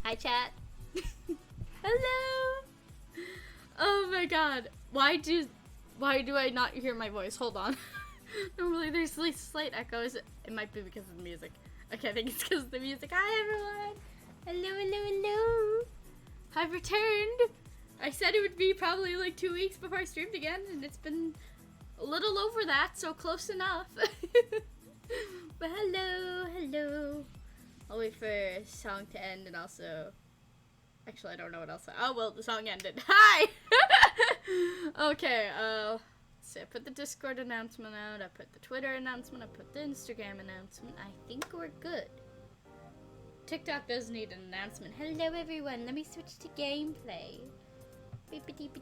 Hi, chat. Hello. Oh my god. Why do I not hear my voice? Hold on. Normally there's like slight echoes. It might be because of the music. Okay, I think it's because of the music. Hi everyone. Hello, hello, hello. I've returned. I said it would be probably like 2 weeks before I streamed again, and it's been a little over that, so close enough. But hello, hello. I'll wait for a song to end, and also, actually I don't know what else. Oh well, the song ended. Hi. Okay. So I put the Discord announcement out. I put the Twitter announcement. I put the Instagram announcement. I think we're good. TikTok does need an announcement. Hello everyone. Let me switch to gameplay. Beep beep beep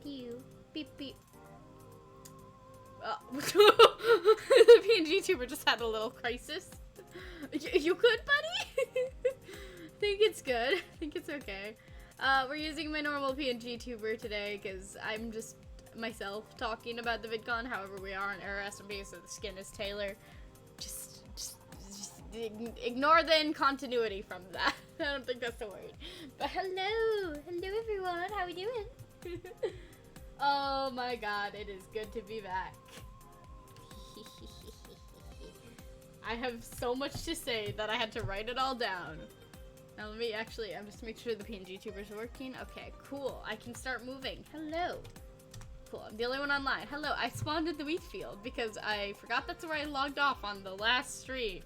beep beep. The PNG tuber just had a little crisis. You good, buddy? I think it's good. I think it's okay. We're using my normal PNG tuber today because I'm just myself talking about the VidCon. However, we are on our SMP, so the skin is Taylor. Just ignore the incontinuity from that. I don't think that's the word. But hello everyone. How we doing? Oh my god, it is good to be back. I have so much to say that I had to write it all down. Now let me actually, I'm just make sure the PNG tuber's working. Okay, cool. I can start moving. Hello. Cool, I'm the only one online. Hello, I spawned in the wheat field because I forgot that's where I logged off on the last stream.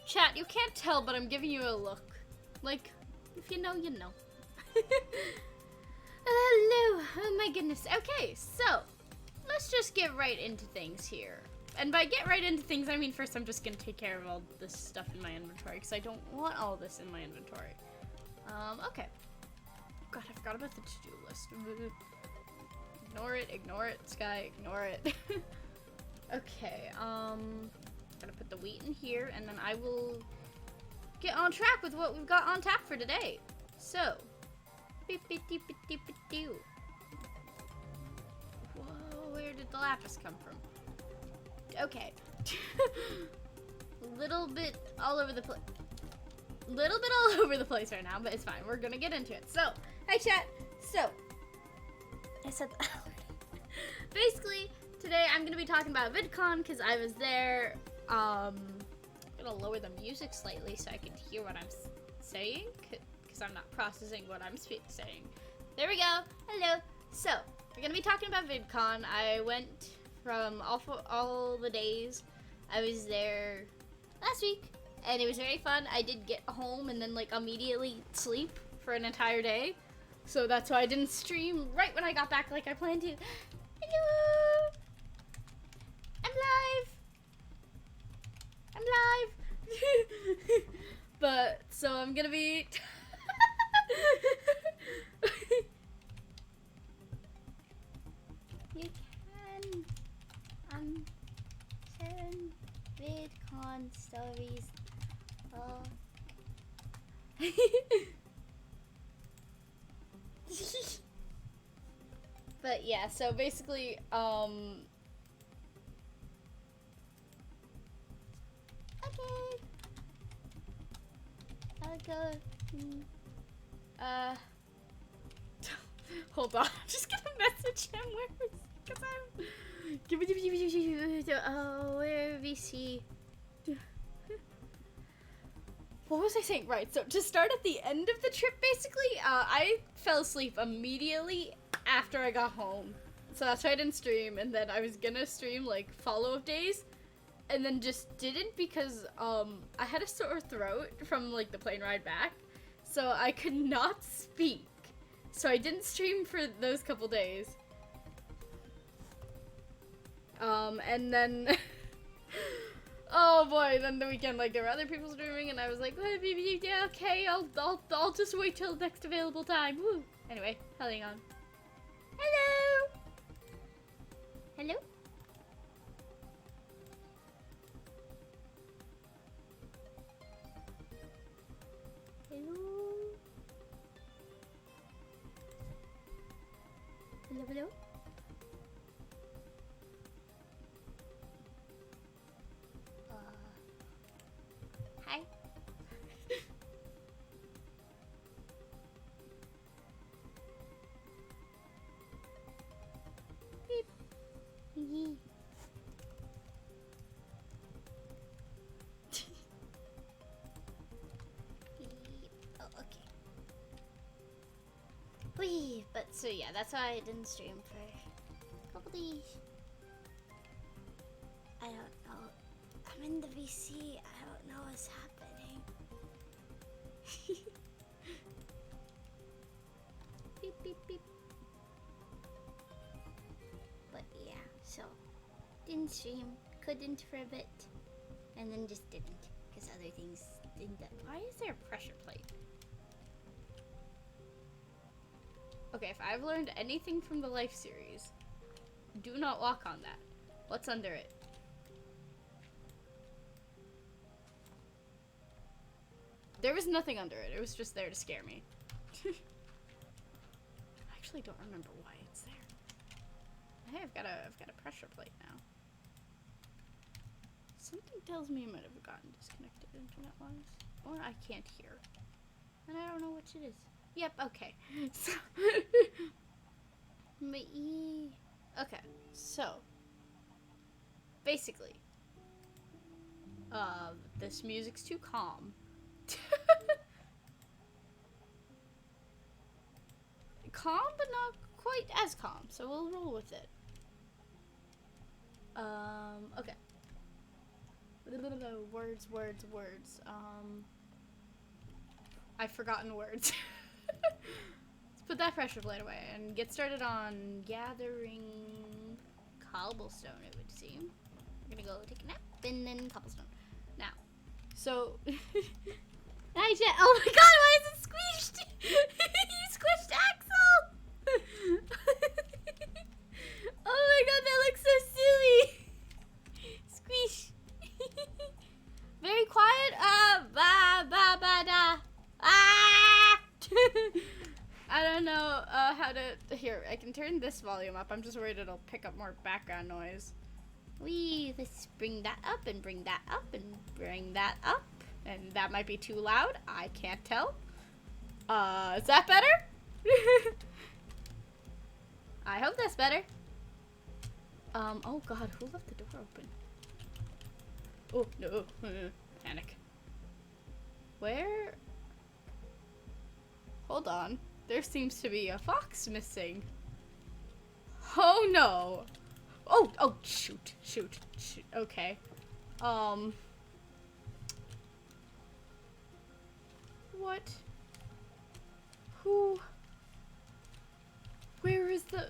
Chat, you can't tell, but I'm giving you a look. Like, if you know, you know. Hello, oh my goodness. Okay, so, let's just get right into things here. And by get right into things, I mean first I'm just gonna take care of all this stuff in my inventory, because I don't want all this in my inventory. Okay. God, I forgot about the to-do list. Ignore it, Sky, ignore it. Okay, gonna put the wheat in here, and then I will get on track with what we've got on tap for today. So, beep-beep-deep-beep-deep-doo. Whoa, where did the lapis come from? Okay. Little bit all over the place. Little bit all over the place right now, but it's fine. We're gonna get into it. So, hi chat. So, I said that already. Basically, today I'm gonna be talking about VidCon because I was there. I'm gonna lower the music slightly so I can hear what I'm saying because I'm not processing what I'm saying. There we go. Hello. So, we're gonna be talking about VidCon. I went from all the days. I was there last week, and it was very fun. I did get home and then like immediately sleep for an entire day, so that's why I didn't stream right when I got back like I planned to. Hello, I'm live. But so I'm gonna be. You can. I'm sharing VidCon stories. Oh. But yeah, so basically, okay. I'll go. Hold on. I'm just gonna message him. Where is? Because I'm. Oh, where we see. What was I saying? Right, so to start at the end of the trip, basically, I fell asleep immediately after I got home. So that's why I didn't stream, and then I was gonna stream, like, follow-up days, and then just didn't because, I had a sore throat from, like, the plane ride back, so I could not speak. So I didn't stream for those couple days. And then, oh boy, then the weekend, like, there were other people streaming, and I was like, yeah, okay, I'll just wait till the next available time, woo. Anyway, hang on. Hello! Hello? Hello? Hello, hello? So yeah, that's why I didn't stream for a couple days. I don't know. I'm in the VC. I don't know what's happening. Beep, beep, beep. But yeah, so didn't stream, couldn't for a bit, and then just didn't because other things didn't. Why is there a pressure plate? Okay, if I've learned anything from the Life series, do not walk on that. What's under it? There was nothing under it. It was just there to scare me. I actually don't remember why it's there. Hey, I've got a pressure plate now. Something tells me it might have gotten disconnected internet-wise. Or I can't hear. And I don't know which it is. Yep, okay. So okay, so basically, this music's too calm. Calm, but not quite as calm, so we'll roll with it. Okay. Words. I've forgotten words. Let's put that pressure plate away and get started on gathering cobblestone, it would seem. We're gonna go take a nap and then cobblestone. Now, so... Hi, Jet. Oh my god, why is it squished? You squished Axel! Oh my god, that looks so silly! Squish. Very quiet. Da. Ah! I don't know how to. Here, I can turn this volume up. I'm just worried it'll pick up more background noise. Let's bring that up and bring that up and bring that up. And that might be too loud. I can't tell. Is that better? I hope that's better. Oh god, who left the door open? Oh, no. Panic. Where? Hold on. There seems to be a fox missing. Oh no. Oh, shoot. Okay. What? Who? Where is the...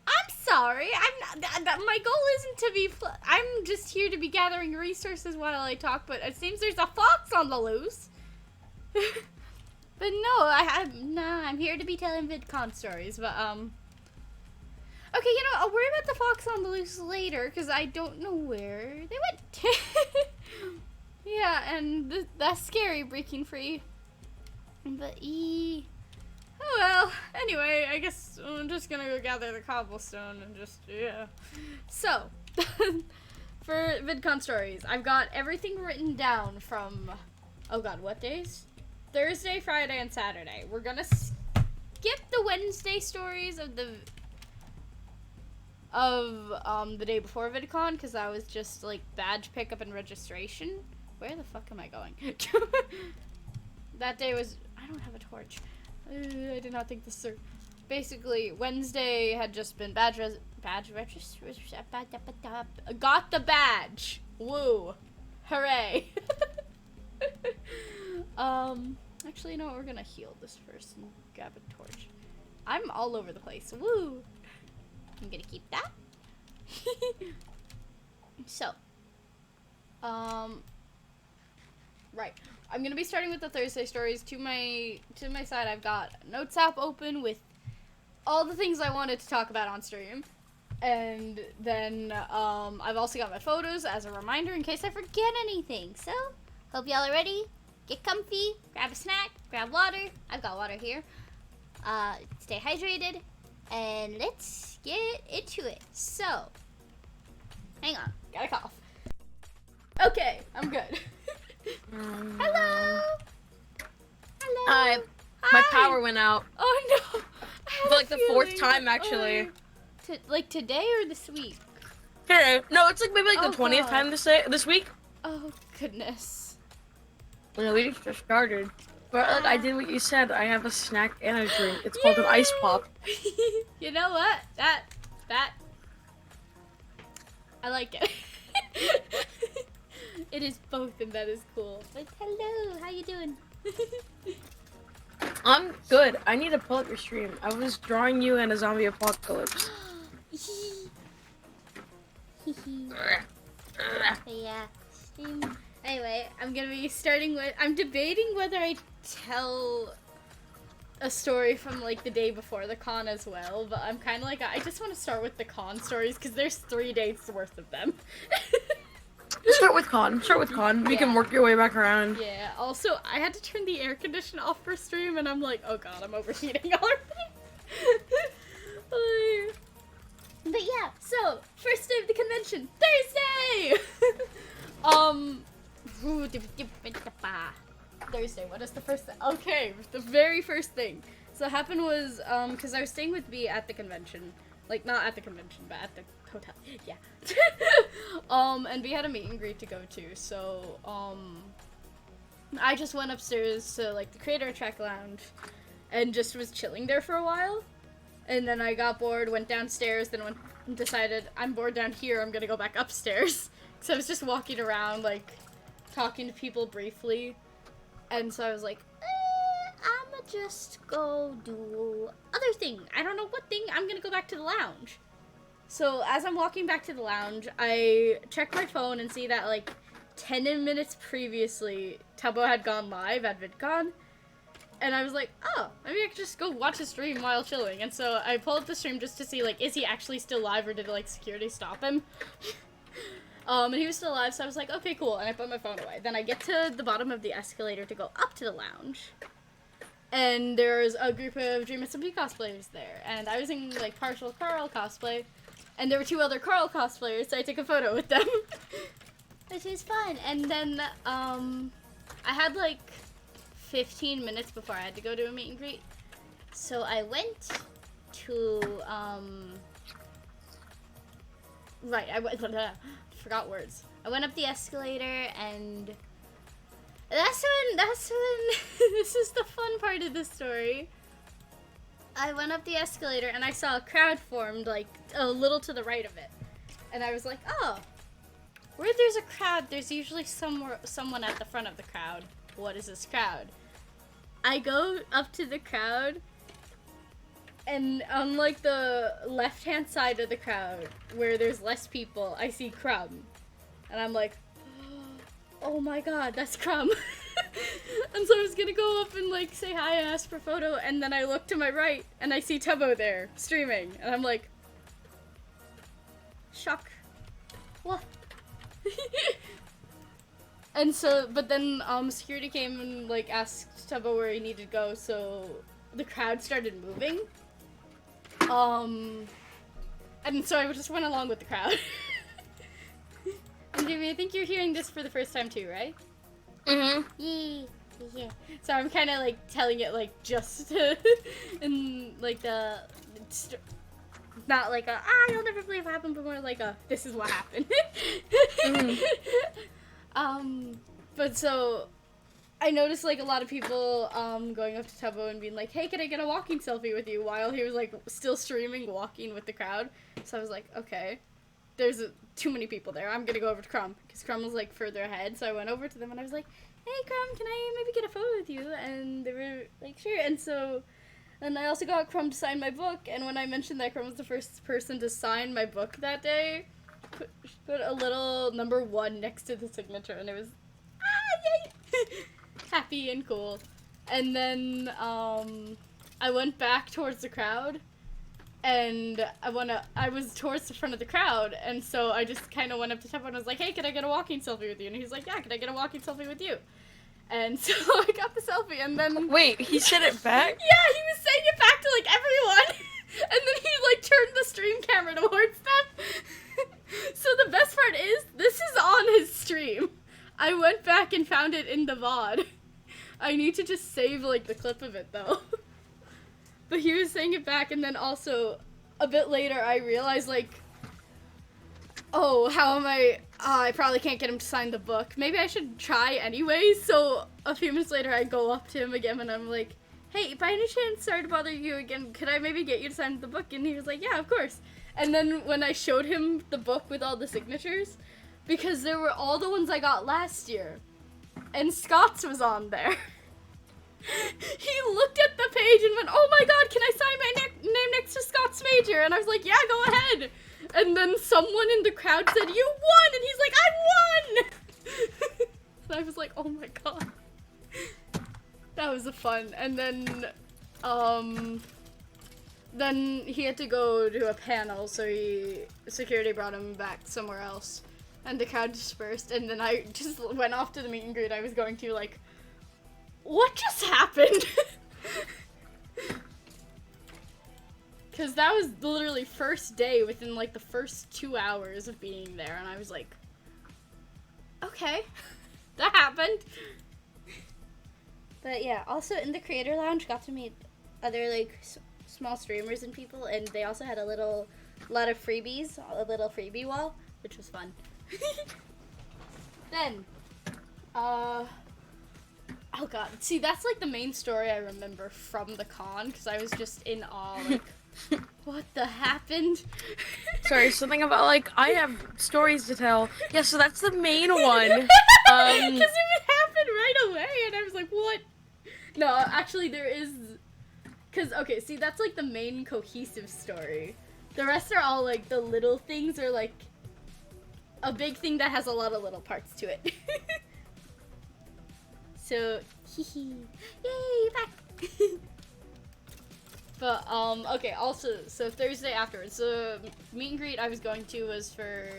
I'm sorry. I'm not... My goal isn't to be... I'm just here to be gathering resources while I talk, but it seems there's a fox on the loose. But no, I'm here to be telling VidCon stories, but, okay, you know, I'll worry about the fox on the loose later, because I don't know where they went. Yeah, and that's scary, breaking free. But, oh well, anyway, I guess I'm just gonna go gather the cobblestone and just, yeah. So, for VidCon stories, I've got everything written down from, oh god, what days? Thursday, Friday, and Saturday. We're gonna skip the Wednesday stories of the day before VidCon, because that was just, like, badge pickup and registration. Where the fuck am I going? That day was... I don't have a torch. I did not think this through. Basically, Wednesday had just been badge registration. Got the badge! Woo! Hooray! Actually, you know what? We're gonna heal this first and grab a torch. I'm all over the place. Woo! I'm gonna keep that. So, right. I'm gonna be starting with the Thursday stories. To my side, I've got Notes app open with all the things I wanted to talk about on stream, and then I've also got my photos as a reminder in case I forget anything. So, hope y'all are ready. Get comfy, grab a snack, grab water. I've got water here. Stay hydrated, and let's get into it. So, hang on, got a cough. Okay, I'm good. Hello. Hi. My power went out. Oh no. For like the fourth time, actually. Like today or this week? Today. No, it's like maybe like the 20th time this week. Oh goodness. Well, no, we just started. But look, I did what you said. I have a snack and a drink. It's called an ice pop. You know what? That I like it. It is both, and that is cool. But hello, how you doing? I'm good. I need to pull up your stream. I was drawing you in a zombie apocalypse. Yeah. Anyway, I'm gonna be starting with. I'm debating whether I tell a story from like the day before the con as well, but I'm kind of like I just want to start with the con stories because there's 3 days worth of them. Start with con. Start with con. You can work your way back around. Yeah. Also, I had to turn the air conditioner off for stream, and I'm like, oh god, I'm overheating already. But yeah. So first day of the convention, Thursday. Thursday. What is the first thing? Okay, the very first thing. So what happened was because I was staying with B at the convention, like not at the convention, but at the hotel. Yeah. And we had a meet and greet to go to, so I just went upstairs to like the Creator Track Lounge and just was chilling there for a while. And then I got bored, went downstairs, then decided I'm bored down here, I'm gonna go back upstairs. So I was just walking around, like, talking to people briefly. And so I was like, I'ma just go do other thing. I don't know what thing, I'm gonna go back to the lounge. So as I'm walking back to the lounge, I check my phone and see that, like, 10 minutes previously, Tubbo had gone live at VidCon. And I was like, oh, maybe I could just go watch a stream while chilling. And so I pulled up the stream just to see, like, is he actually still live or did, like, security stop him? And he was still alive, so I was like, okay, cool. And I put my phone away. Then I get to the bottom of the escalator to go up to the lounge. And there's a group of Dream SMP cosplayers there. And I was in, like, partial Carl cosplay. And there were 2 other Carl cosplayers, so I took a photo with them. Which is fun. And then, I had, like, 15 minutes before I had to go to a meet and greet. So I went to, forgot words. I went up the escalator and that's when, this is the fun part of the story. I went up the escalator and I saw a crowd formed, like, a little to the right of it. And I was like, oh, where there's a crowd, there's usually someone at the front of the crowd. What is this crowd? I go up to the crowd, and on, like, the left-hand side of the crowd, where there's less people, I see Crumb. And I'm like, oh my god, that's Crumb. And so I was gonna go up and, like, say hi and ask for a photo, and then I look to my right, and I see Tubbo there, streaming. And I'm like, shock. What? And so, but then, security came and, like, asked Tubbo where he needed to go, so the crowd started moving. And so I just went along with the crowd. And Jimmy, I think you're hearing this for the first time too, right? Mm-hmm. Yeah. So I'm kind of, like, telling it, like, just in, like, not like a, you'll never believe what happened, but more like a, this is what happened. But so, I noticed, like, a lot of people, going up to Tubbo and being like, hey, can I get a walking selfie with you? While he was, like, still streaming, walking with the crowd. So I was like, okay, there's too many people there. I'm gonna go over to Crumb, because Crumb was, like, further ahead. So I went over to them and I was like, hey, Crumb, can I maybe get a photo with you? And they were like, sure. And so, and I also got Crumb to sign my book. And when I mentioned that Crumb was the first person to sign my book that day, put a little number 1 next to the signature, and it was, yay! Happy and cool. And then, I went back towards the crowd, and I was towards the front of the crowd, and so I just kind of went up to Tubbo and was like, hey, can I get a walking selfie with you? And he's like, yeah, can I get a walking selfie with you? And so I got the selfie, and then... Wait, he said it back? Yeah, he was saying it back to, like, everyone! And then he, like, turned the stream camera towards them. So the best part is, this is on his stream. I went back and found it in the VOD. I need to just save, like, the clip of it, though. But he was saying it back, and then also, a bit later, I realized, like, oh, how am I probably can't get him to sign the book. Maybe I should try anyway. So a few minutes later, I go up to him again and I'm like, hey, by any chance, sorry to bother you again, could I maybe get you to sign the book? And he was like, yeah, of course. And then when I showed him the book with all the signatures, because there were all the ones I got last year, and Scott's was on there. He looked at the page and went, oh my god, can I sign my name next to Scott's major? And I was like, yeah, go ahead. And then someone in the crowd said, you won! And he's like, I won! And I was like, oh my god. That was fun. And then he had to go to a panel, so security brought him back somewhere else. And the crowd dispersed, and then I just went off to the meet and greet I was going to, like, what just happened? Because that was literally first day within, like, the first 2 hours of being there, and I was like, okay, that happened. But yeah, also in the creator lounge, got to meet other, like, small streamers and people, and they also had a lot of freebies, a little freebie wall, which was fun. Then, oh god, see, that's like the main story I remember from the con, because I was just in awe, like, what the happened? Sorry, something about, like, I have stories to tell. Yeah, so that's the main one. Because it happened right away, and I was like, what? No, actually, there is, because, okay, see, that's like the main cohesive story. The rest are all, like, the little things, or, like, a big thing that has a lot of little parts to it. So, yay, back! But, okay, also, so Thursday afterwards, the meet and greet I was going to was for,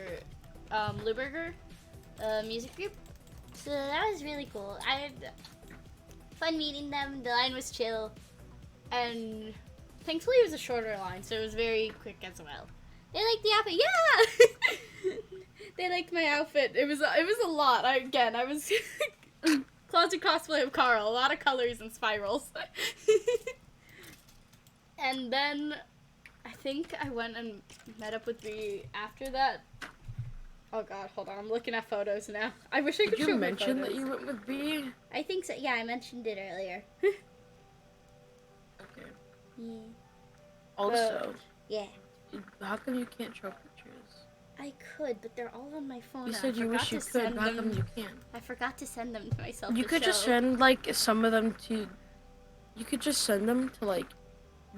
Luberger, music group. So that was really cool. I had fun meeting them, the line was chill, and thankfully it was a shorter line, so it was very quick as well. They liked the outfit, yeah! They liked my outfit. It was a lot. I was closet cosplay of Carl. A lot of colors and spirals. And then I think I went and met up with V after that. Oh god, hold on. I'm looking at photos now. I wish I could show you mention that you went with V? I think so. Yeah, I mentioned it earlier. Okay. Yeah. Also. Yeah. How come you can't show pictures? I could, but they're all on my phone. You said you wish you could, but how come you can't? I forgot to send them to myself. You could just send, like, some of them to... You could just send them to, like,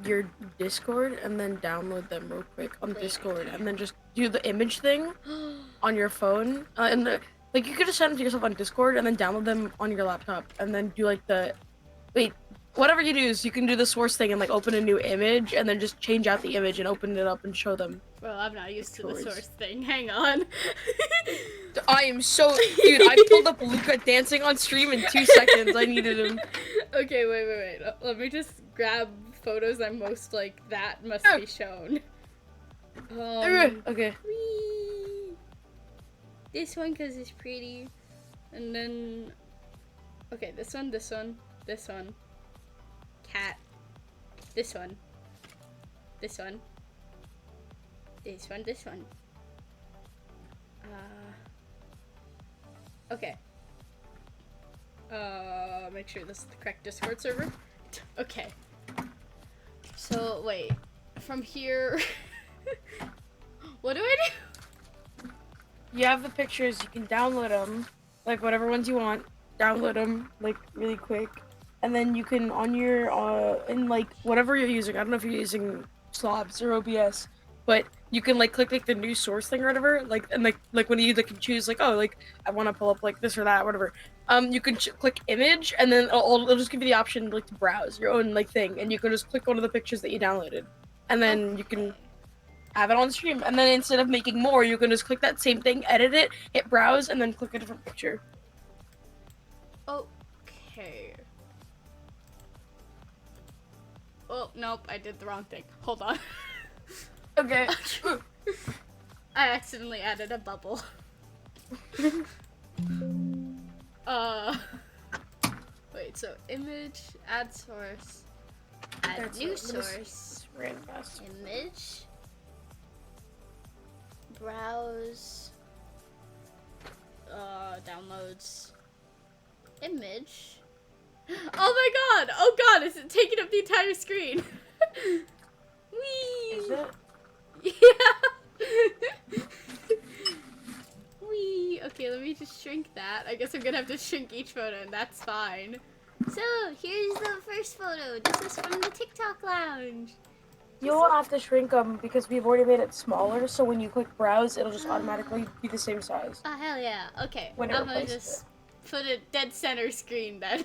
your Discord and then download them real quick on Discord and then just do the image thing on your phone. Like, you could just send them to yourself on Discord and then download them on your laptop and then do, like, the... Wait, whatever you do is you can do the source thing and, like, open a new image and then just change out the image and open it up and show them. Well, I'm not used to the source thing. Hang on. I am so... Dude, I pulled up Luca dancing on stream in 2 seconds. I needed him. Okay, wait. Let me just grab photos I'm most like. That must be shown. Okay. Whee! This one because it's pretty. And then... Okay, this one. Cat. This one. Okay. Make sure this is the correct Discord server. Okay. So, wait. From here... What do I do? You have the pictures, you can download them. Like, whatever ones you want. Download them, like, really quick. And then you can, on your, in, like, whatever you're using. I don't know if you're using Slobs or OBS. But you can, like, click, like, the new source thing or whatever. Like, and, like when you, like, can choose, like, oh, like, I want to pull up, like, this or that, whatever. You can click image, and then it'll just give you the option, like, to browse your own, like, thing. And you can just click one of the pictures that you downloaded. And then you can have it on stream. And then instead of making more, you can just click that same thing, edit it, hit browse, and then click a different picture. Okay. Oh, nope, I did the wrong thing. Hold on. Okay. I accidentally added a bubble. Wait, so image, add source, add new source, image, browse, downloads, image. Oh my god! Oh god, is it taking up the entire screen? Whee! Is it? Yeah! Whee! Okay, let me just shrink that. I guess I'm gonna have to shrink each photo, and that's fine. So, here's the first photo. This is from the TikTok lounge. You won't have to shrink them because we've already made it smaller, so when you click browse, it'll just automatically be the same size. Oh, hell yeah. Okay, When it I'm gonna replaces just put it dead center screen then.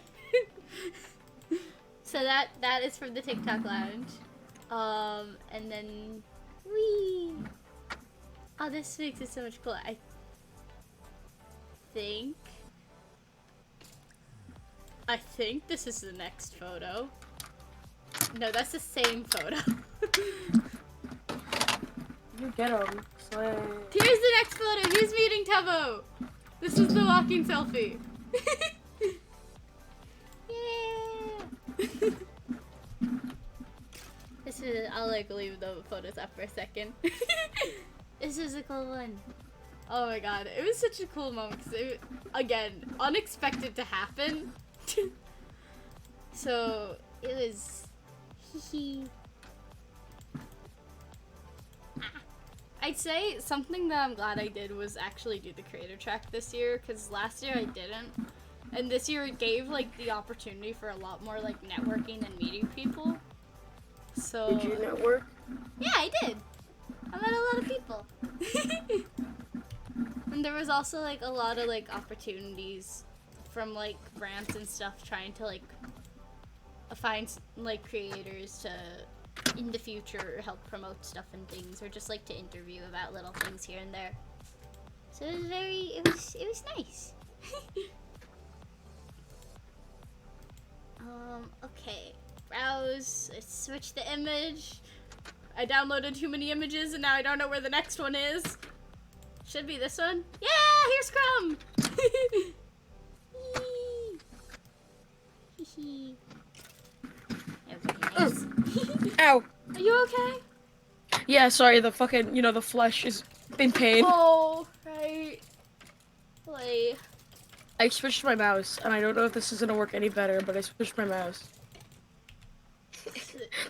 So that is from the TikTok lounge. And then, whee! Oh, this makes it so much cooler. I think this is the next photo. No, that's the same photo. You get them. Here's the next photo. Here's me eating Tubbo. This is the walking selfie. Yeah. This is. I'll like leave the photos up for a second. This is a cool one. Oh my god, it was such a cool moment because it, again, unexpected to happen. So it was. I'd say something that I'm glad I did was actually do the creator track this year, because last year I didn't, and this year it gave like the opportunity for a lot more like networking and meeting people. So Did you network? yeah, I did. I met a lot of people. And there was also like a lot of like opportunities from like grants and stuff trying to like find like creators to in the future help promote stuff and things, or just like to interview about little things here and there. So it was it was nice. Okay, browse. Let's switch the image. I downloaded too many images and now I don't know where the next one is. Should be this one. Yeah, here's Crumb. Okay, nice. Ow! Are you okay? Yeah, sorry, the fucking, the flesh is in pain. Oh, right. Like, I switched my mouse, and I don't know if this is gonna work any better, but I switched my mouse.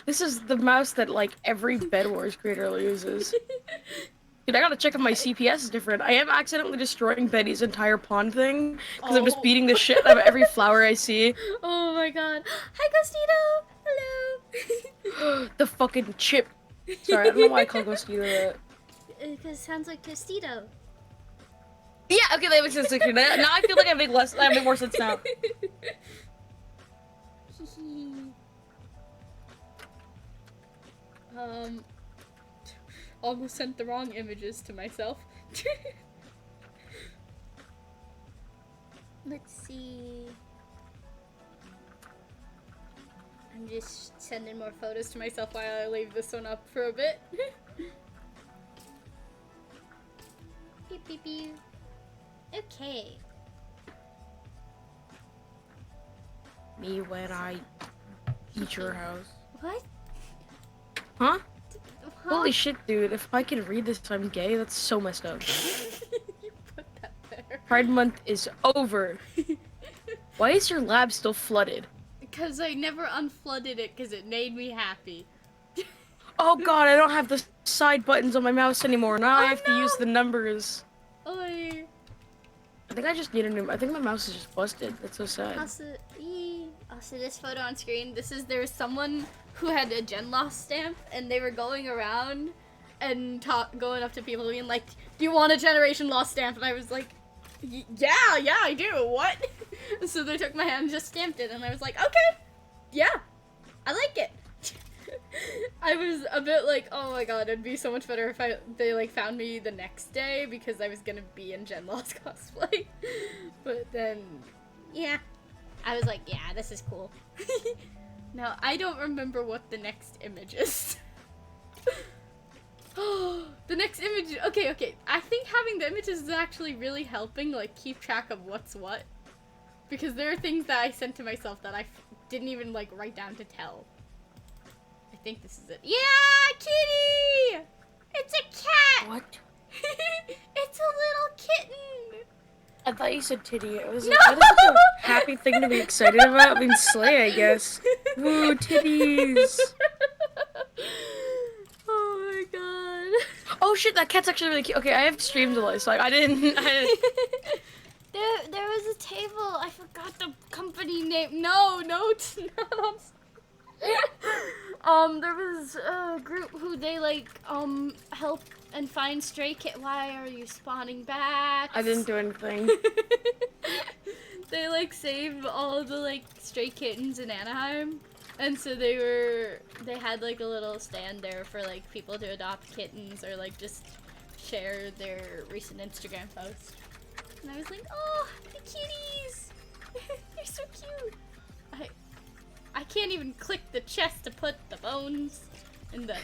This is the mouse that, like, every Bed Wars creator uses. Dude, I gotta check if my CPS is different. I am accidentally destroying Betty's entire pond thing, because I'm just beating the shit out of every flower I see. Oh my god. Hi, Ghostito! Hello! The fucking chip. Sorry, I don't know why I call Ghostito that. Because it sounds like Tostito. Yeah, okay, that makes sense. Now I feel like I make more sense now. Almost sent the wrong images to myself. Let's see. I'm just sending more photos to myself while I leave this one up for a bit. Beep beep beep. Okay. Me when I eat your house. What? Huh? Huh? Holy shit, dude. If I can read this, I'm gay. That's so messed up. You put that there. Pride Month is over. Why is your lab still flooded? Because I never unflooded it because it made me happy. Oh god, I don't have the side buttons on my mouse anymore. Now I have to use the numbers. Oy. I think I just need a new. I think my mouse is just busted. That's so sad. Also, this photo on screen. There was someone who had a Gen Lost stamp, and they were going around and going up to people being like, "Do you want a Generation Lost stamp?" And I was like, "Yeah, I do. What?" So they took my hand and just stamped it, and I was like, "Okay, yeah, I like it." I was a bit like, oh my god, it'd be so much better if they like found me the next day because I was gonna be in Gen Lost cosplay. But then, yeah, I was like, yeah, this is cool. Now, I don't remember what the next image is. The next image, okay. I think having the images is actually really helping, like, keep track of what's what. Because there are things that I sent to myself that I didn't even, like, write down to tell. I think this is it. Yeah, kitty! It's a cat! What? It's a little kitten. I thought you said titty. It was No! like, that is such a happy thing to be excited about. I mean, slay, I guess. Woo, titties. Oh my god. Oh shit, that cat's actually really cute. Okay, I have stream delay, so like, I didn't. There was a table. I forgot the company name. No, it's not. There was a group who they like help and find stray kit. Why are you spawning back? I didn't do anything. They like save all of the like stray kittens in Anaheim, and so they had like a little stand there for like people to adopt kittens or like just share their recent Instagram posts. And I was like, oh, the kitties! They're so cute. I can't even click the chest to put the bones in the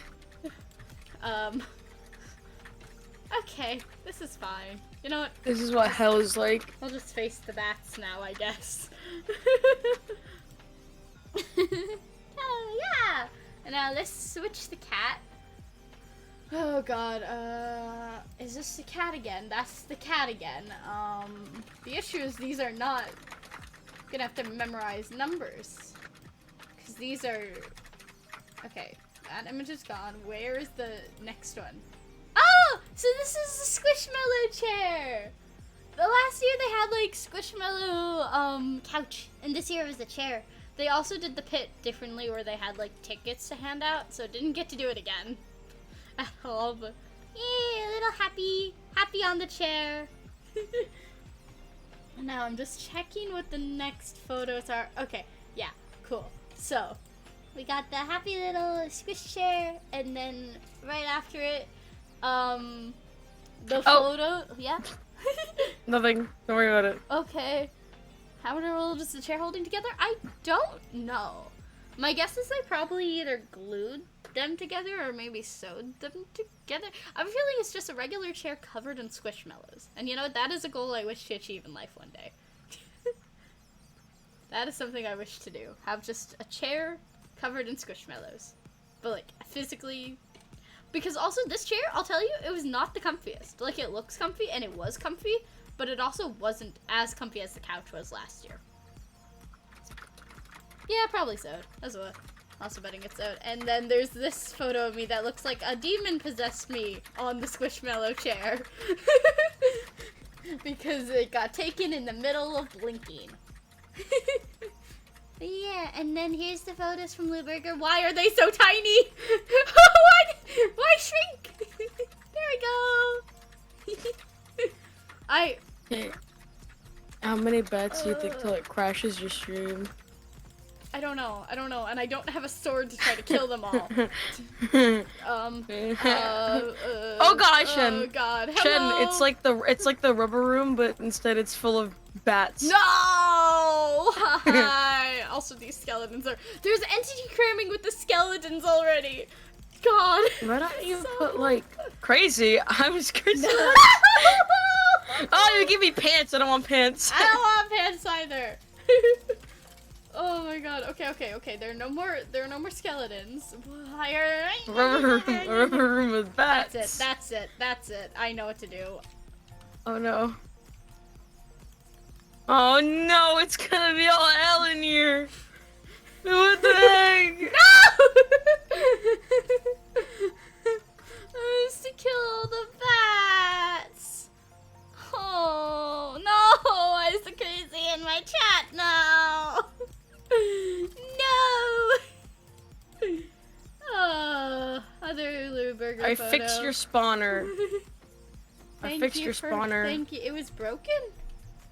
okay, this is fine. You know what? This is what hell is like. I'll just face the bats now, I guess. Oh yeah! And now let's switch the cat. Oh god, is this the cat again? That's the cat again. The issue is these are not gonna have to memorize numbers. Cause these are, okay, that image is gone. Where is the next one? Oh, so this is the Squishmallow chair. The last year they had like Squishmallow, couch, and this year it was the chair. They also did the pit differently where they had like tickets to hand out, so didn't get to do it again. At all, but yeah, a little happy on the chair. And now I'm just checking what the next photos are. Okay, yeah, cool. So we got the happy little squish chair, and then right after it, the photo. Yeah. Nothing. Don't worry about it. Okay. How many roll is the chair holding together? I don't know. My guess is they probably either glued them together or maybe sewed them together. I'm feeling it's just a regular chair covered in squishmallows. And you know, that is a goal I wish to achieve in life one day. That is something I wish to do. Have just a chair covered in squishmallows. But like, physically... Because also this chair, I'll tell you, it was not the comfiest. Like, it looks comfy and it was comfy, but it also wasn't as comfy as the couch was last year. Yeah, probably sewed. That's what. Also betting it's sewed. And then there's this photo of me that looks like a demon possessed me on the Squishmallow chair. Because it got taken in the middle of blinking. Yeah, and then here's the photos from Lou Burger. Why are they so tiny? Why shrink? There we go. How many bats do you think till it crashes your stream? I don't know, and I don't have a sword to try to kill them all. Oh god, Shen. Oh god, hello. Shen, it's like the rubber room, but instead it's full of bats. No! Hi. Also, these skeletons are. There's entity cramming with the skeletons already. God. Why don't you put like crazy? I was crazy. No. Oh, you give me pants. I don't want pants. I don't want pants either. Oh my god. Okay. There are no more skeletons. Why are rubber room with bats. That's it. I know what to do. Oh no. Oh no, it's gonna be all hell in here. What the heck? No! I used to kill all the bats. Oh no! I used to crazy in my chat now. No! Oh, other Lou Burger I photo. fixed your spawner. I fixed your spawner. Thank you. It was broken?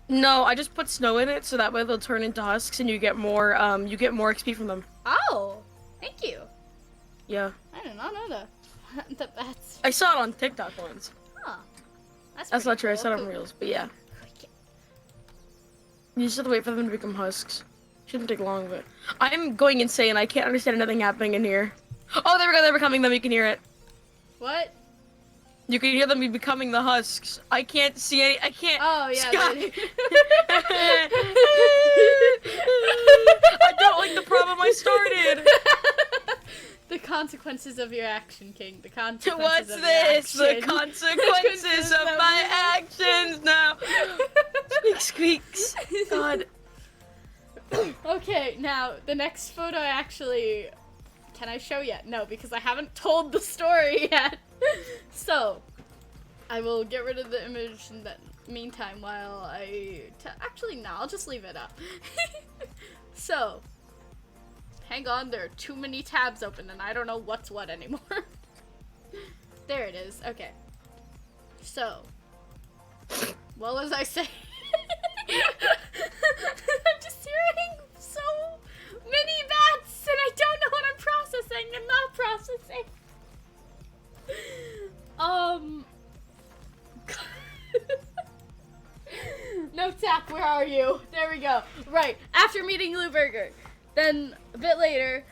No, I just put snow in it so that way they'll turn into husks and you get more XP from them. Oh, thank you. Yeah. I did not know that. The bats. I saw it on TikTok once. Huh. That's not true. Cool. I saw it on Reels, but yeah. You just have to wait for them to become husks. Shouldn't take long, but I'm going insane. I can't understand anything happening in here. Oh, there we go. They're becoming them. You can hear it. What? You can hear them becoming the husks. I can't see any. I can't. Oh yeah. Sky. I don't like the problem I started. The consequences consequences of your action, King. The consequences What's of this? your The action. consequences of my actions now. Squeaks. God. Okay, now the next photo actually. Can I show yet? No, because I haven't told the story yet. So, I will get rid of the image in the meantime while actually, no, I'll just leave it up. So, hang on, there are too many tabs open and I don't know what's what anymore. There it is, okay. So, what was I saying? I'm just hearing so many bats and I don't know what I'm processing and not processing. No, Tap, where are you? There we go. Right, after meeting Lou Burger. Then, a bit later,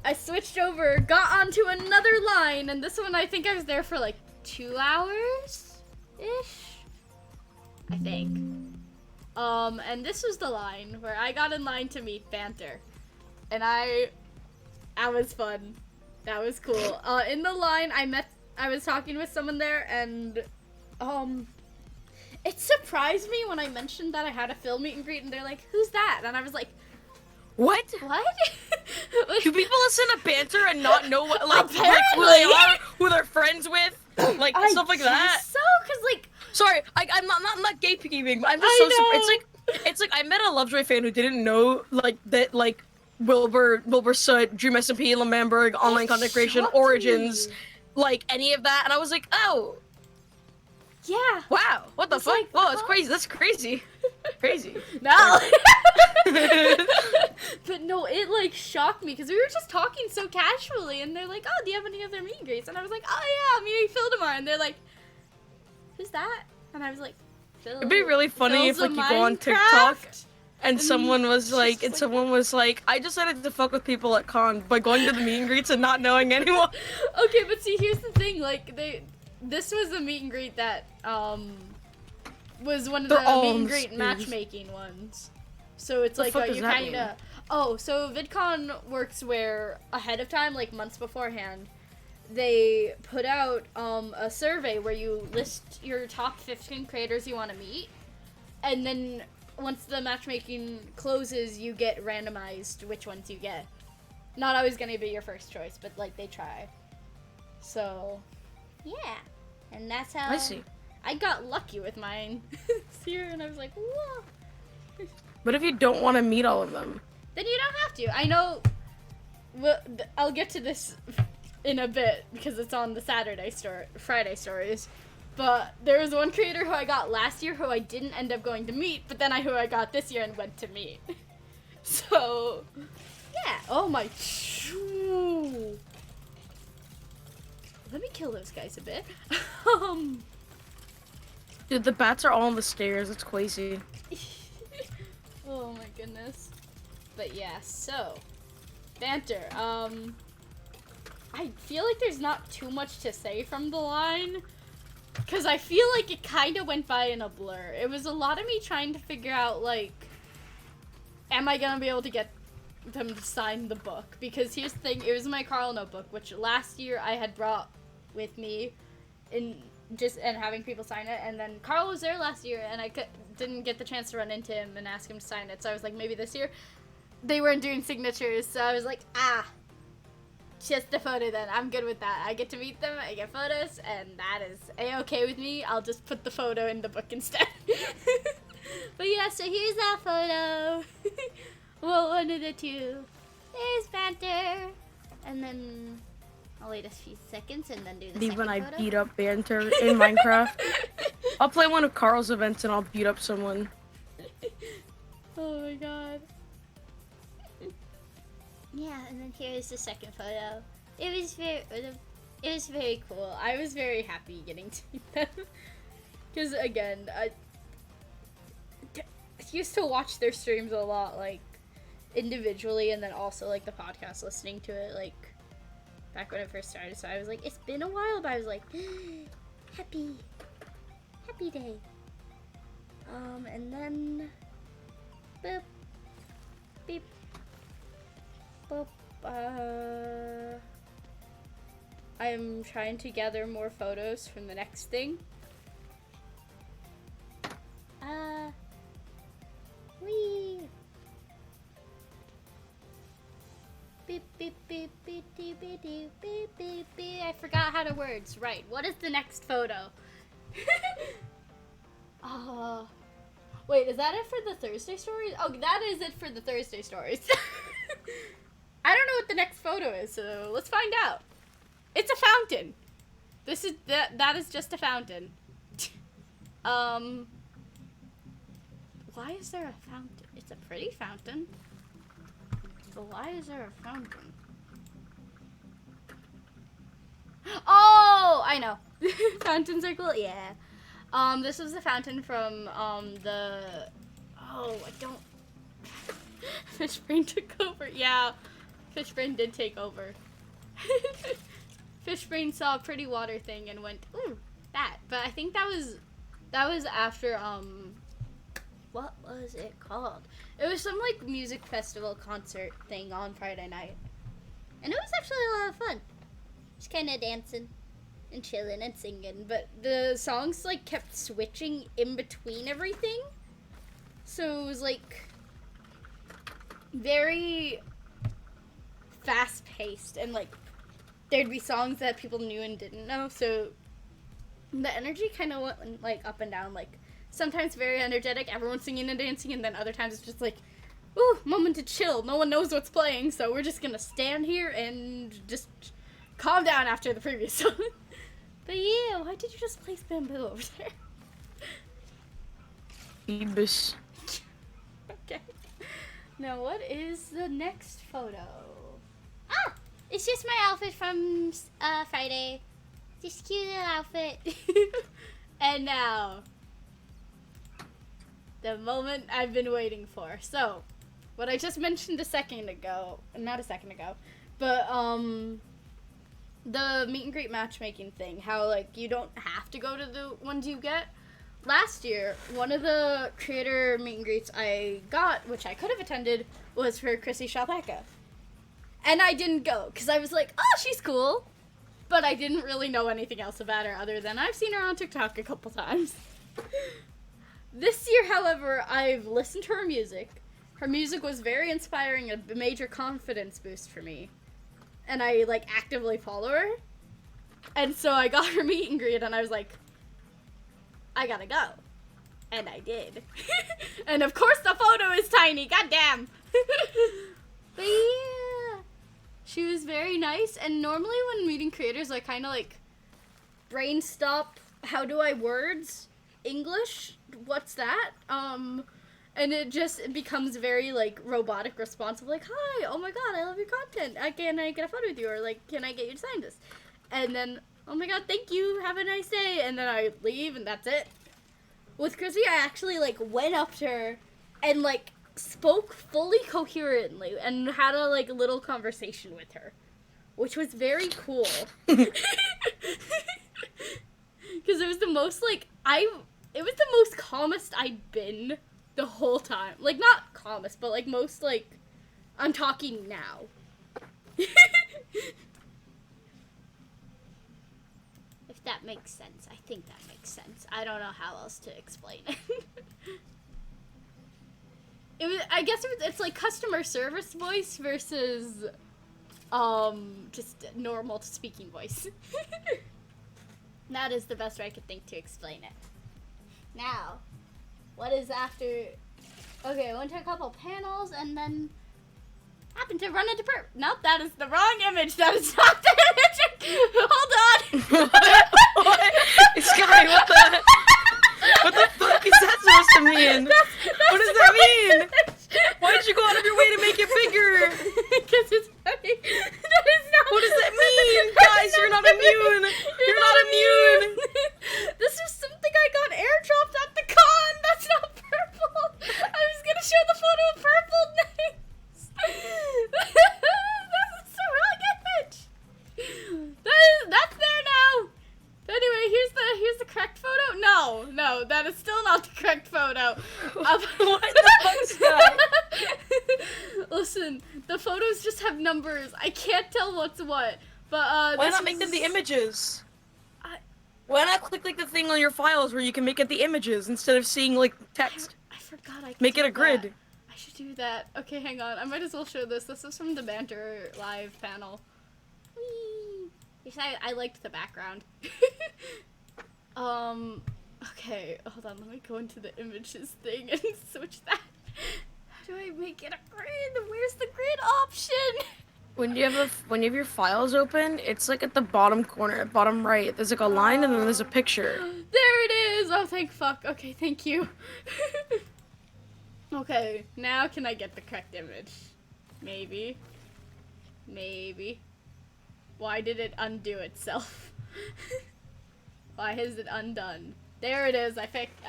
I switched over, got onto another line, and this one I think I was there for like 2 hours-ish? I think. And this was the line where I got in line to meet Banter. And that was fun. That was cool. In the line, I was talking with someone there, and, it surprised me when I mentioned that I had a film meet and greet, and they're like, who's that? And I was like, What? what? Like, Do people listen to Banter and not know what, like who Apparently. they are, who they're friends with, like stuff like that? So, cause like, Sorry, I'm not gatekeeping, but I'm just so surprised. It's like I met a Lovejoy fan who didn't know like that like Wilbur Soot, Dream SMP, Lamamberg, online content creation, shocked Origins, me. like any of that, and I was like, oh, yeah. wow, what the It's fuck? like, Whoa, it's huh? crazy. That's crazy. Crazy. No. But no, it like shocked me because we were just talking so casually, and they're like, "Oh, do you have any other meet and greets?" And I was like, "Oh yeah, I'm meeting Phil tomorrow." And they're like, "Who's that?" And I was like, "Phil." It'd be really funny if Phil's like a you go on Minecraft. TikTok and And someone was she's like, just like- I decided to fuck with people at con by going to the meet and greets and not knowing anyone. Okay, but see, here's the thing. Like, this was the meet and greet that was one of They're the all meet on and the greet stage. matchmaking ones. So it's The like fuck does you that kind mean? of. Oh, so VidCon works where ahead of time, like months beforehand, they put out a survey where you list your top 15 creators you want to meet, and then once the matchmaking closes, you get randomized which ones you get. Not always gonna be your first choice, but like they try. So, yeah, and that's how I see. I got lucky with mine here, and I was like, whoa. But if you don't want to meet all of them, Then you don't have to. I know. I'll get to this in a bit because it's on the Friday stories. But there was one creator who I got last year who I didn't end up going to meet, but then who I got this year and went to meet. So, yeah. Oh my. Let me kill those guys a bit. dude, the bats are all on the stairs. It's crazy. Oh my goodness. But yeah, so Banter. I feel like there's not too much to say from the line, cause I feel like it kind of went by in a blur. It was a lot of me trying to figure out like, am I gonna be able to get them to sign the book? Because here's the thing, it was my Carl notebook, which last year I had brought with me and having people sign it, and then Carl was there last year and I didn't get the chance to run into him and ask him to sign it, so I was like, maybe this year. They weren't doing signatures, so I was like, just a photo then. I'm good with that. I get to meet them, I get photos, and that is a-okay with me. I'll just put the photo in the book instead. But yeah, so here's that photo. Well, one of the two. There's Banter. And then I'll wait a few seconds and then do the second When I photo. beat up Banter in Minecraft. I'll play one of Carl's events and I'll beat up someone. Oh my god. Yeah, and then here's the second photo. It was very cool. I was very happy getting to meet them. Because again, I used to watch their streams a lot, like individually, and then also like the podcast, listening to it, like back when it first started. So I was like, it's been a while, but I was like, happy day. And then boop, beep, boop, I'm trying to gather more photos from the next thing. Wee. Beep, beep, beep, beep, beep, beep, beep, beep, beep, beep. I forgot how to words. Right. What is the next photo? Wait, is that it for the Thursday stories? Oh, that is it for the Thursday stories. I don't know what the next photo is, so let's find out. It's a fountain. That is just a fountain. Why is there a fountain? It's a pretty fountain. But why is there a fountain? Oh, I know. Fountains are cool. Yeah. This was the fountain from Fishbrain took over. Yeah, Fishbrain did take over. Fishbrain saw a pretty water thing and went, ooh, that. But I think that was after what was it called? It was some like music festival concert thing on Friday night. And it was actually a lot of fun. Just kind of dancing and chilling and singing, but the songs like kept switching in between everything. So it was like very fast paced, and like there'd be songs that people knew and didn't know. So the energy kind of went like up and down, like sometimes very energetic, everyone's singing and dancing, and then other times it's just like, ooh, moment to chill. No one knows what's playing, so we're just gonna stand here and just calm down after the previous song. But yeah, why did you just place bamboo over there? Ibis. Okay. Now, what is the next photo? Ah! It's just my outfit from Friday. Just cute little outfit. And now, the moment I've been waiting for. So, what I just mentioned a second ago, not a second ago, but, the meet and greet matchmaking thing, how like you don't have to go to the ones you get. Last year, one of the creator meet and greets I got, which I could have attended, was for Chrissy Shalpeka. And I didn't go, because I was like, oh, she's cool. But I didn't really know anything else about her other than I've seen her on TikTok a couple times. This year, however, I've listened to her music. Her music was very inspiring, a major confidence boost for me. And I, like, actively follow her. And so I got her meet and greet, and I was like, I gotta go. And I did. And of course the photo is tiny, goddamn. But yeah, she was very nice, and normally when meeting creators, I kind of, like, brain stop, how do I words English? What's that? And it becomes very, like, robotic responsive, like, hi, oh my god, I love your content. Can I get a photo with you? Or, like, can I get you to sign this? And then, oh my god, thank you, have a nice day. And then I leave, and that's it. With Chrissy, I actually, like, went up to her and, like, spoke fully coherently and had a, like, little conversation with her. Which was very cool. Because it was the most, like, it was the most calmest I'd been the whole time. Like, not calmest, but, like, most, like, I'm talking now. If that makes sense. I think that makes sense. I don't know how else to explain it. I guess it's, like, customer service voice versus, just normal speaking voice. That is the best way I could think to explain it. Now, what is after? Okay, I went to a couple panels and then happened to run into Nope, that is the wrong image. That is not the image. Hold on. What? Sky, what the fuck is that supposed to mean? What does that mean? Why did you go out of your way to make it bigger? Because it's funny. That is not. What does that mean? Guys, you're not immune. You're not immune. This was something I got airdropped at the con. That's not purple. I was gonna show the photo of purple next. That's the wrong image. That's there now. Anyway, here's the correct photo. No, that is still not the correct photo. What the fuck's that? Listen, the photos just have numbers. I can't tell what's what. But Why this not make them was- the images? I- Why not click like the thing on your files where you can make it the images instead of seeing like text? I forgot I could Make it do a grid. that. I should do that. Okay, hang on. I might as well show this. This is from the Banter Live panel. Whee! Yes, I liked the background. Okay, hold on. Let me go into the images thing and switch that. How do I make it a grid? Where's the grid option? When you have your files open, it's like at the bottom corner, bottom right. There's like a line and then there's a picture. There it is! Oh, thank fuck. Okay, thank you. Okay, now can I get the correct image? Maybe. Maybe. Why did it undo itself? Why has it undone? There it is. I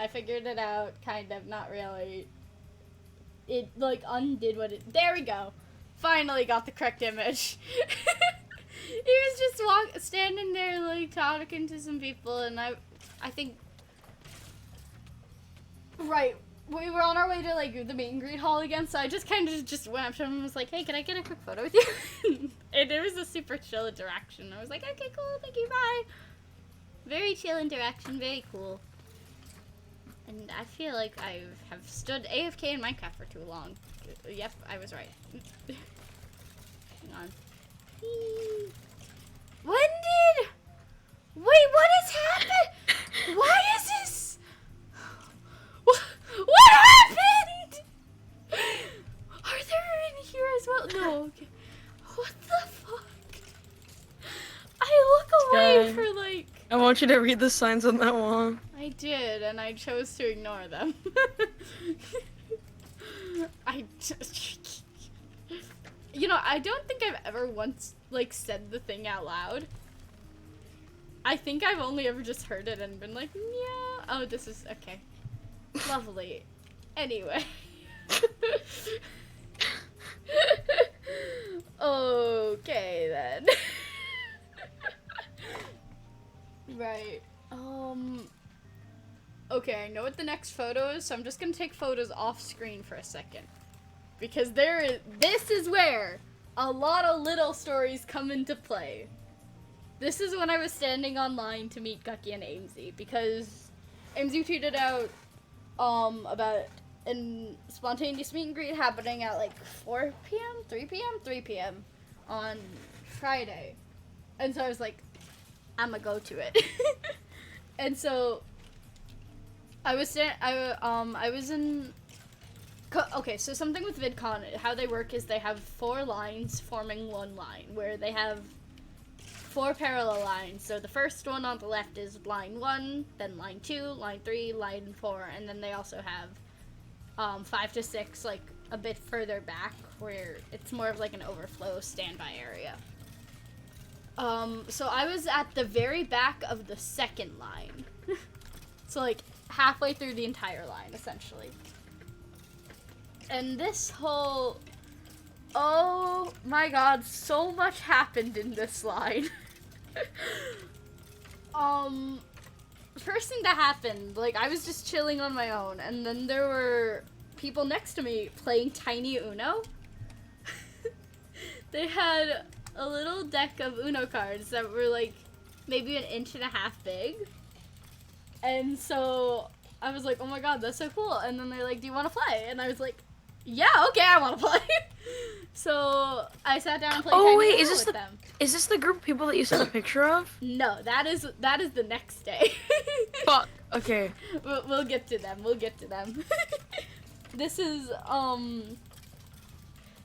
figured it out. Kind of. Not really. It, like, undid what it... There we go. Finally got the correct image. He was just standing there, like, talking to some people, and I think... Right. We were on our way to, like, the meet and greet hall again, so I just kind of just went up to him and was like, hey, can I get a quick photo with you? And it was a super chill interaction. I was like, okay, cool, thank you, bye. Very chill interaction, very cool. And I feel like I have stood AFK in Minecraft for too long. Yep, I was right. Hang on. Wait, what has happened? Why is this? What happened? Are there in here as well? No, okay. What the fuck? I look away for like... I want you to read the signs on that wall. I did, and I chose to ignore them. You know, I don't think I've ever once, like, said the thing out loud. I think I've only ever just heard it and been like, yeah. Oh, this is, okay. Lovely. Anyway. Okay, then. Right. Okay, I know what the next photo is, so I'm just gonna take photos off screen for a second. Because this is where a lot of little stories come into play. This is when I was standing online to meet Gucky and Amesy, because Amesy tweeted out, about a spontaneous meet and greet happening at like 4 p.m., 3 p.m., 3 p.m. on Friday. And so I was like, I'ma go to it. And so I was in okay, so something with VidCon, how they work is they have 4 lines forming one line, where they have 4 parallel lines. So the first one on the left is line 1, then line 2, line 3, line 4, and then they also have 5 to 6, like a bit further back, where it's more of like an overflow standby area. So I was at the very back of the second line. So like halfway through the entire line, essentially. And this whole, oh my god, so much happened in this line. First thing that happened, like I was just chilling on my own, and then there were people next to me playing Tiny Uno. They had a little deck of Uno cards that were like maybe 1.5 inches big. And so I was like, oh my god, that's so cool. And then they're like, do you want to play? And I was like, yeah, okay, I want to play. So I sat down and played Tiny Uno with them. Is this the group of people that you sent a picture of? No, that is the next day. Fuck. Okay. We'll get to them. We'll get to them. This is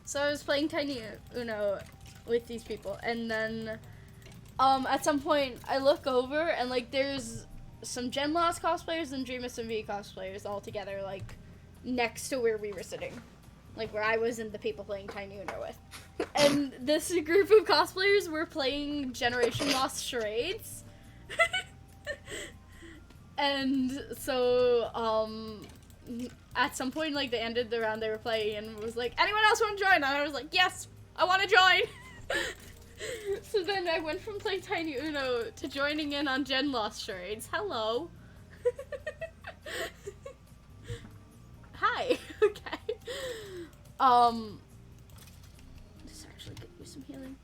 so I was playing Tiny Uno with these people, and then at some point I look over and like there's some Gen Lost cosplayers and Dream SMP cosplayers all together, like next to where we were sitting, like where I was and the people playing Tiny Uno with. And this group of cosplayers were playing Generation Lost charades. And so at some point, like, they ended the round they were playing and was like, anyone else want to join? And I was like, yes, I want to join. So then I went from playing Tiny Uno to joining in on Gen Lost charades. Hello. Hi. Okay. Let's actually get you some healing.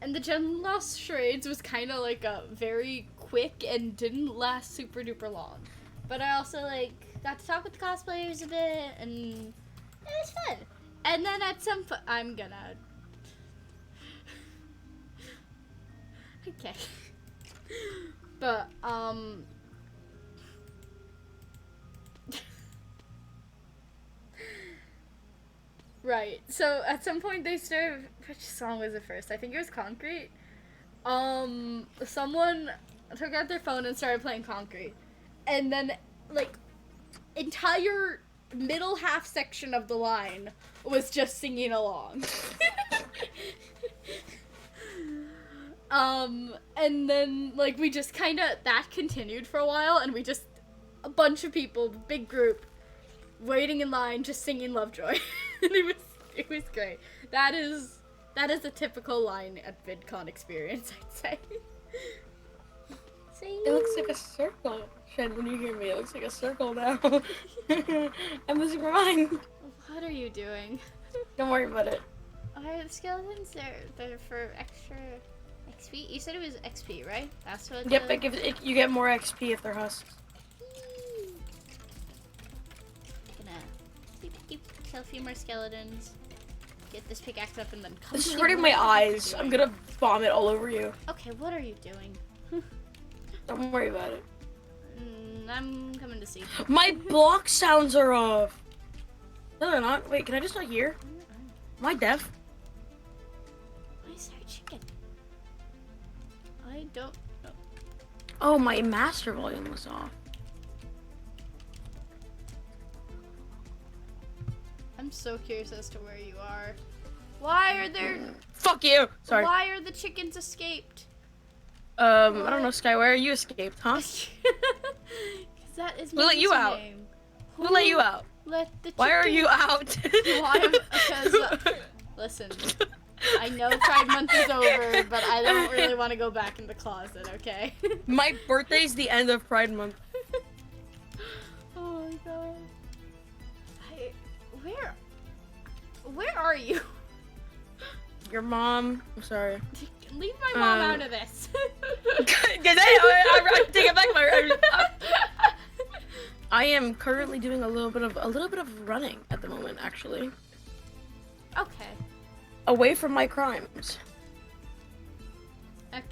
And the Gen Lost charades was kind of like a very quick and didn't last super duper long. But I also like got to talk with the cosplayers a bit, and it was fun. And then at some point, I'm gonna. Okay. But right. So at some point they started. Which song was it first? I think it was Concrete. Someone took out their phone and started playing Concrete, and then like entire middle half section of the line was just singing along. And then like we just kind of that continued for a while, and we just a bunch of people, big group, waiting in line, just singing Lovejoy, and it was great. That is a typical line at VidCon experience, I'd say. It looks like a circle. Shed, when you hear me, it looks like a circle now. I'm losing my mind. What are you doing? Don't worry about it. Are the skeletons they're for extra XP? You said it was XP, right? That's what. Yep, you get more XP if they're husks. Gonna kill a few more skeletons. Get this pickaxe up and then come. This is hurting my eyes. I'm gonna vomit all over you. Okay, what are you doing? Don't worry about it. I'm coming to see. My block sounds are off. No, they're not. Wait, can I just not hear? Am I deaf? Why is there a chicken? I don't know. Oh, my master volume was off. I'm so curious as to where you are. Why are there... Fuck you! Sorry. Why are the chickens escaped? I don't know, Sky, where you escaped, huh? That is Who my let you out? username. Who let you out? Let the Why are chicken- you out? Why? Because, listen, I know Pride Month is over, but I don't really want to go back in the closet, okay? My birthday's the end of Pride Month. Oh my god. Where are you? Your mom. I'm sorry. Leave my mom out of this. I take it back. I am currently doing a little bit of running at the moment, actually. Okay. Away from my crimes. Okay.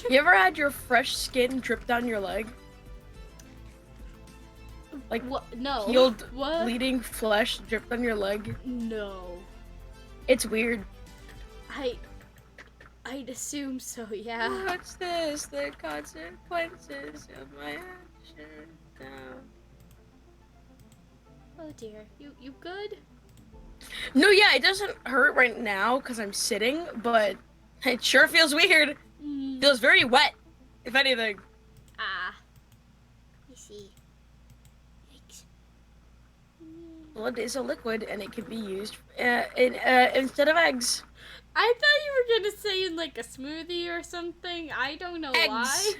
You ever had your fresh skin drip down your leg? Like what? No. healed, What? bleeding flesh dripped on your leg? No. It's weird. I'd assume so, yeah. What's this? The consequences of my action now. Oh dear. You good? No, yeah, it doesn't hurt right now because I'm sitting, but it sure feels weird. Feels very wet, if anything. Ah. I see. Yikes. Blood is a liquid, and it can be used instead of eggs. I thought you were gonna say in like a smoothie or something. I don't know Eggs. why.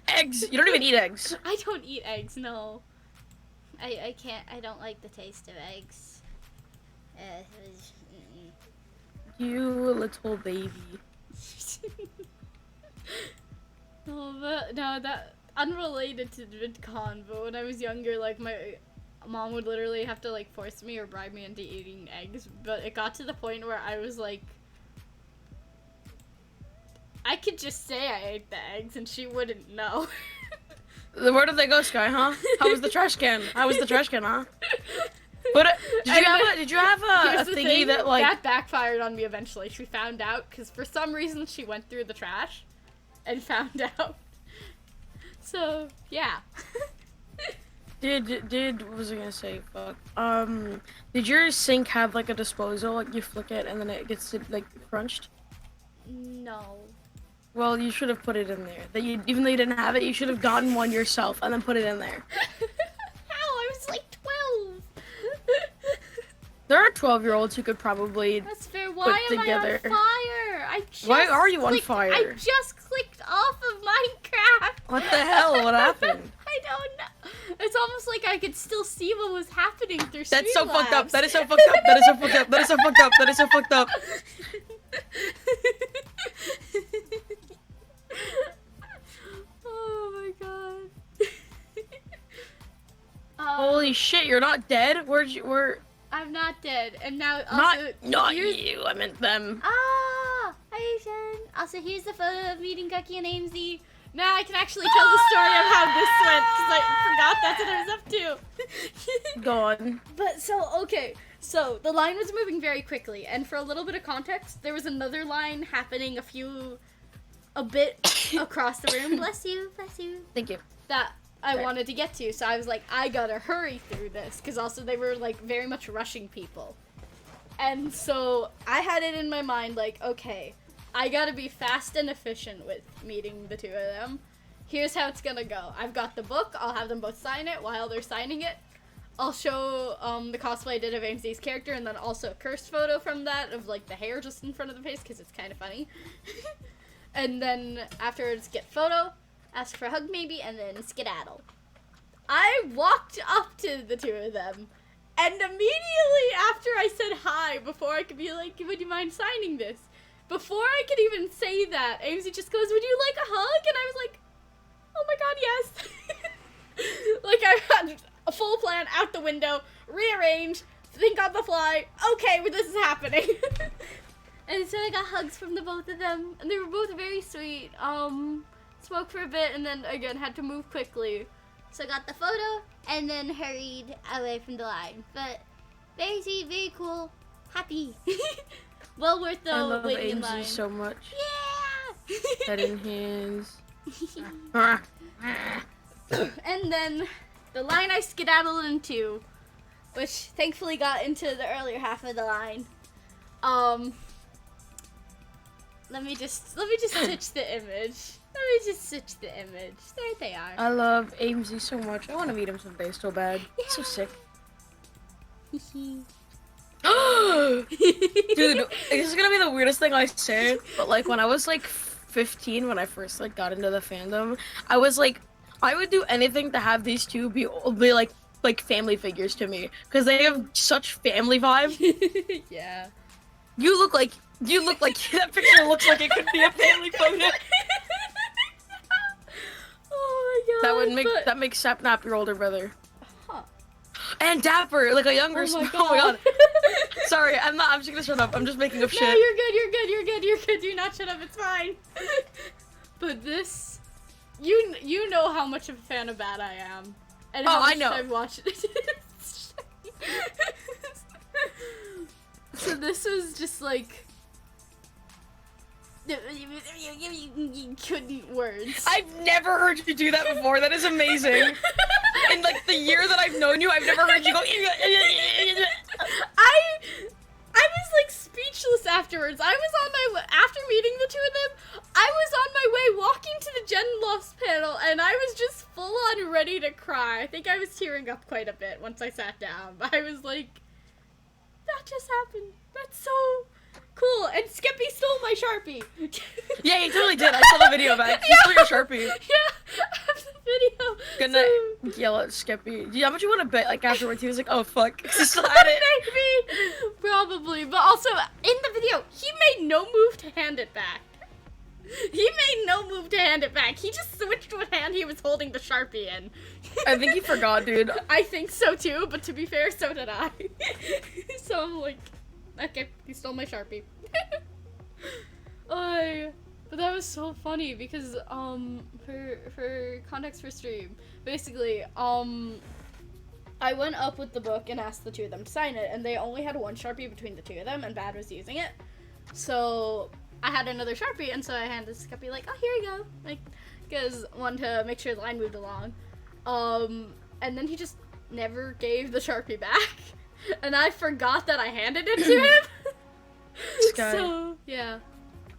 Eggs. You don't even eat eggs. I don't eat eggs, no. I can't. I don't like the taste of eggs. You little baby. No, that unrelated to VidCon, but when I was younger, like my mom would literally have to like force me or bribe me into eating eggs, but it got to the point where I was like, I could just say I ate the eggs and she wouldn't know. Where did they go, Sky, huh? How was the trash can? How was the trash can, huh? But did you have a Here's the thingy thing, that like that backfired on me eventually. She found out because for some reason she went through the trash and found out. So yeah. Did what was I gonna say? Fuck. Did your sink have like a disposal, like you flick it and then it gets like crunched? No. Well, you should have put it in there. Even though you didn't have it, you should have gotten one yourself and then put it in there. How? I was like 12. There are 12-year-olds who could probably. That's fair. Why am together. I on fire? Why are you on fire? I just clicked off of Minecraft. What the hell? What happened? I don't know. It's almost like I could still see what was happening through That's so Streamlabs. fucked up. That is so fucked up. That is so fucked up. That is so fucked up. That is so fucked up. Holy shit, you're not dead? I'm not dead. And now also Not you, I meant them. Ah, hi Shen. Also, here's the photo of meeting Gucky and Amesy. Now I can actually tell the story of how this went because I forgot that's what I was up to. Go on. But so okay, so the line was moving very quickly, and for a little bit of context, there was another line happening a bit across the room. Bless you, bless you. Thank you. That I wanted to get to, so I was like, I gotta hurry through this because also they were like very much rushing people, and so I had it in my mind like, okay, I gotta be fast and efficient with meeting the two of them. Here's how it's gonna go. I've got the book. I'll have them both sign it. While they're signing it, I'll show the cosplay I did of AMC's character, and then also a cursed photo from that of like the hair just in front of the face because it's kind of funny. And then afterwards, get photo, ask for a hug maybe, and then skedaddle. I walked up to the two of them, and immediately after I said hi, before I could be like, would you mind signing this? Before I could even say that, AMC just goes, would you like a hug? And I was like, oh my god, yes. Like I had a full plan out the window, rearrange, think on the fly, okay, well, this is happening. And so I got hugs from the both of them, and they were both very sweet. Spoke for a bit, and then again had to move quickly. So I got the photo, and then hurried away from the line. But very sweet, very cool, happy. Well worth the waiting in line. I love AMZ so much. Yeah! Head in hands. And then the line I skedaddled into, which thankfully got into the earlier half of the line. Let me just switch the image. Let me just switch the image. There they are. I love AMZ so much. I want to meet him someday so bad. Yeah. He's so sick. Dude, This is gonna be the weirdest thing I say, but like when I was like 15, when I first like got into the fandom, I was like, I would do anything to have these two be like family figures to me because they have such family vibe. Yeah. You look like that picture looks like it could be a family photo. Oh my god. That makes Sapnap your older brother. Huh. And Dapper, like a younger. Oh my god. Oh my god. Sorry, I'm just gonna shut up. I'm just making up shit. No, you're good. Do not shut up. It's fine. But this, you know how much of a fan of Bad I am, and how much I know. I've watched it. So this was just like. Couldn't words. I've never heard you do that before. That is amazing. In like the year that I've known you, I've never heard you go. I was like speechless afterwards. I was on my way, after meeting the two of them, I was on my way walking to the Gen Lost panel, and I was just full on ready to cry. I think I was tearing up quite a bit once I sat down. But I was like, that just happened. That's so cool. And Skeppy stole my Sharpie. Yeah, he totally did. I saw the video back. He stole your Sharpie. Yeah, I have the video. Gonna yell at Skeppy. How much you want to bet? Like afterwards, he was like, "Oh fuck," he still had it. Maybe, probably, but also in the video, he made no move to hand it back. He made no move to hand it back. He just switched what hand he was holding the Sharpie in. I think he forgot, dude. I think so too, but to be fair, so did I. So I'm like, okay, he stole my Sharpie. But that was so funny because for context for stream, basically I went up with the book and asked the two of them to sign it, and they only had one Sharpie between the two of them, and Bad was using it. So I had another Sharpie, and so I handed Skeppy like, oh, here you go, like, because wanted to make sure the line moved along. And then he just never gave the Sharpie back, and I forgot that I handed it to him. So yeah.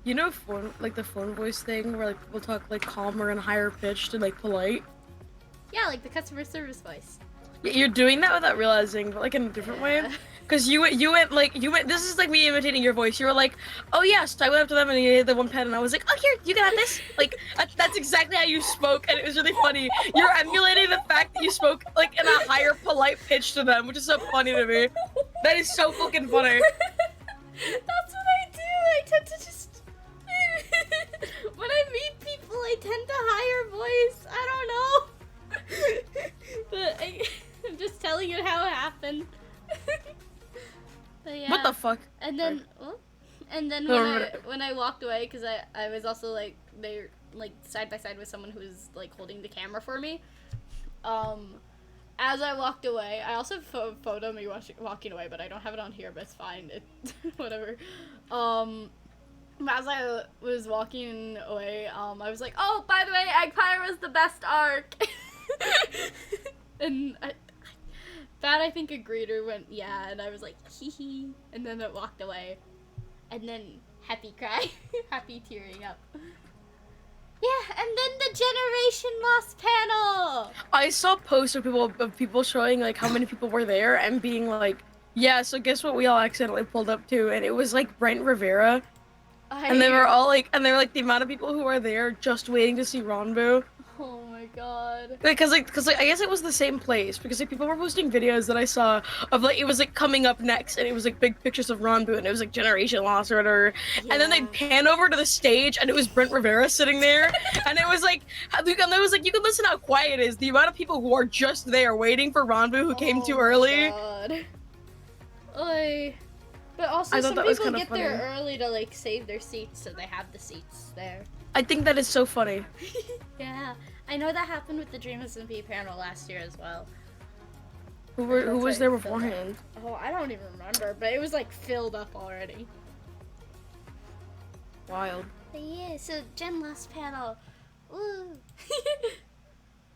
You know, the phone voice thing where like people talk like calmer and higher pitched and like polite. Yeah, like the customer service voice. You're doing that without realizing, but like in a different way. Cause you went. This is like me imitating your voice. You were like, "Oh yes," I went up to them and you had the one pen, and I was like, "Oh here, you got this." Like that's exactly how you spoke, and it was really funny. You're emulating the fact that you spoke like in a higher, polite pitch to them, which is so funny to me. That is so fucking funny. That's what I do. I tend to just when I meet people, I tend to higher voice. I don't know. But I'm just And then, when I walked away, because I was also like, they like side by side with someone who was like holding the camera for me. As I walked away, I also photo me walking away, but I don't have it on here, but it's fine. Whatever. As I was walking away, I was like, oh, by the way, Eggpire was the best arc. And Bat, I think, agreed or went, yeah, and I was like, hee hee, and then it walked away. And then happy cry, happy tearing up. Yeah, and then the Generation Lost panel! I saw posts of people showing, like, how many people were there and being like, yeah, so guess what we all accidentally pulled up to? And it was, like, Brent Rivera. And they were all, like, the amount of people who were there just waiting to see Ronbu. Oh my god. Because I guess it was the same place, because like people were posting videos that I saw of like it was like coming up next, and it was like big pictures of Ronbu, and it was like Generation Lost or whatever, and then they pan over to the stage, and it was Brent Rivera sitting there, and it was like, you can listen how quiet it is, the amount of people who are just there waiting for Ronbu who came too early. God. Oy. But also some people get there early to like save their seats, so they have the seats there. I think that is so funny. Yeah, I know that happened with the Dream SMP panel last year as well. Who was there beforehand? Oh, I don't even remember, but it was like filled up already. Wild. But yeah, so Gen Lost panel. Woo!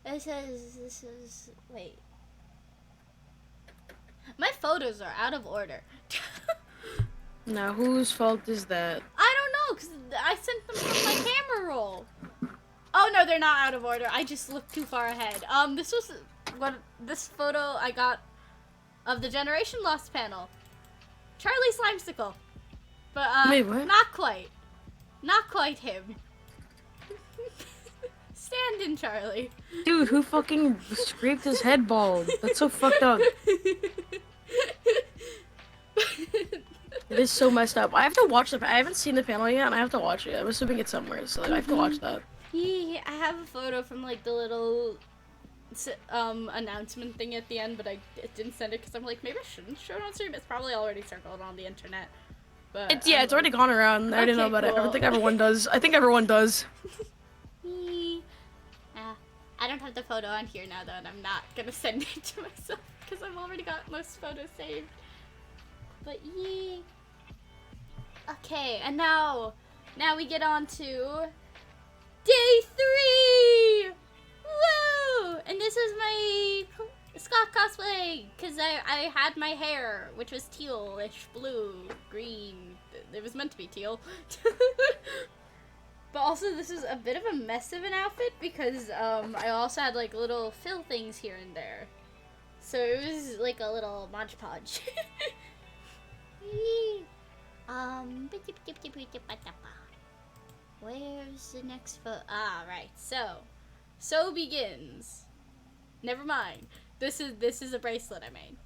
This is wait. My photos are out of order. Now, whose fault is that? I don't know, because I sent them from my camera roll. Oh, no, they're not out of order. I just looked too far ahead. This photo I got of the Generation Lost panel. Charlie Slimesicle. But, wait, what? Not quite. Not quite him. Stand in, Charlie. Dude, who fucking scraped his head bald? That's so fucked up. It is so messed up. I have to watch I haven't seen the panel yet, and I have to watch it. I'm assuming it's somewhere, so like, I have to watch that. Yeah, I have a photo from like the little announcement thing at the end, but I didn't send it because I'm like, maybe I shouldn't show it on stream. It's probably already circled on the internet. But it's already gone around. I didn't know about it. I don't think everyone does. I think everyone does. I don't have the photo on here now though, and I'm not gonna send it to myself because I've already got most photos saved. But yeah. Okay, and now we get on to day 3! Woo! And this is my Scott cosplay, because I had my hair, which was tealish, blue, green. It was meant to be teal. But also, this is a bit of a mess of an outfit, because I also had like little fill things here and there. So it was like a little Mod Podge. Where's the next photo? Ah, right. So begins. Never mind. This is a bracelet I made.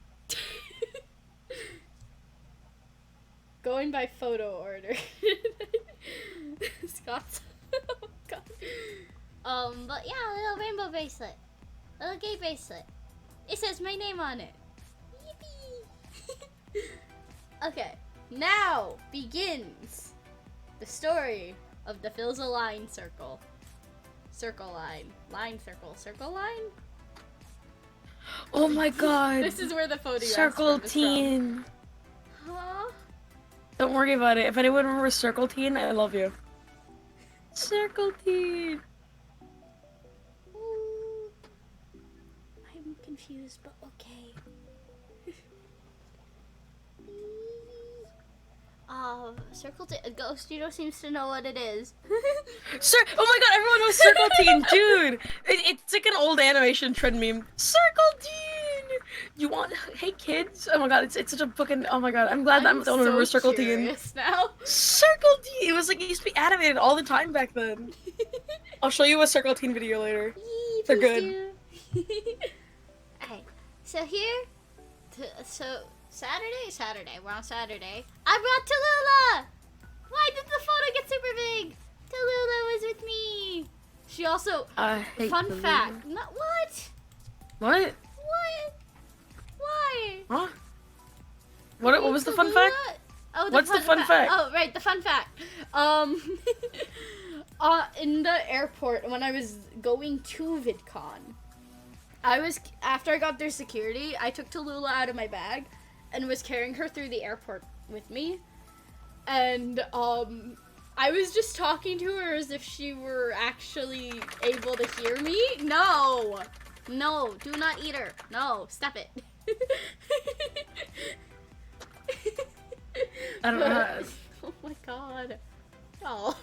Going by photo order. Scott's. Oh, God. But yeah, a little rainbow bracelet. A little gay bracelet. It says my name on it. Yippee! Okay, now begins the story of the Phil's a Line circle. Circle line. Line circle. Circle line? Oh my god. This is where the photo Circle Teen. Huh? Don't worry about it. If anyone remembers Circle Teen, I love you. Circle Teen. Ooh. I'm confused, but okay. Circle Teen. Ghost, seems to know what it is. Oh my god, everyone knows Circle Teen, dude! It's like an old animation trend meme. Circle Teen! You want. Hey kids! Oh my god, it's such a fucking. Oh my god, I'm glad that I'm the only one who remembers Circle Teen. Now. Circle Teen! It was like, it used to be animated all the time back then. I'll show you a Circle Teen video later. They're good. Okay, so here. Saturday. We're on Saturday. I brought Tallulah! Why did the photo get super big? Tallulah was with me. She also. Fun fact. What? What? Why? Huh? What was the fun fact? Oh, What's the fun fact? Oh, right, the fun fact. In the airport when I was going to VidCon, after I got through security, I took Tallulah out of my bag and was carrying her through the airport with me. And I was just talking to her as if she were actually able to hear me. No, do not eat her. No, stop it. I don't know. Oh my god. Oh.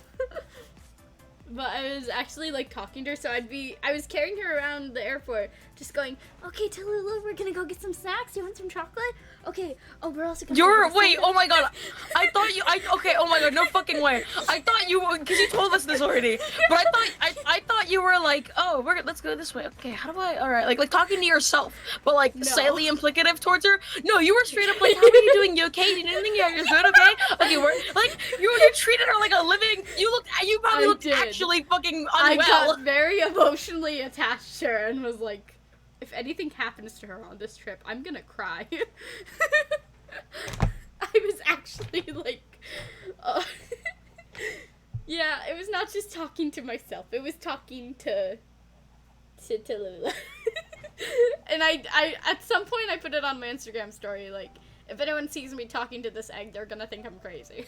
But I was actually like talking to her, so I was carrying her around the airport, just going, okay, Tallulah, we're gonna go get some snacks. You want some chocolate? Okay. Oh, we're also gonna Wait, oh my god. Okay, oh my god, no fucking way. I thought you were, because you told us this already, but I thought you were like, oh, let's go this way. Okay, how do I, alright, like talking to yourself, but like slightly implicative towards her. No, you were straight up like, how are you doing? You okay? You didn't think you're good, okay? Okay, we're, like, you treated her like a living, you probably looked actually fucking unwell. I got very emotionally attached to her and was like, if anything happens to her on this trip, I'm gonna cry. I was actually like, yeah, it was not just talking to myself, it was talking to Tallulah. And I at some point I put it on my Instagram story, like, if anyone sees me talking to this egg, they're gonna think I'm crazy.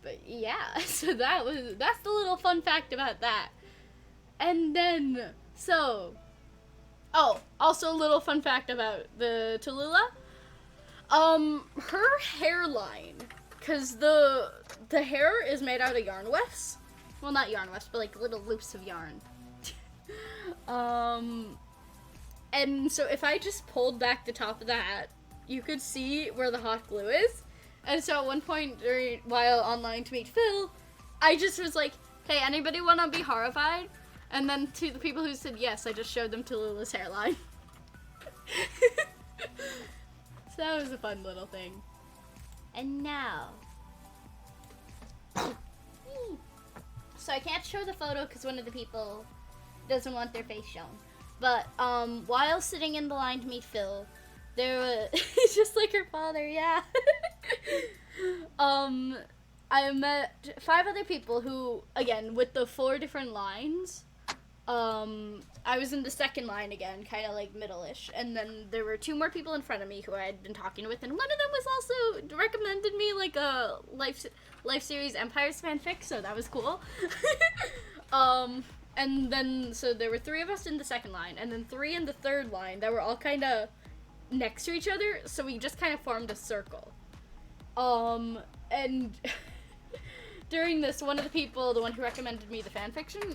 But yeah, so that's the little fun fact about that. And then, also a little fun fact about the Tallulah. Her hairline, cause the hair is made out of yarn wefts. Well, not yarn wefts, but like little loops of yarn. And so if I just pulled back the top of the hat, you could see where the hot glue is. And so at one point while online to meet Phil, I just was like, hey, anybody want to be horrified? And then to the people who said yes, I just showed them Tallulah's hairline. So that was a fun little thing. And now. So I can't show the photo because one of the people doesn't want their face shown. But while sitting in the line to meet Phil, there was he's just like her father, yeah. I met 5 other people who, again, with the 4 different lines. I was in the second line again, kind of like middle-ish, and then there were 2 more people in front of me who I had been talking with, and one of them was also recommended me like a life series Empires fanfic, so that was cool. And then so there were 3 of us in the second line, and then 3 in the third line that were all kind of next to each other, so we just kind of formed a circle. And during this, one of the people, the one who recommended me the fanfiction,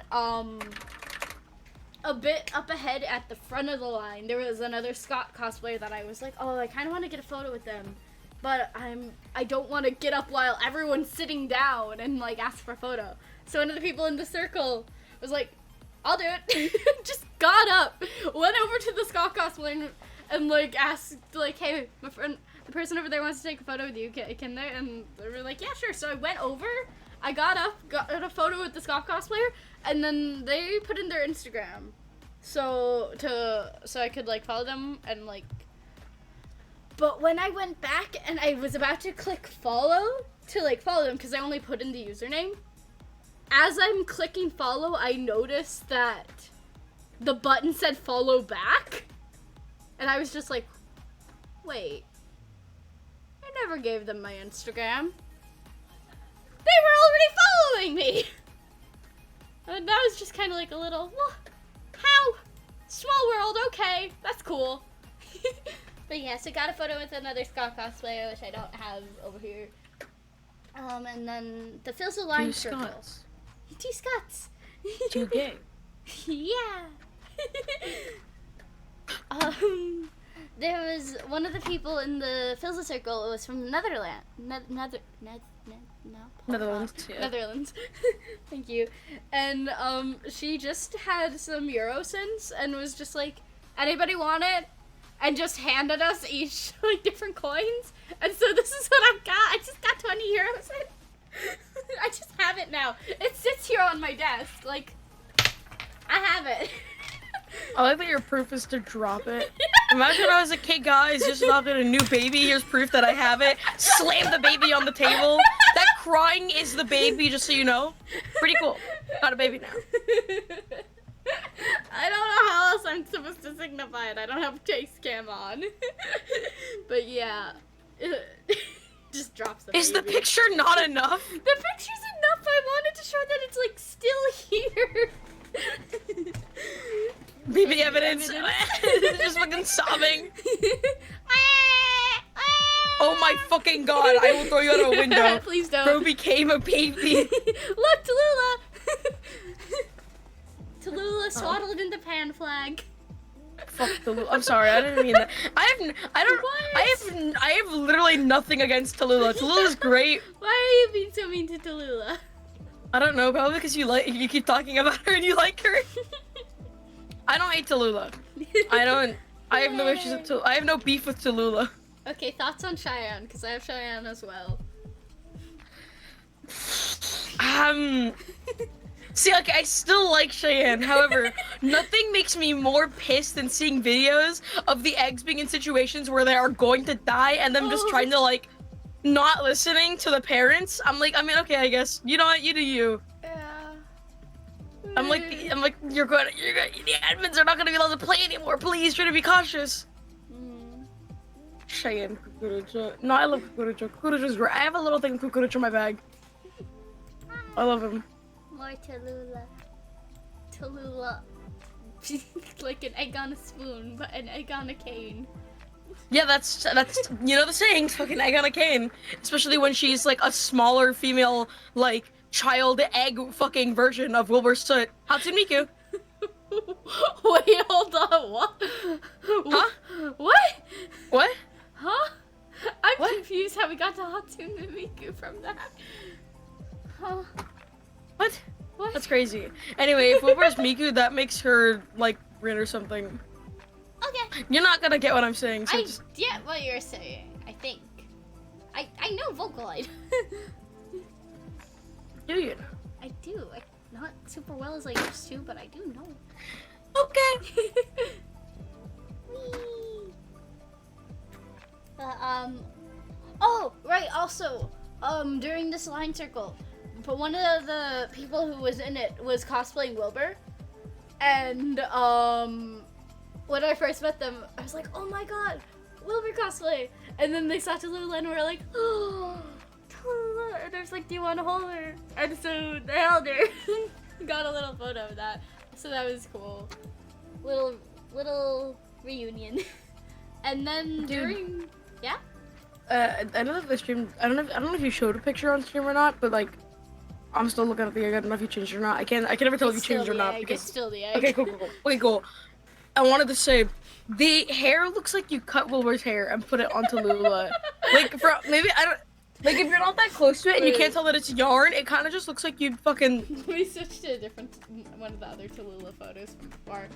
a bit up ahead at the front of the line, there was another Scott cosplayer that I was like, oh, I kind of want to get a photo with them, but I don't want to get up while everyone's sitting down and like ask for a photo. So one of the people in the circle was like, I'll do it. Just got up, went over to the Scott cosplayer and like asked like, hey, my friend, the person over there wants to take a photo with you. Can they? And they were like, yeah, sure. So I went over. I got up, got a photo with the Scott cosplayer, and then they put in their Instagram, so I could like follow them and like. But when I went back and I was about to click follow to like follow them because I only put in the username, as I'm clicking follow, I noticed that the button said follow back, and I was just like, wait, I never gave them my Instagram. They were already following me! And that was just kind of like a little, well, how? Small world, okay, that's cool. But yeah, so got a photo with another Scott cosplayer, which I don't have over here. And then the Phil's Line circle. Scots. 2 Scots. 2 gay. Yeah. There was one of the people in the Philza circle. It was from Netherlands. Netherlands. Yeah. Netherlands. Thank you. And she just had some Eurocents and was just like, anybody want it? And just handed us each like different coins. And so this is what I've got. I just got 20 Eurocents. I just have it now. It sits here on my desk. Like, I have it. I like that your proof is to drop it Imagine I was a kid, guys, just adopted a new baby. Here's proof that I have it. Slam the baby on the table. That crying is the baby, just so you know. Pretty cool. Got a baby now. I don't know how else I'm supposed to signify it. I don't have face cam on. But yeah. Just drops the Is the baby. picture not enough? The picture's enough. I wanted to show that it's like still here. Baby evidence. Just fucking sobbing. Oh my fucking god, I will throw you out of a window. Please don't. Bro became a baby. Look, Tallulah! Tallulah swaddled in the pan flag. Fuck Tallulah. I'm sorry, I didn't mean that. I have literally nothing against Tallulah. Tallulah's great. Why are you being so mean to Tallulah? I don't know, probably because you keep talking about her and you like her. I don't hate Tallulah. I have no issues with I have no beef with Tallulah. Okay, thoughts on Cheyenne, because I have Cheyenne as well. See, like, I still like Cheyenne. However, nothing makes me more pissed than seeing videos of the eggs being in situations where they are going to die and them just trying to, like, not listening to the parents. I'm like, I mean, okay, I guess. You know what? You do you. Yeah. I'm like, you're good. The admins are not gonna be allowed to play anymore. Please try to be cautious. Cheyenne Kukurucha. No, I love Kukurucha. Kukurucha's great. I have a little thing of Kukurucha in my bag. I love him. More Tallulah. Tallulah. Like an egg on a spoon, but an egg on a cane. Yeah, that's you know the saying, fucking egg on a cane. Especially when she's like a smaller female, like child egg fucking version of Wilbur Soot. Hatsune Miku. Wait, hold on. What? Huh? What? What? Huh? I'm What? confused how we got to Hatsune Miku from that. Huh? What? What? That's crazy. Anyway, if Wilbur's Miku, that makes her like Rin or something. Okay. You're not gonna get what I'm saying, so I just... get what you're saying, I think. I know Vocaloid. Do you? I do. Not super well as I used to, but I do know. Okay. Whee! Oh, right, also, during this line circle, but one of the people who was in it was cosplaying Wilbur, and, when I first met them, I was like, oh my god, Wilbur cosplay! And then they saw Tallulah and were like, oh, Tallulah! And I was like, do you want to hold her? And so they held her. Got a little photo of that. So that was cool. Little reunion. And then during, yeah? I know that the stream, I don't know if you showed a picture on stream or not, but like, I'm still looking at the egg. I don't know if you changed it or not. I can never tell if you changed it or not. It's still the egg. Okay, cool. Okay, cool. I wanted to say, the hair looks like you cut Wilbur's hair and put it onto Lula. Like, maybe, I don't, like, if you're not that close to it and you can't tell that it's yarn, it kind of just looks like you fucking... We switched to a different, one of the other Tallulah photos from before.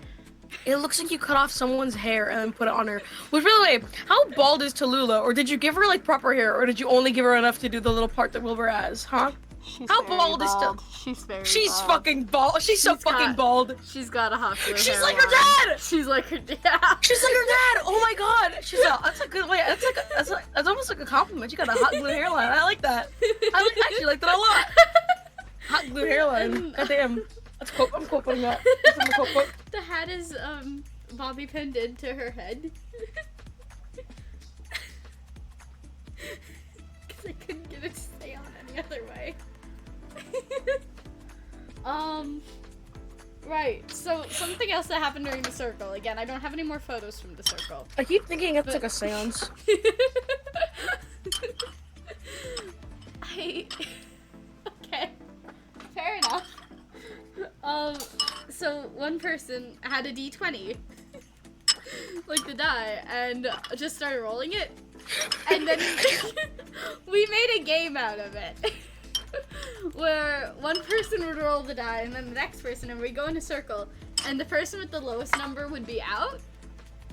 It looks like you cut off someone's hair and then put it on her. Which, by the way, how bald is Tallulah? Or did you give her, like, proper hair? Or did you only give her enough to do the little part that Wilbur has, huh? How bald is Tallulah? She's bald. fucking bald. She's so fucking bald. She's got a hot blue She's hairline. like her dad! She's like her dad. She's like her dad! Oh my god! That's a good way. That's almost like a compliment. You got a hot blue hairline. I like that. I actually like that a lot. Hot blue hairline. Goddamn. I'm quoting that. That's my quote. The hat is bobby pinned into her head. Cause I couldn't get it to stay on any other way. Right, so something else that happened during the circle. Again, I don't have any more photos from the circle. I keep thinking it's like a seance. Okay, fair enough. So one person had a D20, like the die, and just started rolling it, and then we made a game out of it. Where one person would roll the die and then the next person, and we go in a circle, and the person with the lowest number would be out,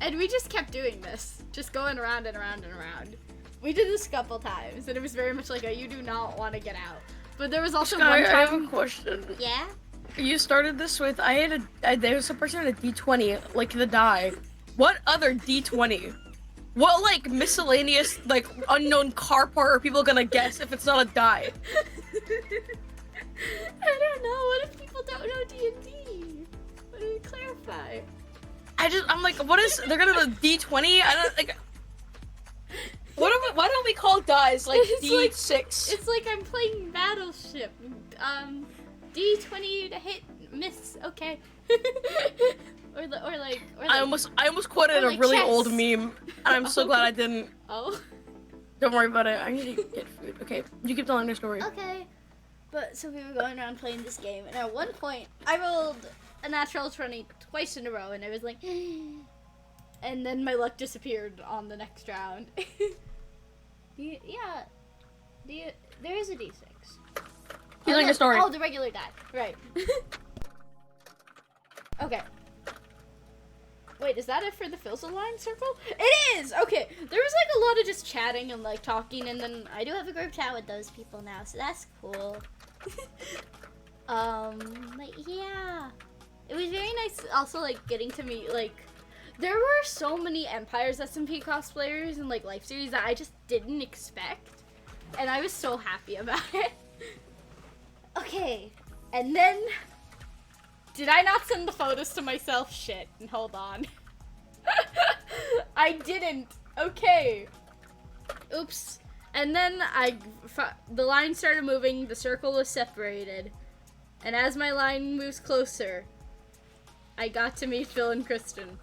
and we just kept doing this, just going around and around and around. We did this a couple times, and it was very much like a you do not want to get out. But there was also one time. I have a question. Yeah? You started this with there was a person at a D20, like the die, what other D20? What, like, miscellaneous, like, unknown car part are people gonna guess if it's not a die? I don't know. What if people don't know D&D? What do we clarify? I'm like, what is, they're gonna know D20? I don't, like, why don't we call dies, like, It's D6? It's like I'm playing Battleship. D20 to hit, miss, okay. or like I almost quoted like a really chess. old meme, and I'm so glad I didn't. Oh. Don't worry about it. I need to get food. Okay, you keep telling your story. Okay. But so we were going around playing this game, and at one point I rolled a natural 20 twice in a row, and I was like, and then my luck disappeared on the next round. There is a D6. Keep telling your story. Oh, the regular die. Right. Okay. Wait, is that it for the Phil's line circle? It is! Okay, there was like a lot of just chatting and like talking, and then I do have a group chat with those people now, so that's cool. But yeah. It was very nice also like getting to meet like, there were so many Empire's SMP cosplayers and like Life Series that I just didn't expect, and I was so happy about it. Okay, and then, did I not send the photos to myself? Shit, hold on. I didn't. Okay. Oops. And then the line started moving, the circle was separated, and as my line moves closer, I got to meet Phil and Kristen,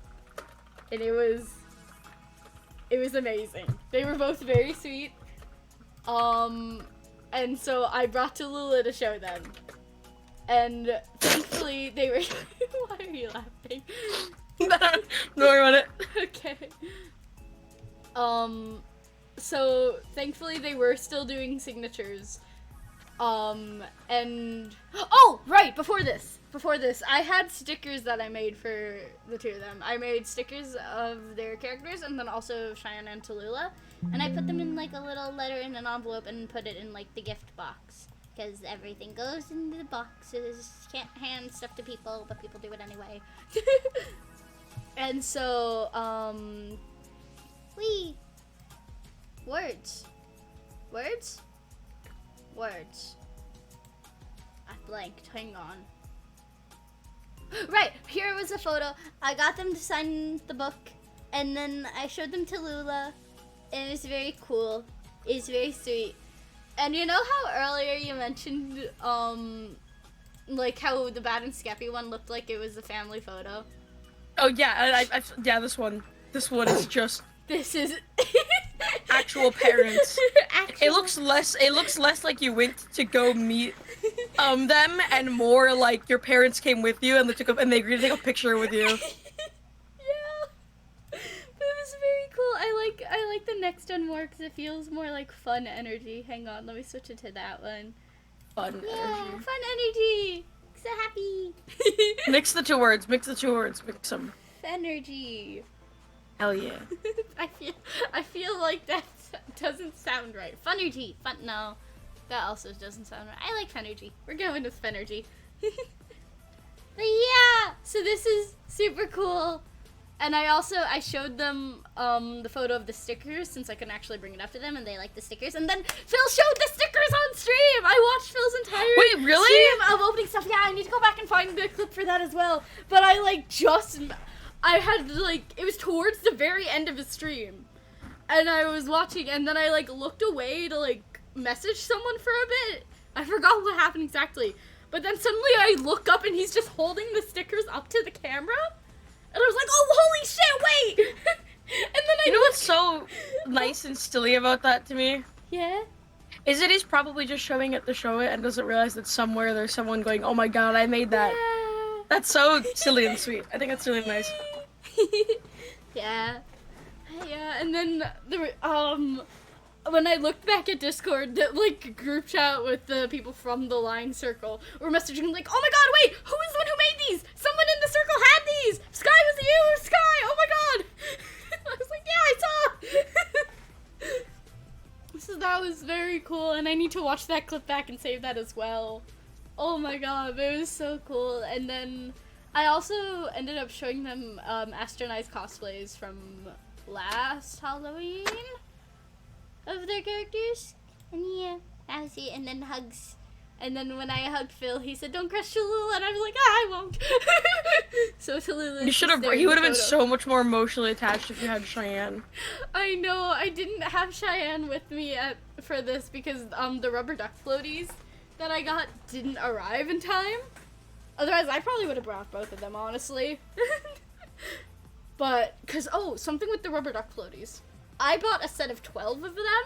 and it was amazing. They were both very sweet. And so I brought Tallulah to show them. And thankfully they were why are you laughing? Don't worry about it. Okay. So thankfully they were still doing signatures. And oh, right, before this, I had stickers that I made for the two of them. I made stickers of their characters and then also Cheyenne and Tallulah. And I put them in like a little letter in an envelope and put it in like the gift box. Because everything goes into the boxes. Can't hand stuff to people, but people do it anyway. And so, words. I blanked, hang on. Right, here was a photo. I got them to sign the book, and then I showed them to Lula, and it was very cool. It was very sweet. And you know how earlier you mentioned, like how the Bad and Skeppy one looked like it was a family photo? Oh yeah, yeah, this one is just This is actual parents. It looks less like you went to go meet them, and more like your parents came with you and they agreed to take a picture with you. Yeah, it was very cool. I like the next one more because it feels more like fun energy. Hang on, let me switch it to that one. Fun energy. Fun energy. So happy. Mix the two words. Mix them. Energy. Hell yeah. I feel like that doesn't sound right. Funergy. No. That also doesn't sound right. I like Fenergy. We're going with Fenergy. But yeah, so this is super cool. And I showed them the photo of the stickers since I couldn't actually bring it up to them, and they liked the stickers. And then Phil showed the stickers on stream. I watched Phil's entire stream of opening stuff. Yeah, I need to go back and find the clip for that as well. But I had it was towards the very end of his stream, and I was watching, and then I looked away to message someone for a bit. I forgot what happened exactly, but then suddenly I look up and he's just holding the stickers up to the camera, and I was like, oh holy shit, wait! And then you know what's so nice and silly about that to me? Yeah. Is it he's probably just showing it to show it and doesn't realize that somewhere there's someone going, oh my god, I made that. Yeah. That's so silly and sweet. I think that's really nice. Yeah, and then when I looked back at Discord, that group chat with the people from the line circle were messaging oh my god, wait, who is the one who made these? Someone in the circle had these. Sky, was it you? Sky, oh my god. I was like, yeah, I saw. So that was very cool, and I need to watch that clip back and save that as well. Oh my god, it was so cool. And then I also ended up showing them Astro and I's cosplays from last Halloween of their characters. And yeah, that was it. And then hugs. And then when I hugged Phil, he said, "Don't crush Tallulah," and I was like, "I won't." So Tallulah. You should have. He would have been so much more emotionally attached if you had Cheyenne. I know. I didn't have Cheyenne with me for this because the rubber duck floaties that I got didn't arrive in time. Otherwise, I probably would have brought both of them, honestly. But something with the rubber duck floaties. I bought a set of 12 of them.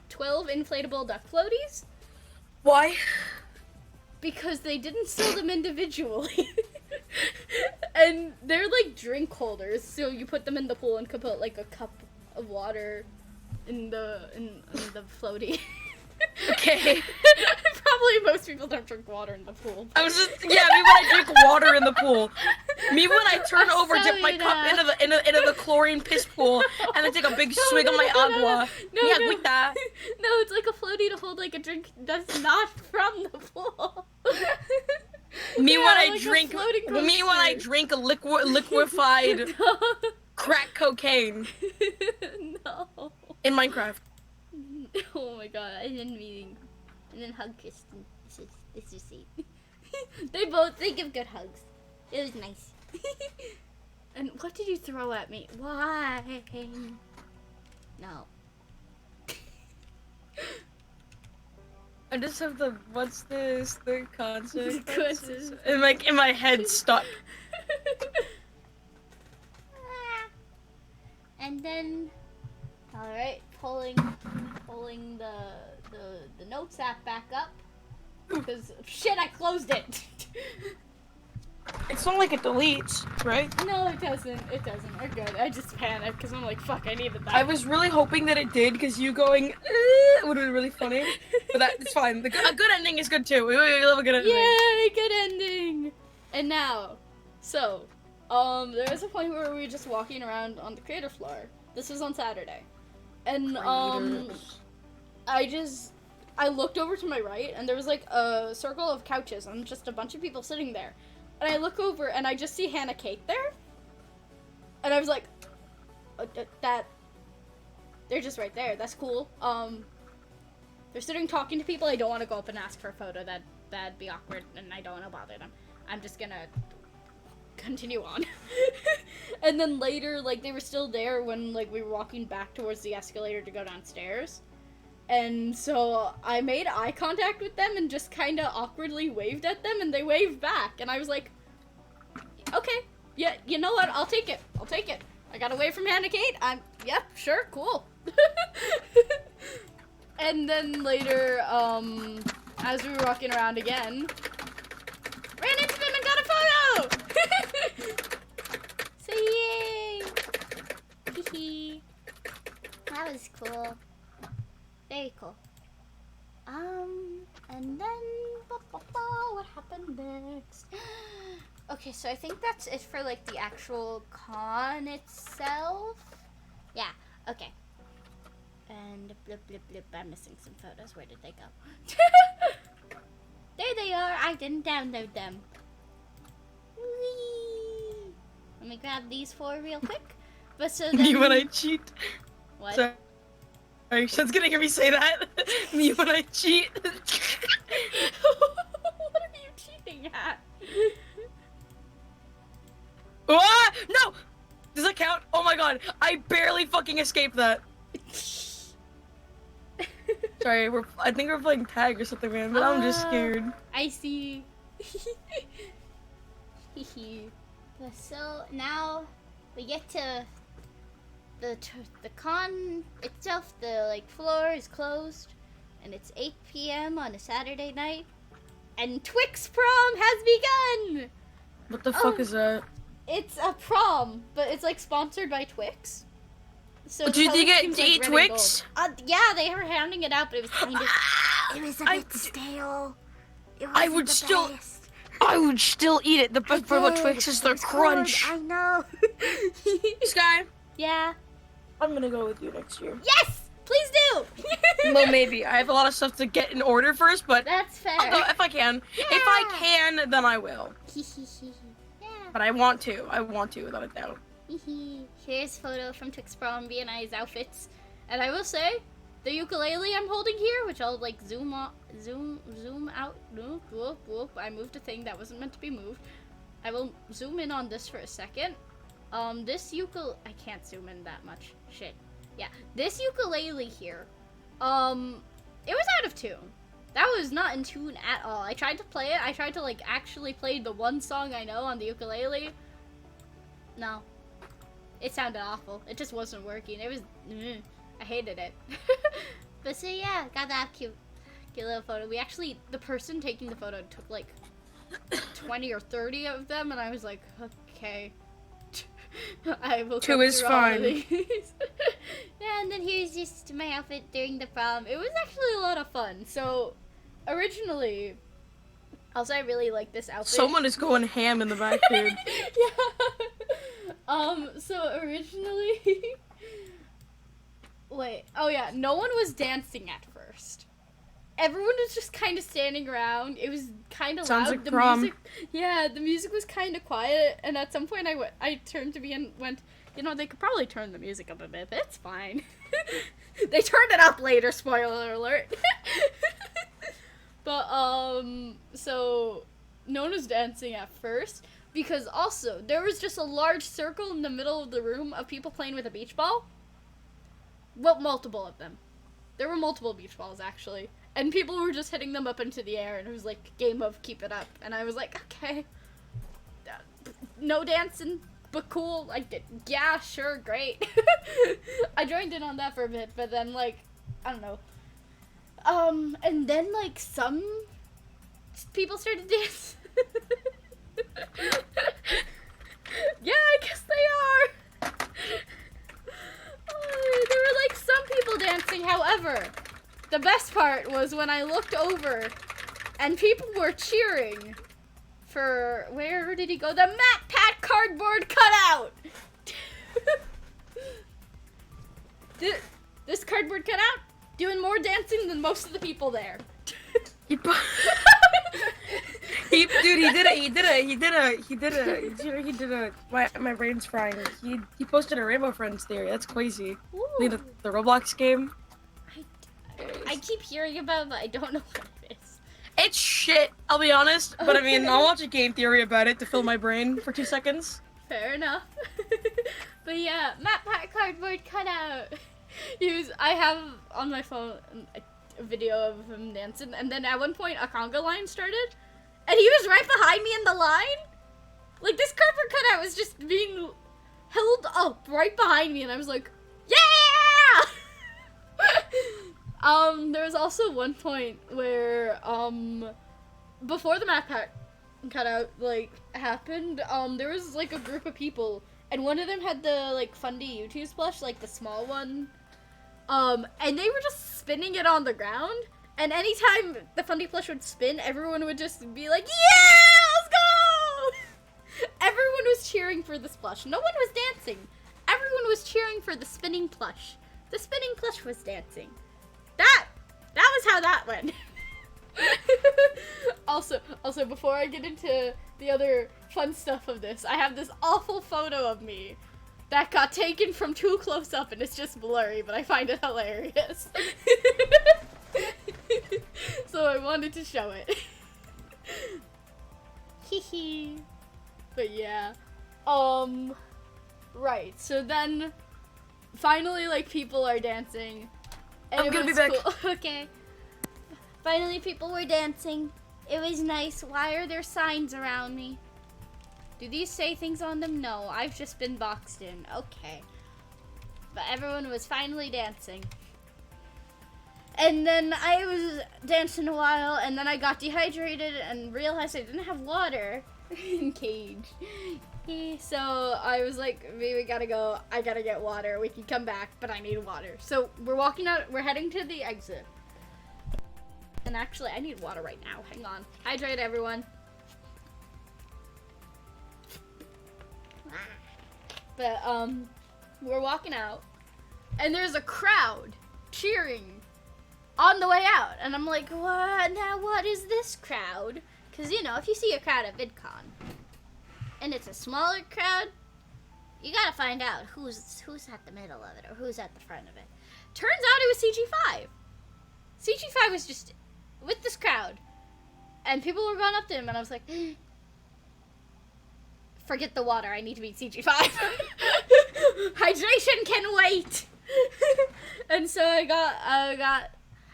12 inflatable duck floaties. Why? Because they didn't sell them individually. And they're like drink holders, so you put them in the pool and could put like a cup of water in the floaty. Okay. Probably most people don't drink water in the pool. Me when I drink water in the pool. Me when I turn over, dip my cup into the chlorine piss pool, and then take a big swig of my agua. No, it's like a floaty to hold like a drink that's not from the pool. Me when I drink liquefied crack cocaine. No. In Minecraft. Oh my god, I didn't mean. And then hug Kristen. This is it. They give good hugs. It was nice. And what did you throw at me? Why? No. I just have what's this? The concept. Concept. In my head stuck. And then, all right, pulling the notes app back up because shit, I closed it. It's not like it deletes, right? No, it doesn't. It doesn't. We're good. I just panicked because I'm like, fuck, I needed that. I was really hoping that it did because you going would have been really funny, but that's fine. A good ending is good too. We love a good ending. Yay, good ending. And now, so, there was a point where we were just walking around on the creator floor. This was on Saturday. And, I looked over to my right, and there was, like, a circle of couches, and just a bunch of people sitting there. And I look over, and I just see Hannah Kate there. And I was like, they're just right there. That's cool. They're sitting talking to people. I don't want to go up and ask for a photo. That'd be awkward, and I don't want to bother them. I'm just gonna continue on. And then later, like, they were still there when, like, we were walking back towards the escalator to go downstairs. And so I made eye contact with them and just kind of awkwardly waved at them, and they waved back. And I was like, okay, yeah, you know what? I'll take it. I got away from Hannah Kate. Yep, sure, cool. And then later, as we were walking around again, ran into them and got a photo! So yay! Hee. That was cool. Very cool. And then, what happened next? Okay, so I think that's it for, like, the actual con itself. Yeah, okay. And blip, blip, blip, I'm missing some photos. Where did they go? There they are. I didn't download them. Whee! Let me grab these four real quick. But so then... Me when I cheat. What? Sorry, Shed's gonna hear me say that. Me when I cheat. What are you cheating at? Ah! No! Does that count? Oh my god, I barely fucking escaped that. Sorry, I think we're playing tag or something, man, but I'm just scared. I see. So now we get to the con itself. The like floor is closed, and it's 8 p.m. on a Saturday night, and Twix prom has begun. What the fuck is that? It's a prom, but it's like sponsored by Twix. So did you get to eat Twix? Yeah, they were handing it out, but it was kind of it was a bit stale. I would still eat it. The best part about Twix is their crunch. I know. Sky. Yeah. I'm gonna go with you next year. Yes, please do. Well, maybe. I have a lot of stuff to get in order first, but that's fair. I'll go if I can. Yeah. If I can, then I will. Yeah. but I want to without a doubt. Here's a photo from Twix Prom and I's outfits. And I will say, the ukulele I'm holding here, which I'll like zoom out. Whoop. I moved a thing that wasn't meant to be moved. I will zoom in on this for a second. This I can't zoom in that much. Shit. Yeah, this ukulele here, it was out of tune. That was not in tune at all. I tried to play it. I tried to like actually play the one song I know on the ukulele. No. It sounded awful. It just wasn't working. It was, I hated it. But so yeah, got that cute little photo. We actually, the person taking the photo took like 20 or 30 of them, and I was like, okay. I will 2 is fine. Yeah, and then here's just my outfit during the prom. It was actually a lot of fun. So, originally, also I really like this outfit. Someone is going ham in the back, dude. Yeah. So originally, wait. Oh yeah, no one was dancing at first. Everyone was just kind of standing around. It was kind of loud. Sounds like the prom. music, yeah, the music was kind of quiet. And at some point, I turned to me and went, you know, they could probably turn the music up a bit, but it's fine. They turned it up later. Spoiler alert. But so no one was dancing at first because also there was just a large circle in the middle of the room of people playing with a beach ball. Well, multiple of them. There were multiple beach balls actually. And people were just hitting them up into the air, and it was like game of keep it up. And I was like, okay, no dancing, but cool. I did, yeah, sure, great. I joined in on that for a bit, but then like, I don't know. And then like some people started dancing. Yeah, I guess they are. There were like some people dancing, however. The best part was when I looked over and people were cheering for, where did he go? The Matt Pat cardboard cutout! This cardboard cutout doing more dancing than most of the people there. He did a, my brain's frying. He posted a Rainbow Friends theory. That's crazy. The Roblox game. I keep hearing about it, but I don't know what it is. It's shit, I'll be honest. But I mean, I'll watch a game theory about it to fill my brain for 2 seconds. Fair enough. But yeah, Matt Pat cardboard cutout. I have on my phone a video of him dancing, and then at one point a conga line started, and he was right behind me in the line. Like this cardboard cutout was just being held up right behind me, and I was like, yeah! There was also one point where, before the Matt Pat cutout, like, happened, there was, like, a group of people, and one of them had the, like, Fundy YouTube plush, like, the small one, and they were just spinning it on the ground, and anytime the Fundy plush would spin, everyone would just be like, yeah, let's go! Everyone was cheering for this plush. No one was dancing. Everyone was cheering for the spinning plush. The spinning plush was dancing. That was how that went. Also, before I get into the other fun stuff of this, I have this awful photo of me that got taken from too close up, and it's just blurry, but I find it hilarious. So I wanted to show it. Hee. But yeah. Right, so then finally, like, people are dancing. And I'm gonna be back. Cool. Okay. Finally, people were dancing. It was nice. Why are there signs around me? Do these say things on them? No, I've just been boxed in. Okay. But everyone was finally dancing. And then I was dancing a while, and then I got dehydrated and realized I didn't have water in cage. So I was like, maybe we gotta go. I gotta get water. We can come back, but I need water. So we're walking out. We're heading to the exit. And actually, I need water right now. Hang on. Hydrate, everyone. But we're walking out, and there's a crowd cheering on the way out, and I'm like, what? Now what is this crowd? Because you know, if you see a crowd at VidCon, and it's a smaller crowd, you gotta find out who's at the middle of it or who's at the front of it. Turns out it was CG5. CG5 was just with this crowd, and people were going up to him, and I was like, forget the water, I need to beat CG5. Hydration can wait. And so I got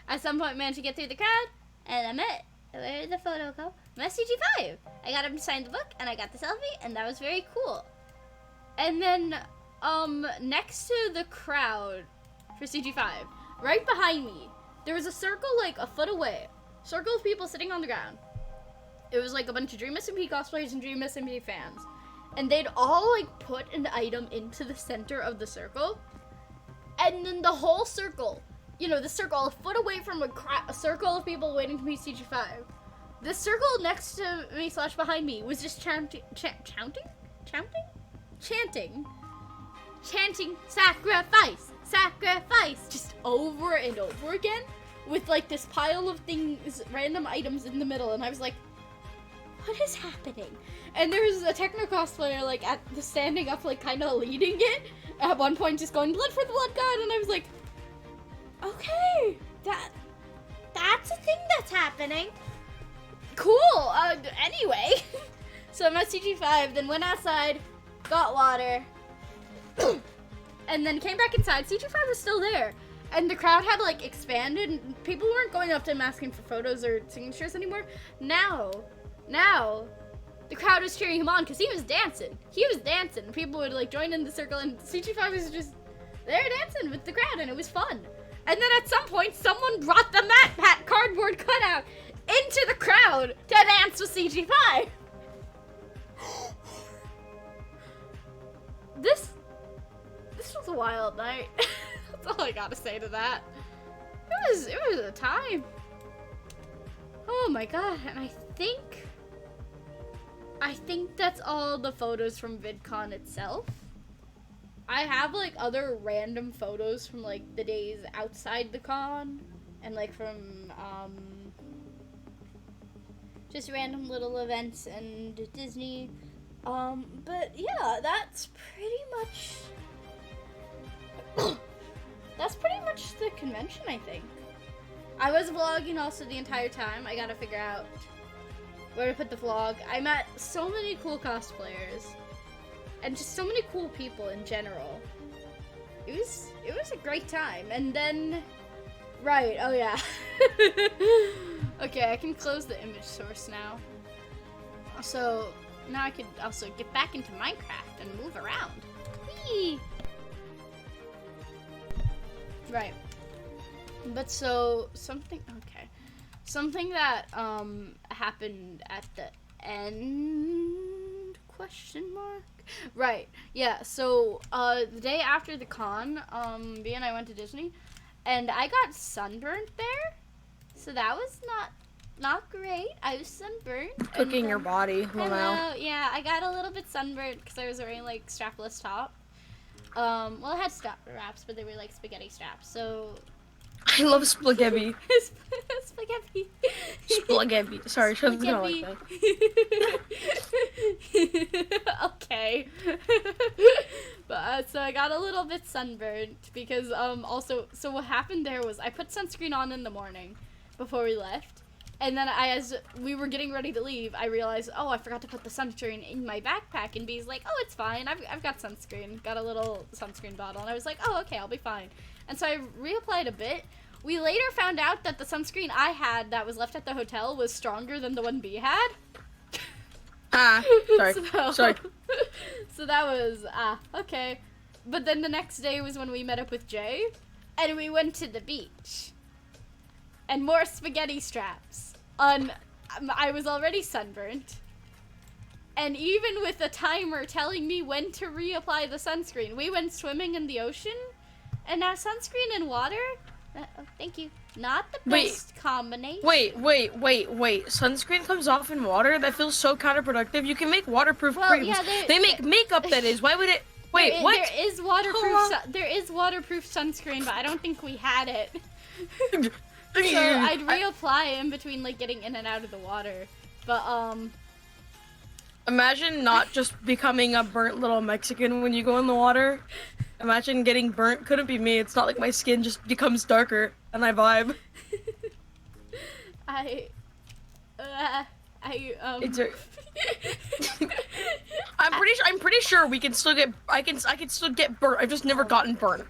at some point managed to get through the crowd, and I met, where did the photo go? I met CG5. I got him to sign the book, and I got the selfie, and that was very cool. And then next to the crowd for CG5, right behind me, there was a circle like a foot away. Circle of people sitting on the ground. It was like a bunch of Dream SMP cosplayers and Dream SMP fans. And they'd all like put an item into the center of the circle. And then the whole circle, you know, the circle a foot away from a circle of people waiting to meet CG5. The circle next to me / behind me was just chanting, sacrifice, sacrifice, just over and over again, with like this pile of things, random items in the middle, and I was like, what is happening? And there was a techno cosplayer like at the standing up, like kind of leading it, at one point just going, blood for the blood god, and I was like, okay, that's a thing that's happening. Cool, anyway. So I'm at CG5, then went outside, got water, and then came back inside. CG5 was still there, and the crowd had like expanded, and people weren't going up to him asking for photos or signatures anymore. Now, the crowd was cheering him on because he was dancing. And people would like join in the circle, and CG5 was just there dancing with the crowd, and it was fun. And then at some point, someone brought the MatPat cardboard cutout into the crowd to dance with CG5. This was a wild night. That's all I gotta say to that. It was a time. Oh my god, and I think that's all the photos from VidCon itself. I have like other random photos from like the days outside the con, and like from just random little events and Disney. But yeah, that's pretty much the convention, I think. I was vlogging also the entire time. I gotta figure out where to put the vlog. I met so many cool cosplayers and just so many cool people in general. It was a great time. And then, right, oh yeah. Okay, I can close the image source now. So now I can also get back into Minecraft and move around. Whee! Right. But so something that happened at the end, question mark? Right. Yeah, so the day after the con, B and I went to Disney, and I got sunburned there. So that was not great. I was sunburned. Cooking your body. Hello. Yeah, I got a little bit sunburned because I was wearing like strapless top. Well, I had strap wraps, but they were like spaghetti straps. So I love spaghetti. Spaghetti. Spaghetti. Sorry, shouldn't be like that. Okay. But so I got a little bit sunburned because also, so what happened there was I put sunscreen on in the morning before we left, and then as we were getting ready to leave, I realized, oh, I forgot to put the sunscreen in my backpack, and B's like, oh, it's fine, I've got sunscreen, got a little sunscreen bottle, and I was like, oh, okay, I'll be fine. And so I reapplied a bit. We later found out that the sunscreen I had that was left at the hotel was stronger than the one B had. Sorry. Sorry. So that was, okay. But then the next day was when we met up with Jay, and we went to the beach. And more spaghetti straps. I was already sunburnt. And even with a timer telling me when to reapply the sunscreen, we went swimming in the ocean. And now sunscreen and water, thank you, not the best combination. Wait. Sunscreen comes off in water? That feels so counterproductive. You can make waterproof creams. Yeah, they make makeup, that is. Why would it? Wait, what? There is waterproof. There is waterproof sunscreen, but I don't think we had it. So I'd reapply in between like getting in and out of the water. But Imagine not just becoming a burnt little Mexican when you go in the water. Imagine getting burnt. Couldn't be me. It's not like my skin just becomes darker and I vibe. It's a... I'm pretty sure we can still get. I can still get burnt. I've just never gotten burnt.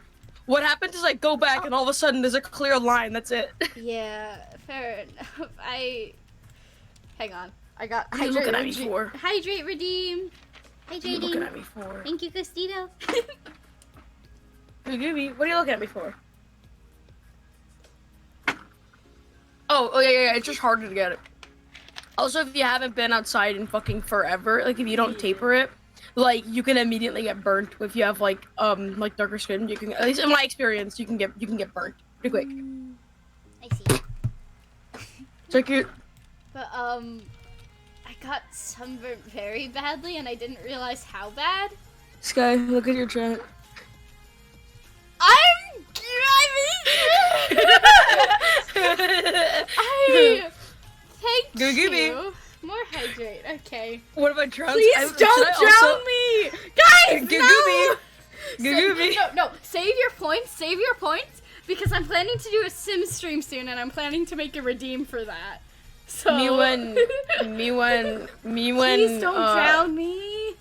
What happens is I go back and all of a sudden there's a clear line. That's it. Yeah, fair enough. Hang on. I got What are you looking at me for? Hydrate redeem. What are you looking at me for? Thank you, Costito. Gooby, what are you looking at me for? Oh yeah. It's just harder to get it. Also, if you haven't been outside in fucking forever, like if you don't taper it, like you can immediately get burnt. If you have like darker skin, you can, at least in my experience, you can get burnt pretty quick. I see. So cute. But I got sunburnt very badly, and I didn't realize how bad. Sky, look at your chat. I'm Thank you. More hydrate. Okay. What about drowns? Please don't drown me, guys. No. Save your points. Save your points because I'm planning to do a sim stream soon, and I'm planning to make a redeem for that. So. Me when. Please don't drown me.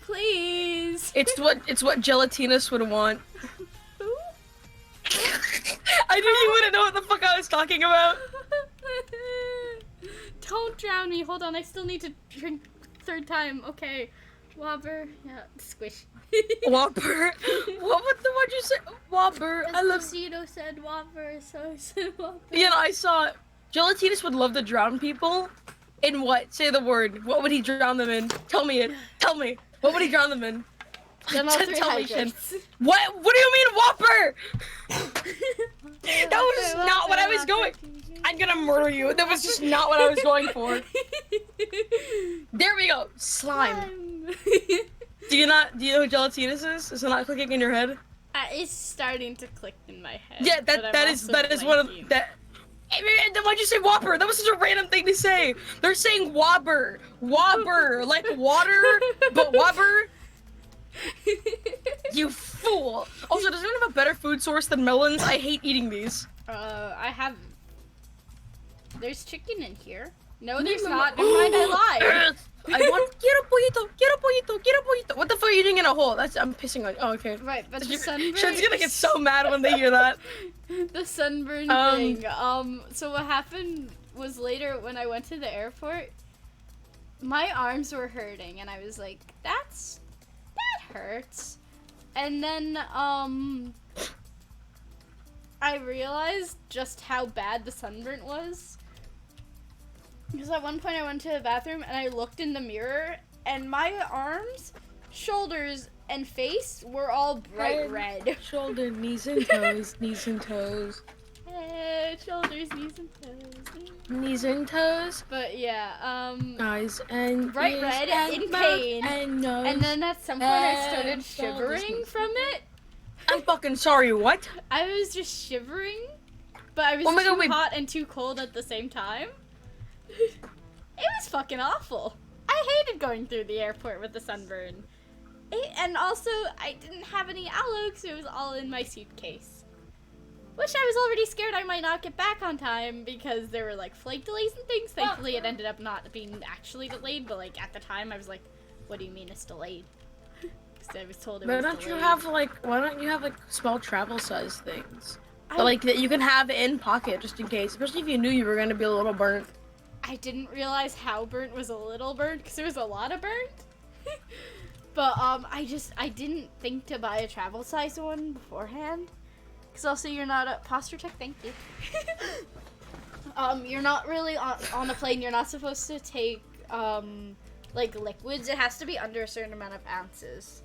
Please. It's what Gelatinus would want. Who? I knew you wouldn't know what the fuck I was talking about. Don't drown me. Hold on, I still need to drink third time. Okay. Whopper. Yeah, squish. Whopper? What'd you say? Whopper. I love... Cito said Whopper, so I said Whopper. Yeah, I saw it. Gelatinus would love to drown people. In what? Say the word. What would he drown them in? Tell me it. Tell me. What would he drown them in? Then all 3 hydrates. What do you mean, Whopper? That was not what I was going... I'm gonna murder you. That was just not what I was going for. There we go. Slime. Do you know who Gelatinus is? Is it not clicking in your head? It's starting to click in my head. Yeah, that is one of that. Hey, man, then why'd you say Whopper? That was such a random thing to say. They're saying Whopper, like water, but Whopper. You fool. Also, does anyone have a better food source than melons? I hate eating these. I have. There's chicken in here. No, there's not. Never mind, I lied. I want quiero pollito. What the fuck are you doing in a hole? I'm pissing on. Oh, okay. Right, but the sunburn. Shed's gonna get so mad when they hear that. The sunburn thing. So what happened was later when I went to the airport, my arms were hurting, and I was like, that hurts. And then I realized just how bad the sunburn was. Because at one point I went to the bathroom and I looked in the mirror and my arms, shoulders, and face were all bright red. Shoulder, knees and toes, knees and toes. Head, shoulders, knees and toes. Knees and toes. But yeah, eyes and bright red and in pain. And nose. And then at some point I started shivering from it. I'm fucking sorry, what? I was just shivering, but I was too hot and too cold at the same time. It was fucking awful. I hated going through the airport with the sunburn. And also, I didn't have any aloe because it was all in my suitcase. Which I was already scared I might not get back on time because there were like flight delays and things. Thankfully, it ended up not being actually delayed, but like at the time I was like, what do you mean it's delayed? Because I was told it was delayed. Why don't you have like small travel size things? But like that you can have in pocket just in case, especially if you knew you were going to be a little burnt. I didn't realize how burnt was a little burnt because there was a lot of burnt. But I didn't think to buy a travel size one beforehand. Because also you're not a posture check, thank you. You're not really on the plane. You're not supposed to take like liquids. It has to be under a certain amount of ounces.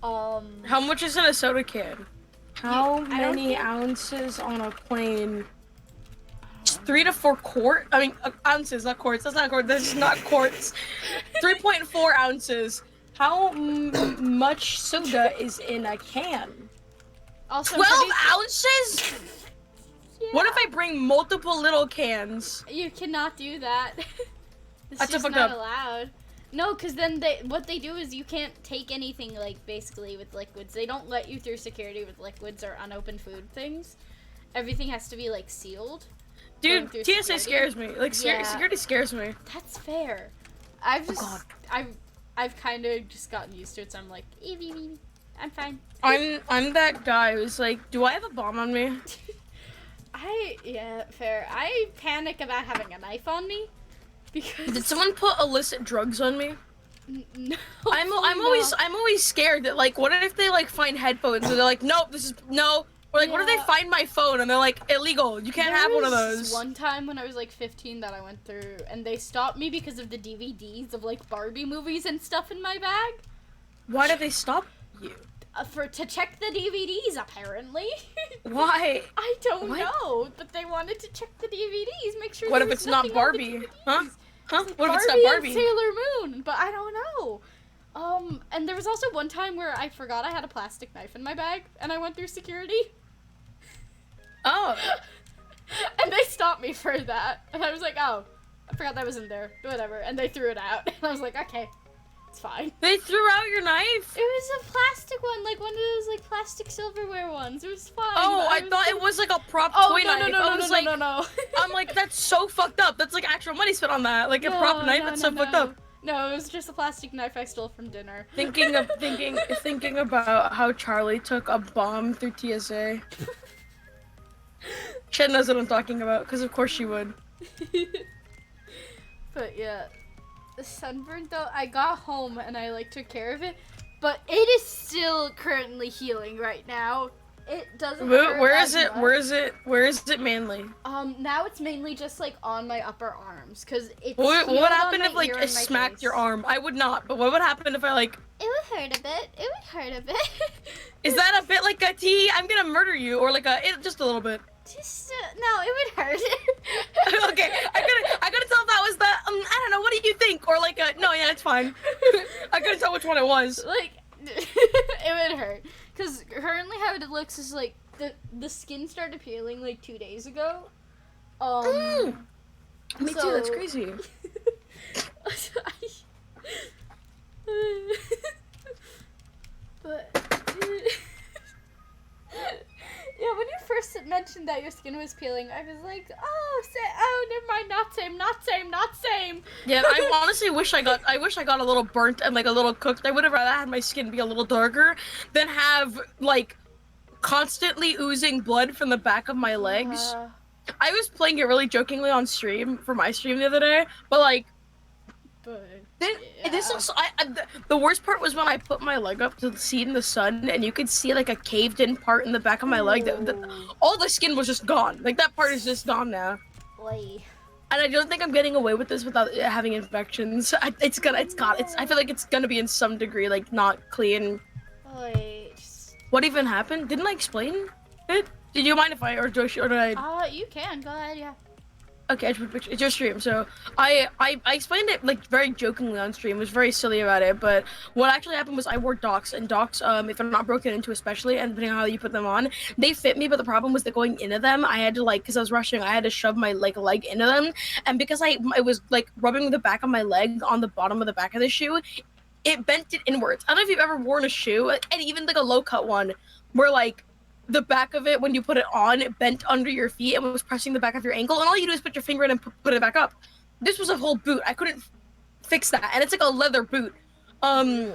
How much is in a soda can? How many ounces on a plane? 3 to 4 quarts. I mean, ounces, not quarts. That's not quarts. That's not quarts. 3.4 ounces. How much soda is in a can? Also, 12 ounces? Yeah. What if I bring multiple little cans? You cannot do that. It's That's just fucked not up. allowed. No, because then what they do is you can't take anything, like, basically with liquids. They don't let you through security with liquids or unopened food things. Everything has to be, like, sealed. Dude, TSA scares me. Like, security scares me. That's fair. I've kind of just gotten used to it, so I'm like, eevee, I'm fine. I'm that guy who's like, do I have a bomb on me? Yeah, fair. I panic about having a knife on me because. Did someone put illicit drugs on me? No. I'm always scared that, like, what if they, like, find headphones and they're like, nope, this is no. Or like, what if they find my phone and they're like, illegal, you can't have one of those. One time when I was like 15 that I went through, and they stopped me because of the DVDs of like Barbie movies and stuff in my bag. Why did they stop you? To check the DVDs, apparently. Why? I don't know, but they wanted to check the DVDs, make sure. What if it's not Barbie? Huh? Like what if it's Barbie not Barbie? And Sailor Moon, but I don't know. And there was also one time where I forgot I had a plastic knife in my bag, and I went through security. Oh. And they stopped me for that. And I was like, oh, I forgot that was in there. Whatever. And they threw it out. And I was like, okay, it's fine. They threw out your knife? It was a plastic one, like one of those like plastic silverware ones. It was fine. Oh, I thought it was like a prop toy knife. No. I'm like, that's so fucked up. That's like actual money spent on that. Like a prop knife, that's so fucked up. No, it was just a plastic knife I stole from dinner. Thinking about how Charlie took a bomb through TSA. Shed knows what I'm talking about, because of course she would. But yeah, the sunburn though, I got home and I like took care of it, but it is still currently healing right now. It doesn't hurt Where as is it? much. Where is it mainly? Now it's mainly just like on my upper arms, cause it's. What healed happened on if my like ear I and my smacked face. your arm? I would not, but what would happen if I like? It would hurt a bit. It would hurt a bit. Is that a bit like a T? I'm gonna murder you, or like just a little bit. Just no, it would hurt. Okay, I couldn't tell if that was the I don't know. What do you think? Or like no, yeah, it's fine. I couldn't tell which one it was. Like it would hurt, cause currently how it looks is like the skin started peeling like 2 days ago. Me too. That's crazy. But yeah, when you first mentioned that your skin was peeling, I was like, oh, never mind, not same. Yeah, I honestly wish I got a little burnt and like a little cooked. I would have rather had my skin be a little darker than have like constantly oozing blood from the back of my legs. I was playing it really jokingly on stream for my stream the other day, but like. This also, the worst part was when I put my leg up to see it in the sun, and you could see like a caved-in part in the back of my leg. All the skin was just gone. Like that part is just gone now. Boy. And I don't think I'm getting away with this without having infections. I feel like it's gonna be in some degree like not clean. Boy. What even happened? Didn't I explain it? Did you mind if I did I? You can go ahead, yeah. Okay, it's your stream, so I explained it like very jokingly on stream. Was very silly about it, but what actually happened was I wore Docs, and Docs, if they're not broken into especially, and depending on how you put them on, they fit me, but the problem was that going into them, I had to like, because I was rushing, I had to shove my like leg into them, and because I was like rubbing the back of my leg on the bottom of the back of the shoe, it bent it inwards. I don't know if you've ever worn a shoe, and even like a low-cut one, where like, the back of it, when you put it on, it bent under your feet and was pressing the back of your ankle, and all you do is put your finger in and put it back up. This was a whole boot. I couldn't fix that, and it's like a leather boot. And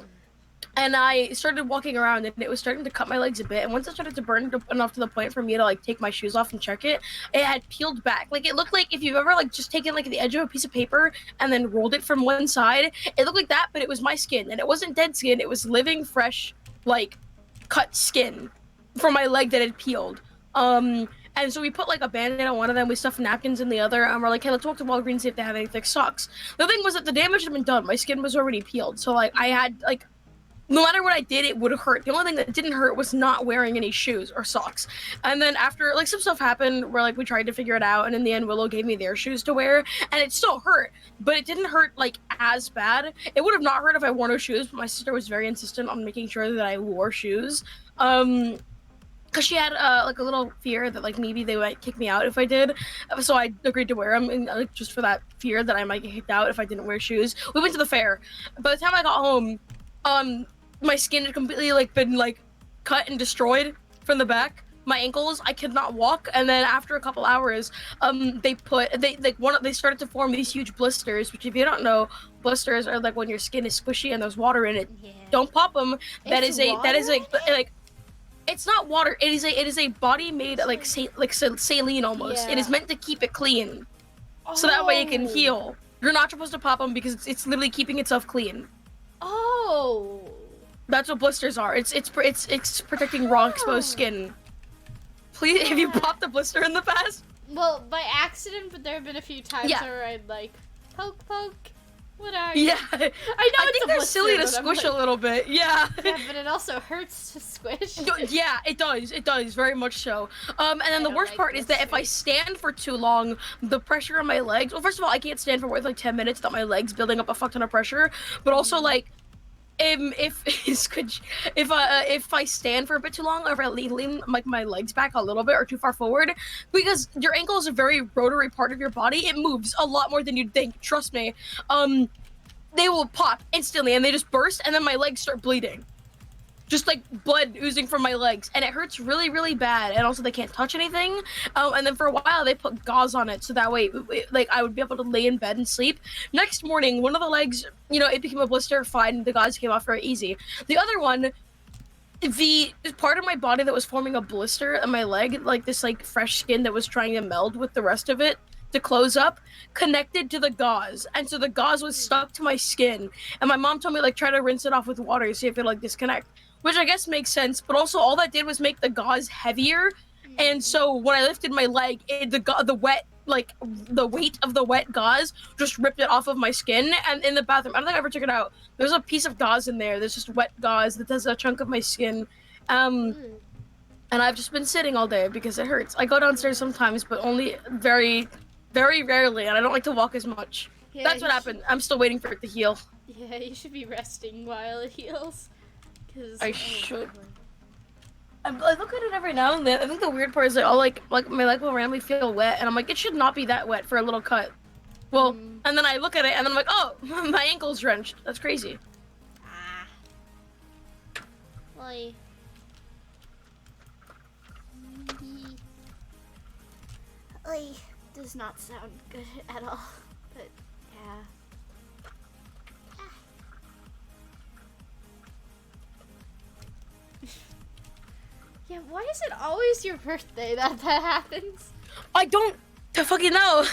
I started walking around, and it was starting to cut my legs a bit, and once it started to burn enough to the point for me to like take my shoes off and check it, it had peeled back. Like it looked like if you've ever like just taken like the edge of a piece of paper and then rolled it from one side, it looked like that, but it was my skin, and it wasn't dead skin, it was living, fresh, like cut skin from my leg that had peeled. And so we put like a band-aid on one of them, we stuffed napkins in the other, and we're like, hey, let's walk to Walgreens, see if they have any thick socks. The thing was that the damage had been done. My skin was already peeled, so like I had like, no matter what I did, it would hurt. The only thing that didn't hurt was not wearing any shoes or socks. And then after like some stuff happened where like we tried to figure it out, and in the end Willow gave me their shoes to wear, and it still hurt, but it didn't hurt like as bad. It would have not hurt if I wore no shoes, but my sister was very insistent on making sure that I wore shoes. because she had like a little fear that like maybe they might kick me out if I did, so I agreed to wear them, and just for that fear that I might get kicked out if I didn't wear shoes. We went to the fair. By the time I got home, my skin had completely like been like cut and destroyed from the back. My ankles, I could not walk, and then after a couple hours, they started to form these huge blisters. Which, if you don't know, blisters are like when your skin is squishy and there's water in it. Yeah. Don't pop them. That is Water? like. It's not water. It is a body made like saline almost. Yeah. It is meant to keep it clean, so that way it can heal. You're not supposed to pop them because it's literally keeping itself clean. Oh. That's what blisters are. It's protecting raw exposed skin. Please, have you popped a blister in the past? Well, by accident, but there have been a few times where I'd like poke. What are you? Yeah. I know I it's think a they're blister, silly to but I'm squish like, a little bit. Yeah. Yeah, but it also hurts to squish. Yeah, it does. It does, very much so. And then the don't worst like part is that if I stand for too long, the pressure on my legs. Well, first of all, I can't stand for more than like 10 minutes without my legs building up a fuck ton of pressure. But also, like, if I stand for a bit too long, or if I lean like my legs back a little bit or too far forward, because your ankle is a very rotary part of your body, it moves a lot more than you'd think. Trust me. They will pop instantly and they just burst, and then my legs start bleeding. Just like blood oozing from my legs, and it hurts really, really bad. And also they can't touch anything. And then for a while they put gauze on it so that way, like I would be able to lay in bed and sleep. Next morning, one of the legs, it became a blister. Fine, the gauze came off very easy. The other one, the part of my body that was forming a blister on my leg, like this like fresh skin that was trying to meld with the rest of it to close up, connected to the gauze, and so the gauze was stuck to my skin. And my mom told me like try to rinse it off with water to see if it like disconnect, which I guess makes sense. But also all that did was make the gauze heavier, and so when I lifted my leg, the weight of the wet gauze just ripped it off of my skin. And in the bathroom, I don't think I ever took it out. There's a piece of gauze in there. There's just wet gauze that does a chunk of my skin. And I've just been sitting all day because it hurts. I go downstairs sometimes, but only very, very rarely, and I don't like to walk as much. Yeah, That's what happened. I'm still waiting for it to heal. Yeah, you should be resting while it heals. I should. I look at it every now and then. I think the weird part is that like my leg will randomly feel wet, and I'm like, it should not be that wet for a little cut. Well, and then I look at it, and then I'm like, oh, my ankle's drenched. That's crazy. Ah. Oi. Oi. Does not sound good at all, but yeah. Yeah, why is it always your birthday that happens? I don't fucking know.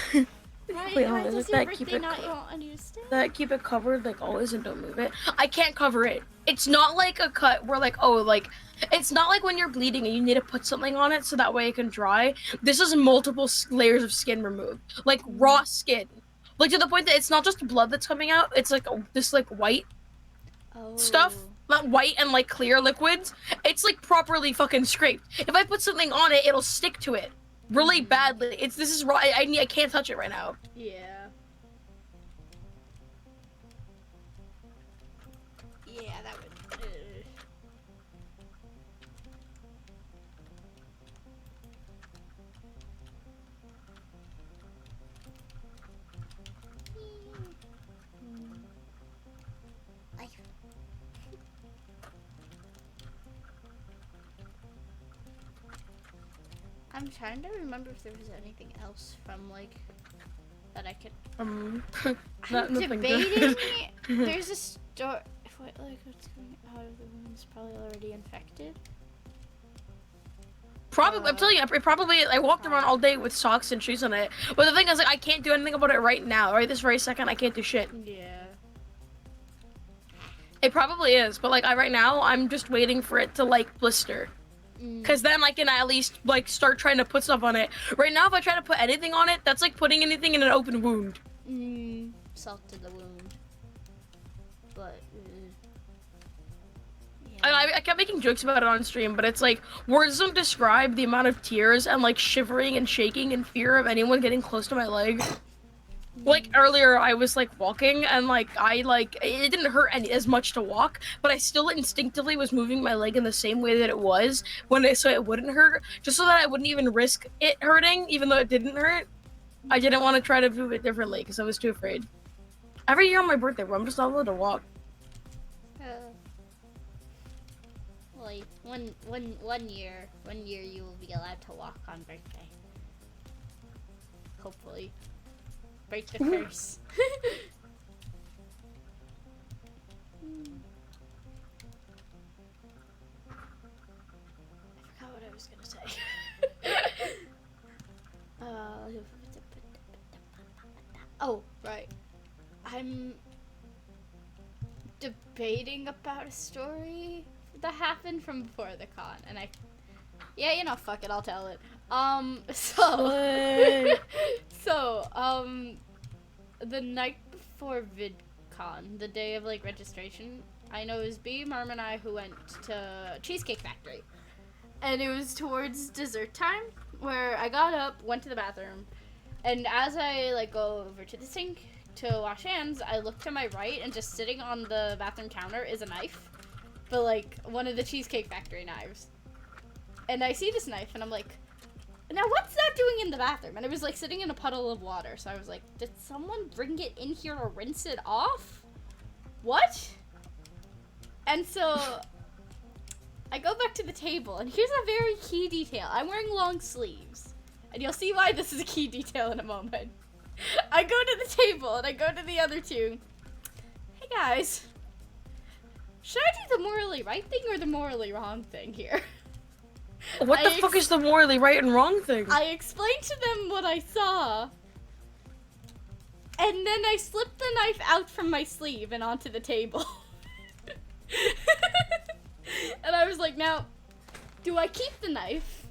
Why does your birthday not want you to stay? That keep it covered like always and don't move it. I can't cover it. It's not like a cut where like, oh, like, it's not like when you're bleeding and you need to put something on it so that way it can dry. This is multiple layers of skin removed, like raw skin, like to the point that it's not just blood that's coming out. It's like this like white stuff. Not white and like clear liquids. It's like properly fucking scraped. If I put something on it, it'll stick to it really badly. This is raw. I can't touch it right now. Yeah. Yeah, that would. I'm trying to remember if there was anything else from like that I could. I'm debating. There's a story. What, like what's going out of the wound's probably already infected. Probably, I'm telling you, I walked around all day with socks and shoes on it. But the thing is, like, I can't do anything about it right now. Right this very second, I can't do shit. Yeah. It probably is, but like, right now, I'm just waiting for it to like blister. Because then I can at least like start trying to put stuff on it. Right now, if I try to put anything on it, that's like putting anything in an open wound. Salt to the wound. But yeah. I kept making jokes about it on stream, but it's like words don't describe the amount of tears and like shivering and shaking in fear of anyone getting close to my leg. Like earlier, I was like walking, and like it didn't hurt as much to walk, but I still instinctively was moving my leg in the same way that it was so it wouldn't hurt, just so that I wouldn't even risk it hurting, even though it didn't hurt. I didn't want to try to move it differently because I was too afraid. Every year on my birthday, bro, I'm just not allowed to walk. Like one year you will be allowed to walk on birthday. Hopefully. Break the curse. I forgot what I was gonna say. Oh, right. I'm debating about a story that happened from before the con, and fuck it, I'll tell it. The night before VidCon, the day of like registration, I know it was B, Marm, and I who went to Cheesecake Factory, and it was towards dessert time, where I got up, went to the bathroom, and as I like go over to the sink to wash hands, I look to my right, and just sitting on the bathroom counter is a knife, but like one of the Cheesecake Factory knives. And I see this knife, and I'm like, now what's that doing in the bathroom? And it was like sitting in a puddle of water, so I was like, did someone bring it in here to rinse it off? What? And so I go back to the table, and here's a very key detail. I'm wearing long sleeves, and you'll see why this is a key detail in a moment. I go to the table, and I go to the other two. Hey guys, should I do the morally right thing or the morally wrong thing here? What the fuck is the morally right and wrong thing? I explained to them what I saw, and then I slipped the knife out from my sleeve and onto the table. And I was like, now, do I keep the knife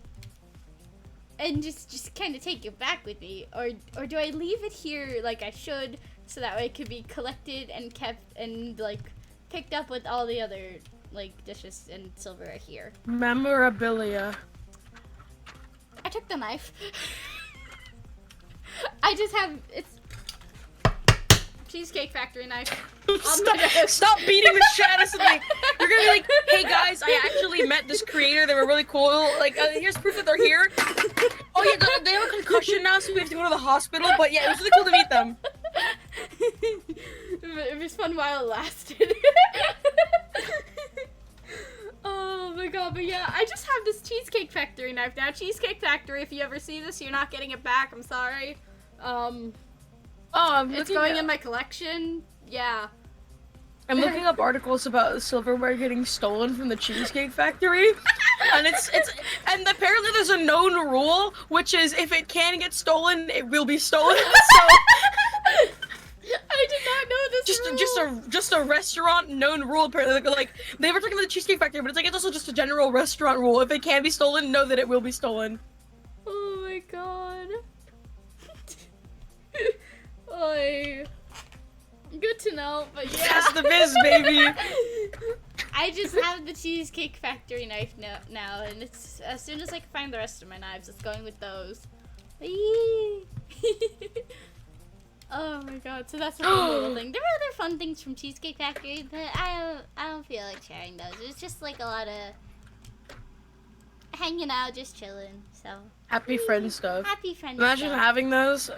and just kind of take it back with me, or do I leave it here like I should, so that way it could be collected and kept and like picked up with all the other like dishes and silverware here? Memorabilia. I took the knife. I just have Cheesecake Factory knife. Stop beating the shit out of something. You're gonna be like, hey guys, I actually met this creator. They were really cool. Like, here's proof that they're here. Oh yeah, they have a concussion now, so we have to go to the hospital. But yeah, it was really cool to meet them. It was fun while it lasted. Oh my god, but yeah, I just have this Cheesecake Factory knife now. Cheesecake Factory, if you ever see this, you're not getting it back. I'm sorry. It's going in my collection. Yeah. I'm looking up articles about silverware getting stolen from the Cheesecake Factory, and and apparently there's a known rule, which is if it can get stolen, it will be stolen. So I did not know this rule. Just a restaurant known rule. Apparently, like they were talking about the Cheesecake Factory, but it's also just a general restaurant rule. If it can be stolen, know that it will be stolen. Oh my god. Oy. Good to know, but yeah. That's the biz, baby. I just have the Cheesecake Factory knife now, and it's as soon as I can find the rest of my knives, it's going with those. Oh my god, so that's a fun little thing. There were other fun things from Cheesecake Factory, but I don't feel like sharing those. It was just like a lot of hanging out, just chilling. So happy friend stuff. Happy friend Imagine stuff. having those.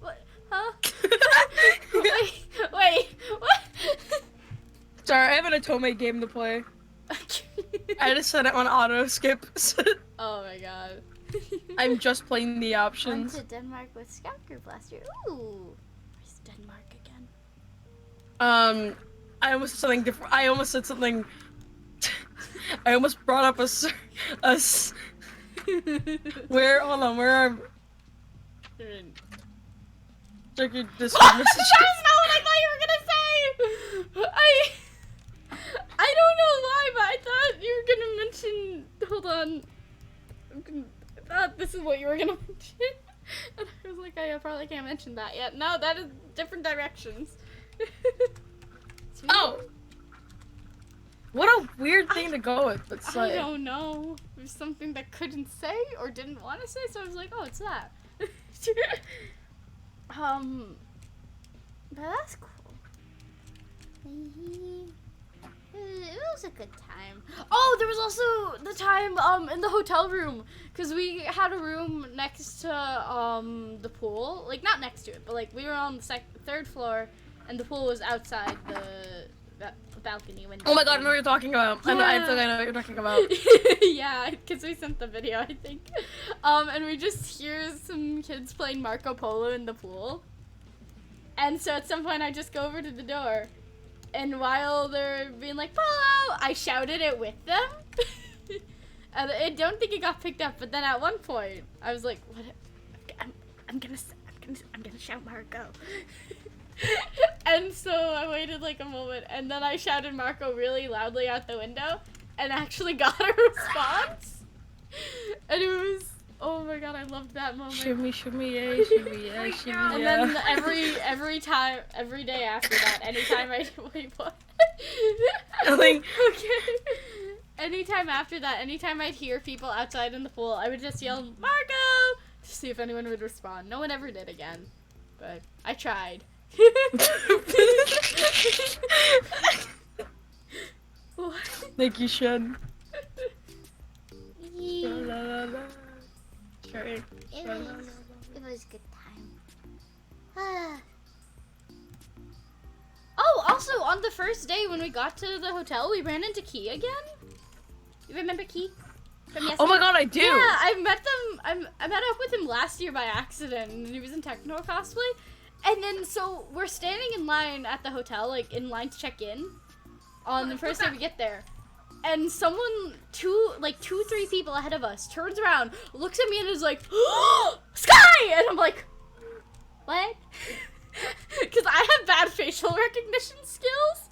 What? Huh? wait, what? Sorry, I have an Otome game to play. I just set it on auto skip. Oh my god. I'm just playing the options. Went to Denmark with Scout Group last year. Ooh. Where's Denmark again? I almost said something different. I almost said something. I almost brought up where? Hold on. Where are? Check your Discord messages. That's not what I thought you were gonna say. I don't know why, but I thought you were gonna mention. Hold on. I thought this is what you were gonna mention. And I was like, I probably can't mention that yet. No, that is different directions. Oh! What a weird thing to go with, but say. I don't know. It was something that couldn't say or didn't want to say, so I was like, oh, it's that. but that's cool. It was a good time. Oh, there was also the time in the hotel room, because we had a room next to the pool, like not next to it, but like we were on the third floor, and the pool was outside the balcony window. Oh my god, I know what you're talking about. Yeah. I think I know what you're talking about. Yeah, because we sent the video, I think. And we just hear some kids playing Marco Polo in the pool. And so at some point I just go over to the door. And while they're being like, Polo, I shouted it with them. And I don't think it got picked up, but then at one point I was like, what? I'm gonna shout Marco. And so I waited like a moment, and then I shouted Marco really loudly out the window, and actually got a response. And it was, oh my god, I loved that moment. Shimmy, shimmy, yeah, shimmy, yeah, shimmy, yeah. And then every day after that, anytime I wait, what? Nothing. Okay. Anytime after that, anytime I'd hear people outside in the pool, I would just yell Marco to see if anyone would respond. No one ever did again, but I tried. Like you should. Yeah. Sure. It was a good time. Oh, also on the first day when we got to the hotel, we ran into Key again. You remember Key from yesterday? Oh my god, I do. Yeah, I met up with him last year by accident, and he was in Techno cosplay. And then so we're standing in line at the hotel, like in line to check in on the first day we get there. And someone, 2-3 people ahead of us, turns around, looks at me, and is like, oh, Sky! And I'm like, what? Because I have bad facial recognition skills.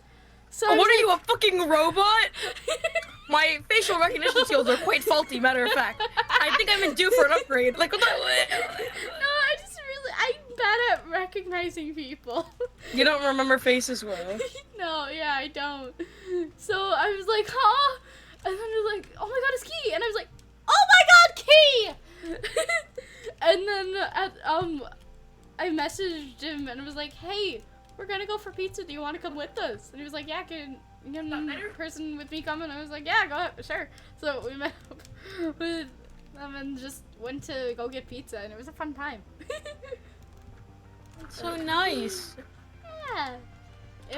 So what are you, a fucking robot? My facial recognition skills are quite faulty, matter of fact. I think I'm due for an upgrade. Like, what the? I'm bad at recognizing people. You don't remember faces well. No, yeah, I don't. So I was like, huh? And then they're like, oh my god, it's Key. And I was like, oh my god, Key! And then I messaged him and was like, hey, we're gonna go for pizza. Do you want to come with us? And he was like, yeah, can person with me come? And I was like, yeah, go ahead, sure. So we met up with them and just went to go get pizza, and it was a fun time. So nice. Yeah.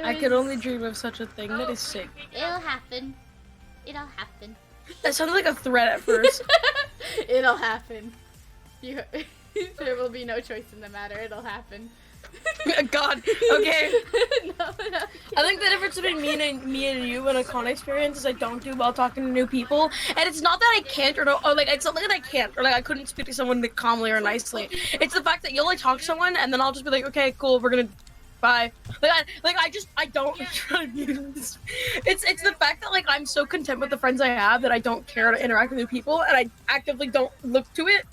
I could only dream of such a thing. That is sick. It'll happen. It'll happen. That sounded like a threat at first. It'll happen. There will be no choice in the matter. It'll happen. God. Okay. No. I think the difference between me and you in a con experience is I don't do well talking to new people, and it's not that I can't or like it's not like that I can't or like I couldn't speak to someone like, calmly or nicely. It's the fact that you'll like talk to someone and then I'll just be like, okay, cool, we're gonna bye. I don't. It's the fact that like I'm so content with the friends I have that I don't care to interact with new people, and I actively don't look to it.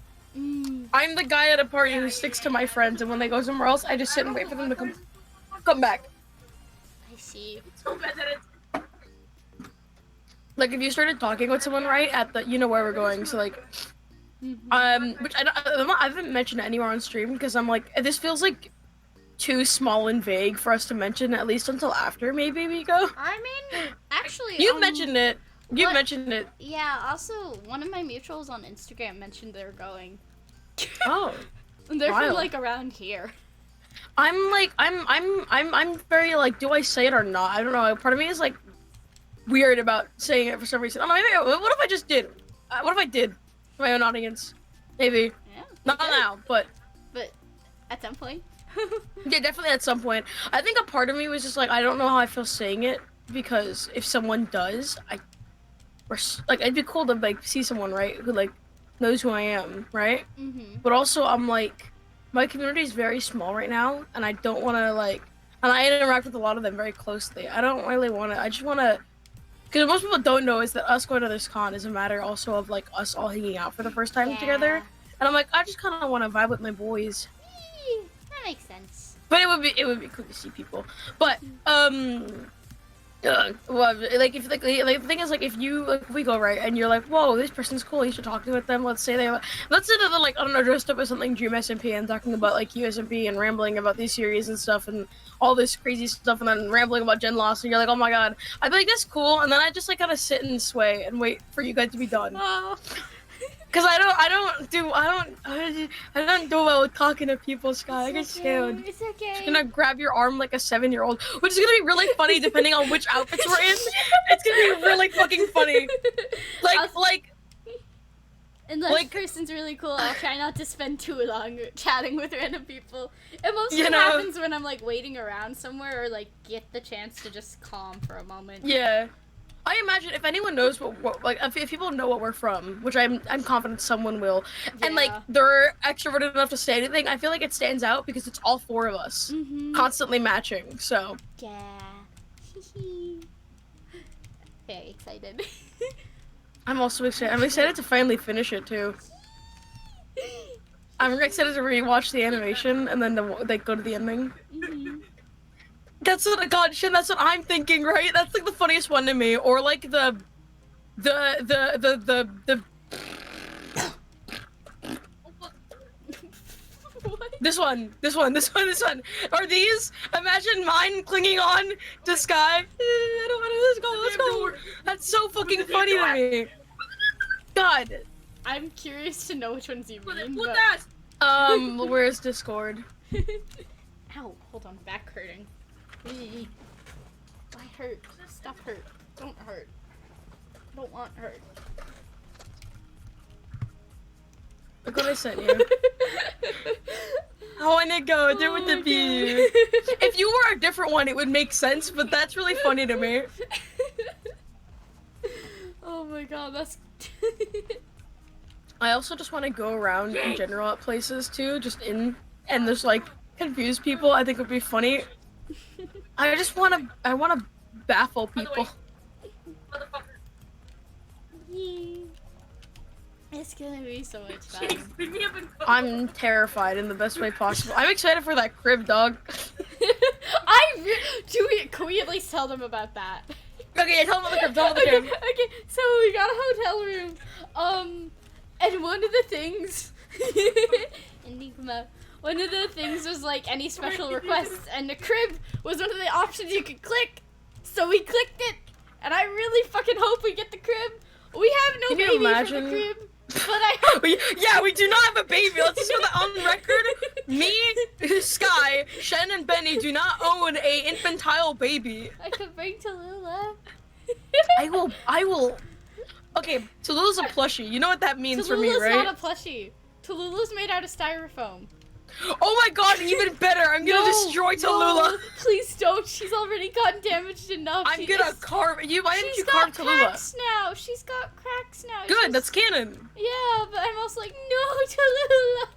I'm the guy at a party who sticks to my friends, and when they go somewhere else, I just sit and wait for them to come back. I see. Like if you started talking with someone right at the, you know where we're going, so like, which I haven't mentioned it anywhere on stream because I'm like, this feels like too small and vague for us to mention at least until after maybe we go. I mean, actually, you mentioned it. You mentioned it. Yeah. Also, one of my mutuals on Instagram mentioned they're going. Oh. They're from like around here. I'm very like, do I say it or not? I don't know. Part of me is like weird about saying it for some reason. I don't know, maybe, what if I just did? What if I did to my own audience? Maybe. Yeah. Not now, but at some point. Yeah, definitely at some point. I think a part of me was just like, I don't know how I feel saying it because if someone does, like it'd be cool to like see someone, right, who like knows who I am, right? But also I'm like, my community is very small right now, and I don't want to like, and I interact with a lot of them very closely. I don't really want to. I just want to, because most people don't know is that us going to this con is a matter also of like us all hanging out for the first time together, and I'm like, I just kind of want to vibe with my boys. That makes sense. But it would be cool to see people. But Well, like if like the thing is like if you like if we go right and you're like, whoa, this person's cool, you should talk to with them. Let's say they're like I don't know, dressed up as something Dream SMP and talking about like USMP and rambling about these series and stuff and all this crazy stuff and then rambling about Gen Lost and you're like, oh my god, I'd be like that's cool and then I just like kind of sit and sway and wait for you guys to be done. Oh. Cause I don't do well with talking to people, Sky. I get scared. It's okay. She's gonna grab your arm like a 7-year-old, which is gonna be really funny depending on which outfits we're in. It's gonna be really fucking funny. Unless person's really cool, I'll try not to spend too long chatting with random people. It mostly happens when I'm like waiting around somewhere or like get the chance to just calm for a moment. Yeah. I imagine if anyone knows what like if people know what we're from, which I'm confident someone will, and like they're extroverted enough to say anything, I feel like it stands out because it's all 4 of us constantly matching. So yeah, very excited. I'm also excited. I'm excited to finally finish it too. I'm excited to rewatch the animation and then to go to the ending. That's what God, Shin, that's what I'm thinking, right? That's like the funniest one to me. Or like the What? This one. Are these? Imagine mine clinging on to Sky. I don't want to, let's go. That's so fucking funny to me. God. I'm curious to know which ones you mean. Look at where's Discord? Ow, hold on, back hurting. I hurt. Stop hurt. Don't hurt. Don't want hurt. Look what I sent you. I wanna go there with the view. If you were a different one, it would make sense, but that's really funny to me. Oh my god, that's... I also just want to go around in general at places too, and just like confuse people. I think would be funny. I want to baffle people. It's gonna be so much fun. I'm terrified in the best way possible. I'm excited for that crib, dog. Can we at least tell them about that? Okay, tell them about the crib, Okay, so we got a hotel room. And one of the things... Enigma. One of the things was like any special requests, and the crib was one of the options you could click. So we clicked it, and I really fucking hope we get the crib. We have no baby for the crib, but I hope... Yeah, we do not have a baby. Let's just put that on record. Me, Sky, Shen, and Benny do not own a infantile baby. I could bring Tallulah. I will. Okay, Tallulah's a plushie. You know what that means for me, right? Tallulah's not a plushie. Tallulah's made out of styrofoam. Oh my god, even better! I'm gonna destroy Tallulah! No, please don't. She's already gotten damaged enough. I'm gonna carve you. Why didn't you carve Tallulah? She's got cracks now. She's got cracks now. Good, that's canon. Yeah, but I'm also like, no, Tallulah.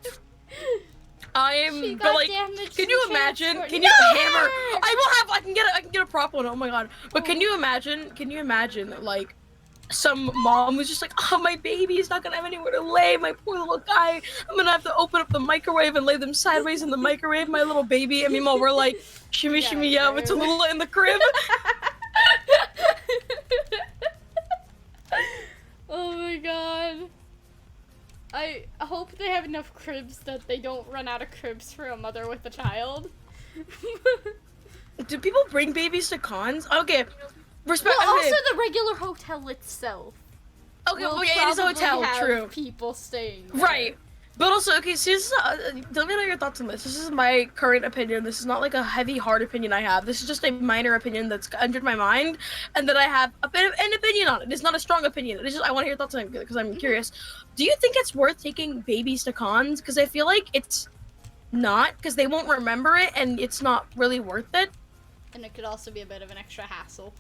Can you imagine? Can you hammer? I can get a prop one. Oh my god! But can you imagine? Like, some mom who's just like, oh, my baby's not gonna have anywhere to lay. My poor little guy. I'm gonna have to open up the microwave and lay them sideways in the microwave. My little baby. And meanwhile, we're like, shimmy, shimmy, yeah, with Tallulah in the crib. Oh my god. I hope they have enough cribs that they don't run out of cribs for a mother with a child. Do people bring babies to cons? Okay. Also the regular hotel itself. Okay, well, yeah, it is a hotel, true. People staying there. Right. But also, okay, so this is, let me know your thoughts on this. This is my current opinion. This is not like a heavy, hard opinion I have. This is just a minor opinion that's entered my mind, and that I have a bit of an opinion on it. It's not a strong opinion. It's just, I want to hear your thoughts on it, because I'm curious. Do you think it's worth taking babies to cons? Because I feel like it's not, because they won't remember it, and it's not really worth it. And it could also be a bit of an extra hassle.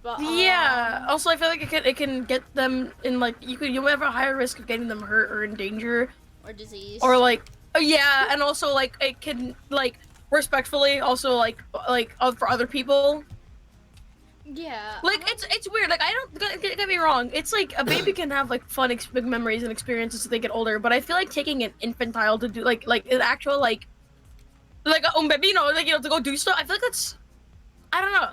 But, yeah. Also, I feel like it can get them in, like, you have a higher risk of getting them hurt or in danger. Or disease. Or like, yeah, and also like it can like respectfully also like for other people. Yeah. Like it's weird. Like I don't get me wrong. It's like a baby can have like fun big memories and experiences as they get older, but I feel like taking an infantile to do like an actual like a baby, like to go do stuff. I feel like that's, I don't know.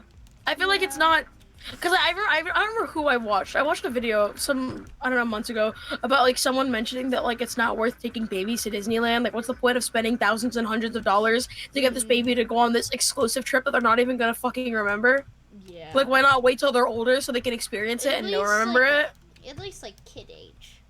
I feel like it's not Because I remember who I watched. I watched a video I don't know, months ago about like someone mentioning that like it's not worth taking babies to Disneyland. Like, what's the point of spending thousands and hundreds of dollars to get this baby to go on this exclusive trip that they're not even gonna fucking remember? Yeah. Like, why not wait till they're older so they can experience it and they'll remember it? At least like kid age.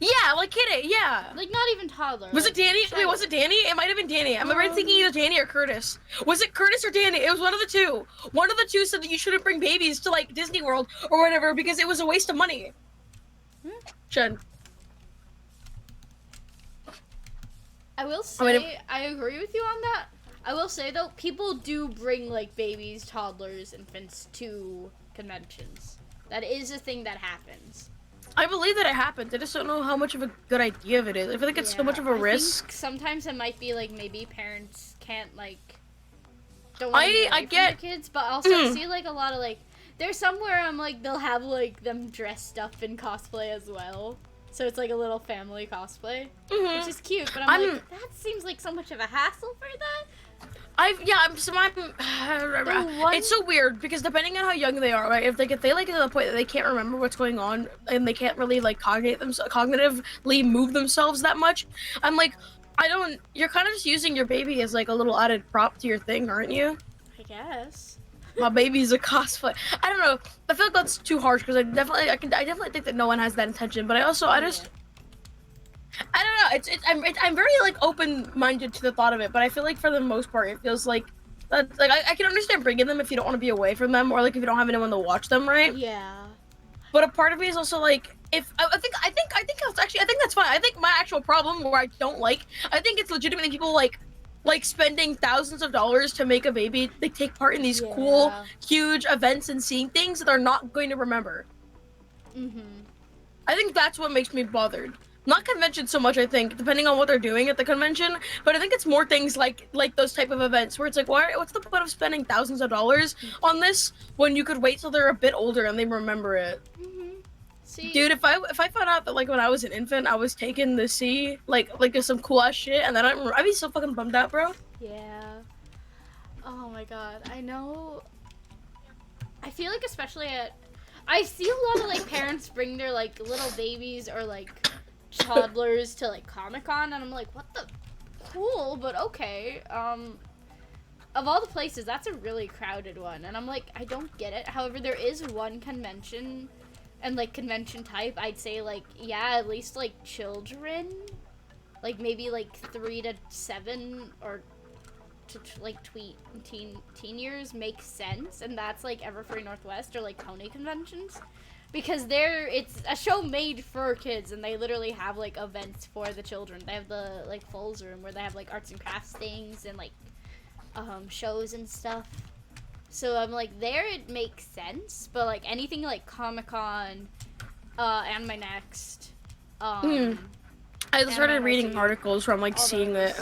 Yeah, like kid, yeah. Like not even toddler. Was like, it Danny? child. Wait, was it Danny? It might have been Danny. Am I right thinking either Danny or Curtis? Was it Curtis or Danny? It was one of the two. One of the two said that you shouldn't bring babies to like Disney World or whatever because it was a waste of money. Jen. I will say, I agree with you on that. I will say though, people do bring like babies, toddlers, infants to conventions. That is a thing that happens. I believe that it happens. I just don't know how much of a good idea of it is. I feel like it's so much of a risk. Think sometimes it might be like maybe parents can't like don't I get their kids, but also I see like a lot of like there's somewhere I'm like they'll have like them dressed up in cosplay as well. So it's like a little family cosplay, which is cute. But I'm like, that seems like so much of a hassle for that. It's so weird because depending on how young they are, right? If they like to the point that they can't remember what's going on and they can't really like cognitively move themselves that much, I'm like, you're kind of just using your baby as like a little added prop to your thing, aren't you? I guess. My baby's a cosplay. I don't know. I feel like that's too harsh because I definitely think that no one has that intention, but I don't know. I'm very like open-minded to the thought of it, but I feel like for the most part, it feels like that. Like I can understand bringing them if you don't want to be away from them, or like if you don't have anyone to watch them, right? Yeah. But a part of me is also like, if I think that's fine. I think my actual problem where I don't like, I think it's legitimately people like spending thousands of dollars to make a baby. They take part in these cool, huge events and seeing things that they're not going to remember. I think that's what makes me bothered. Not convention so much, I think, depending on what they're doing at the convention, but I think it's more things like those type of events where it's like, what's the point of spending thousands of dollars on this when you could wait till they're a bit older and they remember it? See, dude, if I found out that like when I was an infant, I was taken to see like some cool ass shit, and then I'd be so fucking bummed out, bro. Yeah. Oh my god, I know. I feel like especially I see a lot of like parents bring their like little babies or like toddlers to like Comic-Con, and I'm like, what the cool, but okay. Of all the places, that's a really crowded one, and I'm like, I don't get it. However, there is one convention and like convention type, I'd say like, yeah, at least like children, like maybe like 3 to 7 or to like teen years makes sense, and that's like Everfree Northwest or like Pony conventions. Because it's a show made for kids, and they literally have like events for the children. They have the like Falls Room where they have like arts and crafts things and like shows and stuff. So I'm like, there it makes sense, but like anything like Comic-Con, and my next, I started reading articles from like seeing it,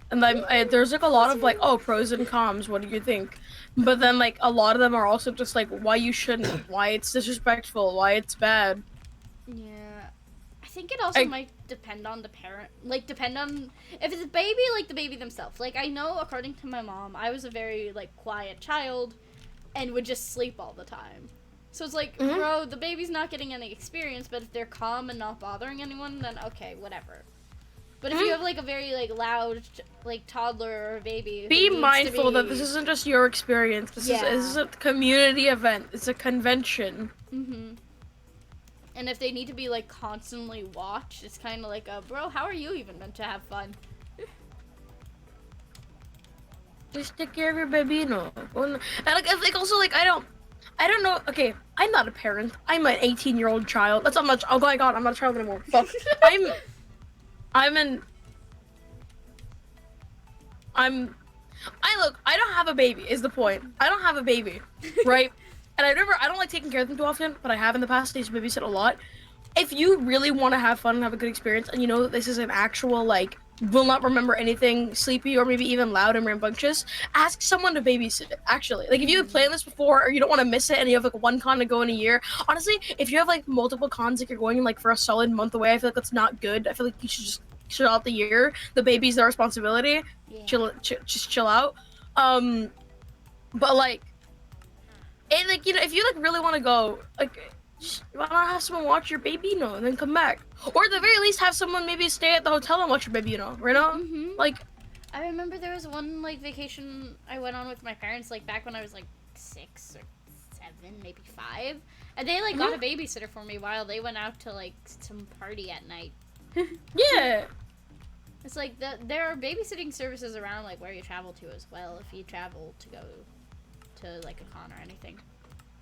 and there's like a lot of like, oh, pros and cons. What do you think? But then like a lot of them are also just like why you shouldn't, why it's disrespectful, why it's bad. Yeah, I think it also might depend on the parent. Like depend on if it's a baby, like the baby themselves. Like I know, according to my mom, I was a very like quiet child, and would just sleep all the time. So it's like, bro, the baby's not getting any experience, but if they're calm and not bothering anyone, then okay, whatever. But if you have like a very like loud like toddler or a baby, be mindful that this isn't just your experience. This is a community event. It's a convention. And if they need to be like constantly watched, it's kind of like, bro, how are you even meant to have fun? Just take care of your baby, no. And like also like I don't know. Okay, I'm not a parent. I'm an 18-year-old child. That's not much. Oh my god, I'm not a child anymore. Fuck. I don't have a baby is the point. I don't have a baby, right? And I don't like taking care of them too often, but I have in the past. I used to babysit a lot. If you really want to have fun and have a good experience, and you know that this is an actual like will not remember anything sleepy or maybe even loud and rambunctious, ask someone to babysit it, actually. Like if you have planned this before or you don't want to miss it and you have like one con to go in a year, honestly, if you have like multiple cons like you're going like for a solid month away, I feel like that's not good. I feel like you should just chill out the year. The baby's their responsibility. Just chill out. But like And like, you know, if you like really want to go, like, just, why not have someone watch your baby, you know, and then come back, or at the very least have someone maybe stay at the hotel and watch your baby, you know, like. I remember there was one like vacation I went on with my parents like back when I was like 6 or 7, maybe 5, and they like got a babysitter for me while they went out to like some party at night. Yeah. It's like there are babysitting services around like where you travel to as well if you travel to go to like a con or anything.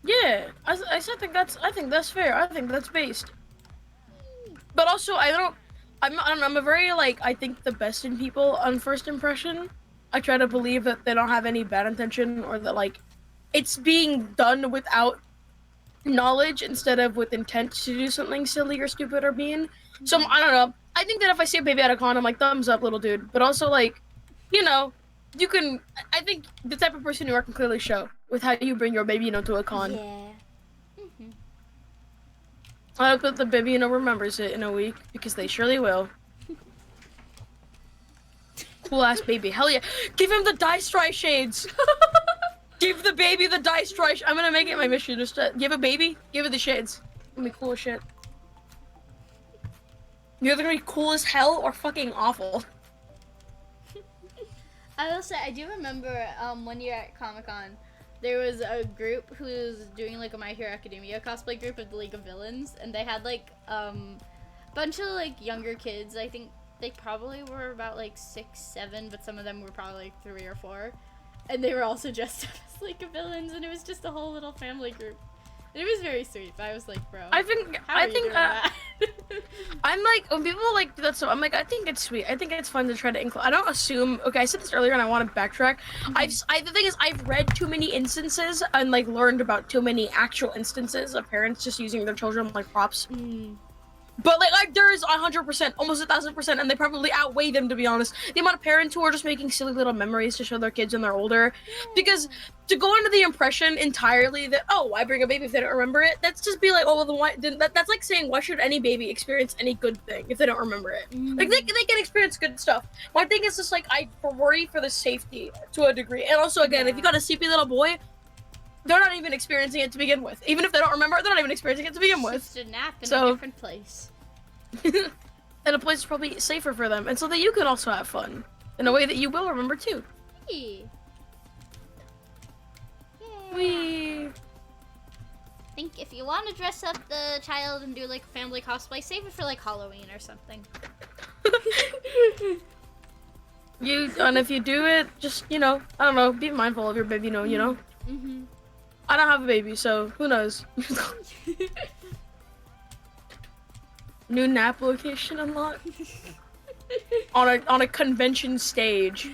Yeah, I think that's fair. I think that's based. But also, I'm a very like, I think the best in people on first impression. I try to believe that they don't have any bad intention, or that like it's being done without knowledge instead of with intent to do something silly or stupid or mean. So I don't know. I think that if I see a baby at a con, I'm like, thumbs up, little dude. But also like, you know, you can. I think the type of person you are can clearly show with how you bring your baby, you know, to a con. Yeah. I hope that the baby, you know, remembers it in a week, because they surely will. Cool ass baby. Hell yeah. Give him the dice try shades. Give the baby the dice try. I'm gonna make it my mission. Just to give a baby, give it the shades. Gonna be cool as shit. You're either gonna be cool as hell or fucking awful. I will say, I do remember one year at Comic-Con, there was a group who was doing like a My Hero Academia cosplay group of the League of Villains, and they had like bunch of like younger kids. I think they probably were about like 6, 7, but some of them were probably like 3 or 4, and they were also dressed up as League of Villains, and it was just a whole little family group. And it was very sweet, but I was like, bro, I think I'm like, when people like that stuff, I'm like, I think it's sweet. I think it's fun to try to include. I don't assume. Okay, I said this earlier, and I want to backtrack. The thing is, I've read too many instances and like learned about too many actual instances of parents just using their children like props. But like there is 100%, almost 1,000%, and they probably outweigh them, to be honest. The amount of parents who are just making silly little memories to show their kids when they're older, because to go under the impression entirely that, oh, why bring a baby if they don't remember it? That's just be like, oh, well, then why? That's like saying, why should any baby experience any good thing if they don't remember it? Like they can experience good stuff. My thing is just like, I worry for the safety to a degree, and also again, if you got a sleepy little boy, they're not even experiencing it to begin with. Even if they don't remember it, they're not even experiencing it to begin with. Just a nap in a different place. And a place is probably safer for them, and so that you can also have fun in a way that you will remember too. Yeah. Wee. I think if you want to dress up the child and do like a family cosplay, save it for like Halloween or something. And if you do it, just, you know, I don't know, be mindful of your baby, you know. I don't have a baby, so who knows. New nap location unlocked. on a convention stage.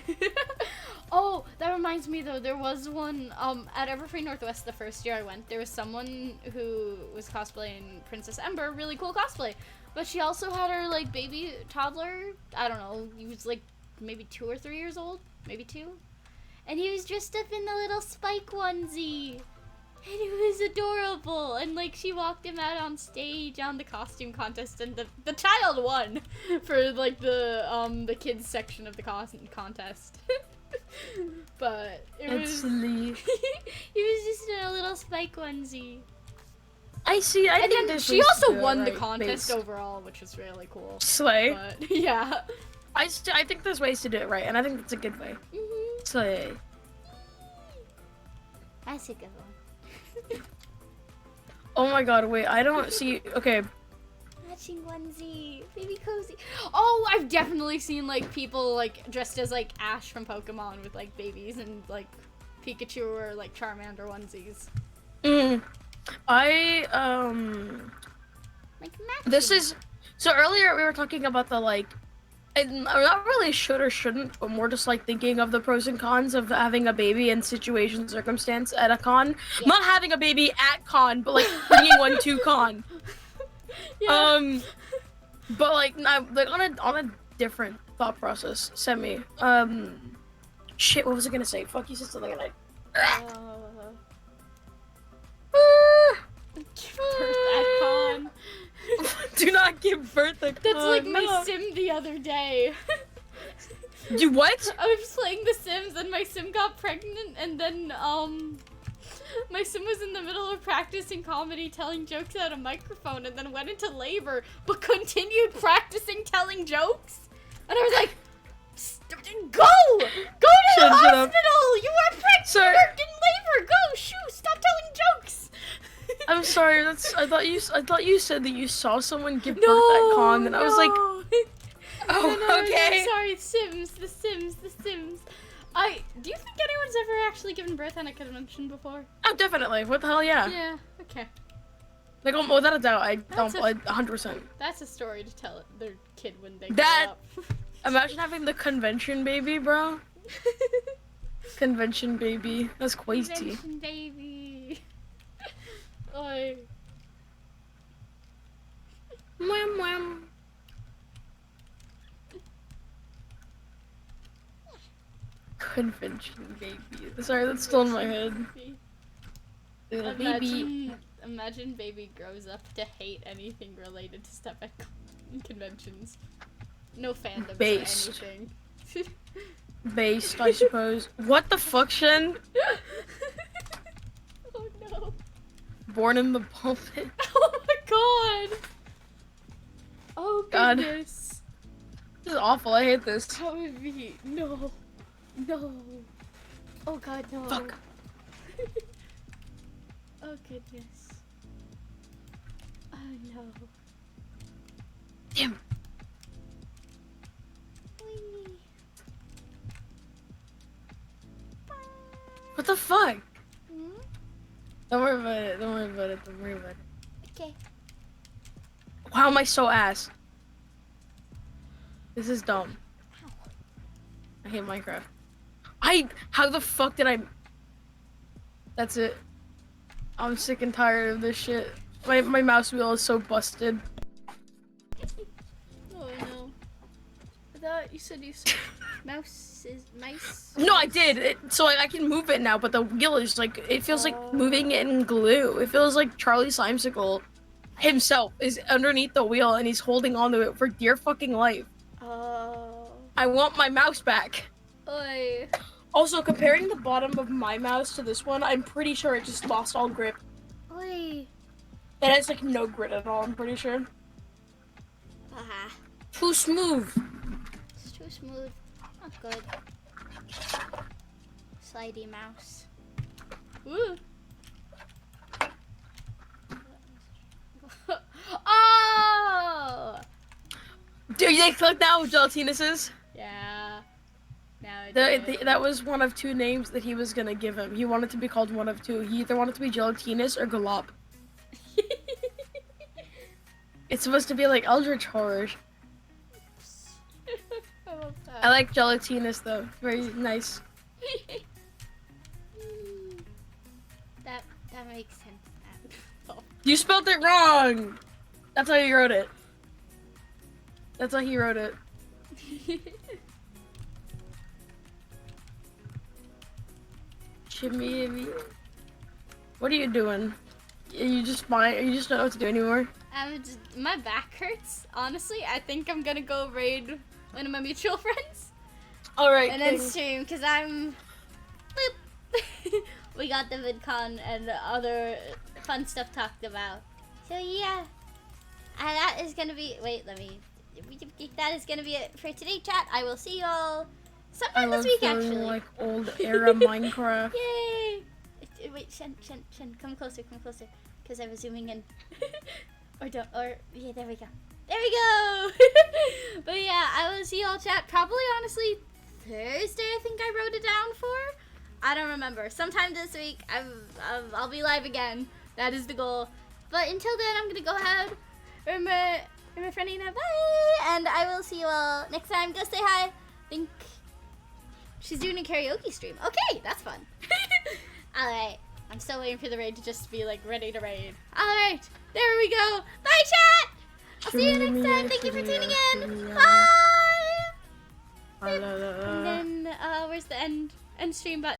Oh, that reminds me though, there was one at Everfree Northwest the first year I went. There was someone who was cosplaying Princess Ember, really cool cosplay. But she also had her like baby toddler, I don't know, he was like maybe 2 or 3 years old, maybe 2. And he was dressed up in the little Spike onesie. And it was adorable. And like she walked him out on stage on the costume contest, and the child won for like the kids section of the contest. But it was he was just in a little Spike onesie. I see. I think then she also won the contest overall, which was really cool. Slay. But, yeah. I think there's ways to do it right, and I think it's a good way. Slay. That's a good one. Oh my god, wait, I don't see. Okay. Matching onesie, baby cozy. Oh, I've definitely seen like people like dressed as like Ash from Pokemon with like babies and like Pikachu or like Charmander onesies. Like matching. This is so earlier we were talking about the like. I'm not really should or shouldn't, but more just like thinking of the pros and cons of having a baby in situation circumstance at a con. Yeah. Not having a baby at con, but like bringing one to con. Yeah. But like on a different thought process. Semi. Shit. What was I gonna say? Fuck, you said something and Give birth at con. Do not give birth at con. That's like my sim the other day. Do what? I was playing The Sims and my sim got pregnant, and then My sim was in the middle of practicing comedy, telling jokes at a microphone, and then went into labor, but continued practicing telling jokes. And I was like, go! Go to the Shut up. hospital! You are pregnant! Sorry. You're in labor! Go! Shoo! Stop telling jokes! I'm sorry. I thought you said that you saw someone give birth No! at con, and I was like, oh, oh, okay. I'm sorry, the Sims. Do you think anyone's ever actually given birth at a convention before? Oh, definitely. What the hell, yeah. Yeah, okay. Like, without a doubt, I That's don't, 100%. That's a story to tell their kid when they That- grow up. Imagine having the convention baby, bro. Convention baby. That's crazy. Convention baby. Oy. Mwah, mwah. Convention baby. Sorry, that's still in my head. Little baby. Imagine baby grows up to hate anything related to stuff at conventions. No fandoms Based. or anything. Based, I suppose. What the fuck, Shen? Oh no. Born in the pulpit. Oh my god. Oh God. goodness. This is awful. I hate this. That would be no. Oh god, no. Fuck. Oh goodness. Oh no. Damn. Whee. What the fuck? Hmm? Don't worry about it. Don't worry about it. Don't worry about it. Okay. Why am I so ass? This is dumb. Ow. I hate Minecraft. How the fuck did I? That's it. I'm sick and tired of this shit. My mouse wheel is so busted. Oh no. I thought you said mice. No, I did. So I can move it now, but the wheel is like, it feels like moving it in glue. It feels like Charlie Simesicle himself is underneath the wheel and he's holding onto it for dear fucking life. Oh. I want my mouse back. Oi. Also, comparing the bottom of my mouse to this one, I'm pretty sure it just lost all grip. Oi. It has like no grit at all, I'm pretty sure. Ah. Too smooth. It's too smooth. Not good. Slidey mouse. Woo. Oh! Do you click now with Gelatinuses? Yeah. Now I do. That was one of two names that he was gonna give him. He wanted to be called one of two. He either wanted to be Gelatinus or Galop. It's supposed to be like Eldritch Horror. I love that. I like Gelatinus though. Very nice. that makes sense. Oh. You spelled it wrong! That's how you wrote it. That's how he wrote it. Shimmy. What are you doing? You just don't know what to do anymore? My back hurts. Honestly, I think I'm gonna go raid one of my mutual friends. Alright, And then stream, because I'm... Boop. We got the VidCon and other fun stuff talked about. So yeah. And that is gonna be... Wait, let me... That is gonna be it for today, chat. I will see you all sometime this week, actually. Like old era Minecraft. Yay! Wait, Shen, come closer, because I was zooming in. Yeah, there we go. There we go! But yeah, I will see you all, chat. Probably, honestly, Thursday, I think I wrote it down for. I don't remember. Sometime this week, I'll be live again. That is the goal. But until then, I'm gonna go ahead. Remember friend Nina, bye! And I will see you all next time. Go say hi. Think she's doing a karaoke stream. Okay, that's fun. Alright. I'm still waiting for the raid to just be like ready to raid. Alright, there we go. Bye, chat! I'll see you next time. Thank you for tuning in. Bye! And then, where's the end stream button?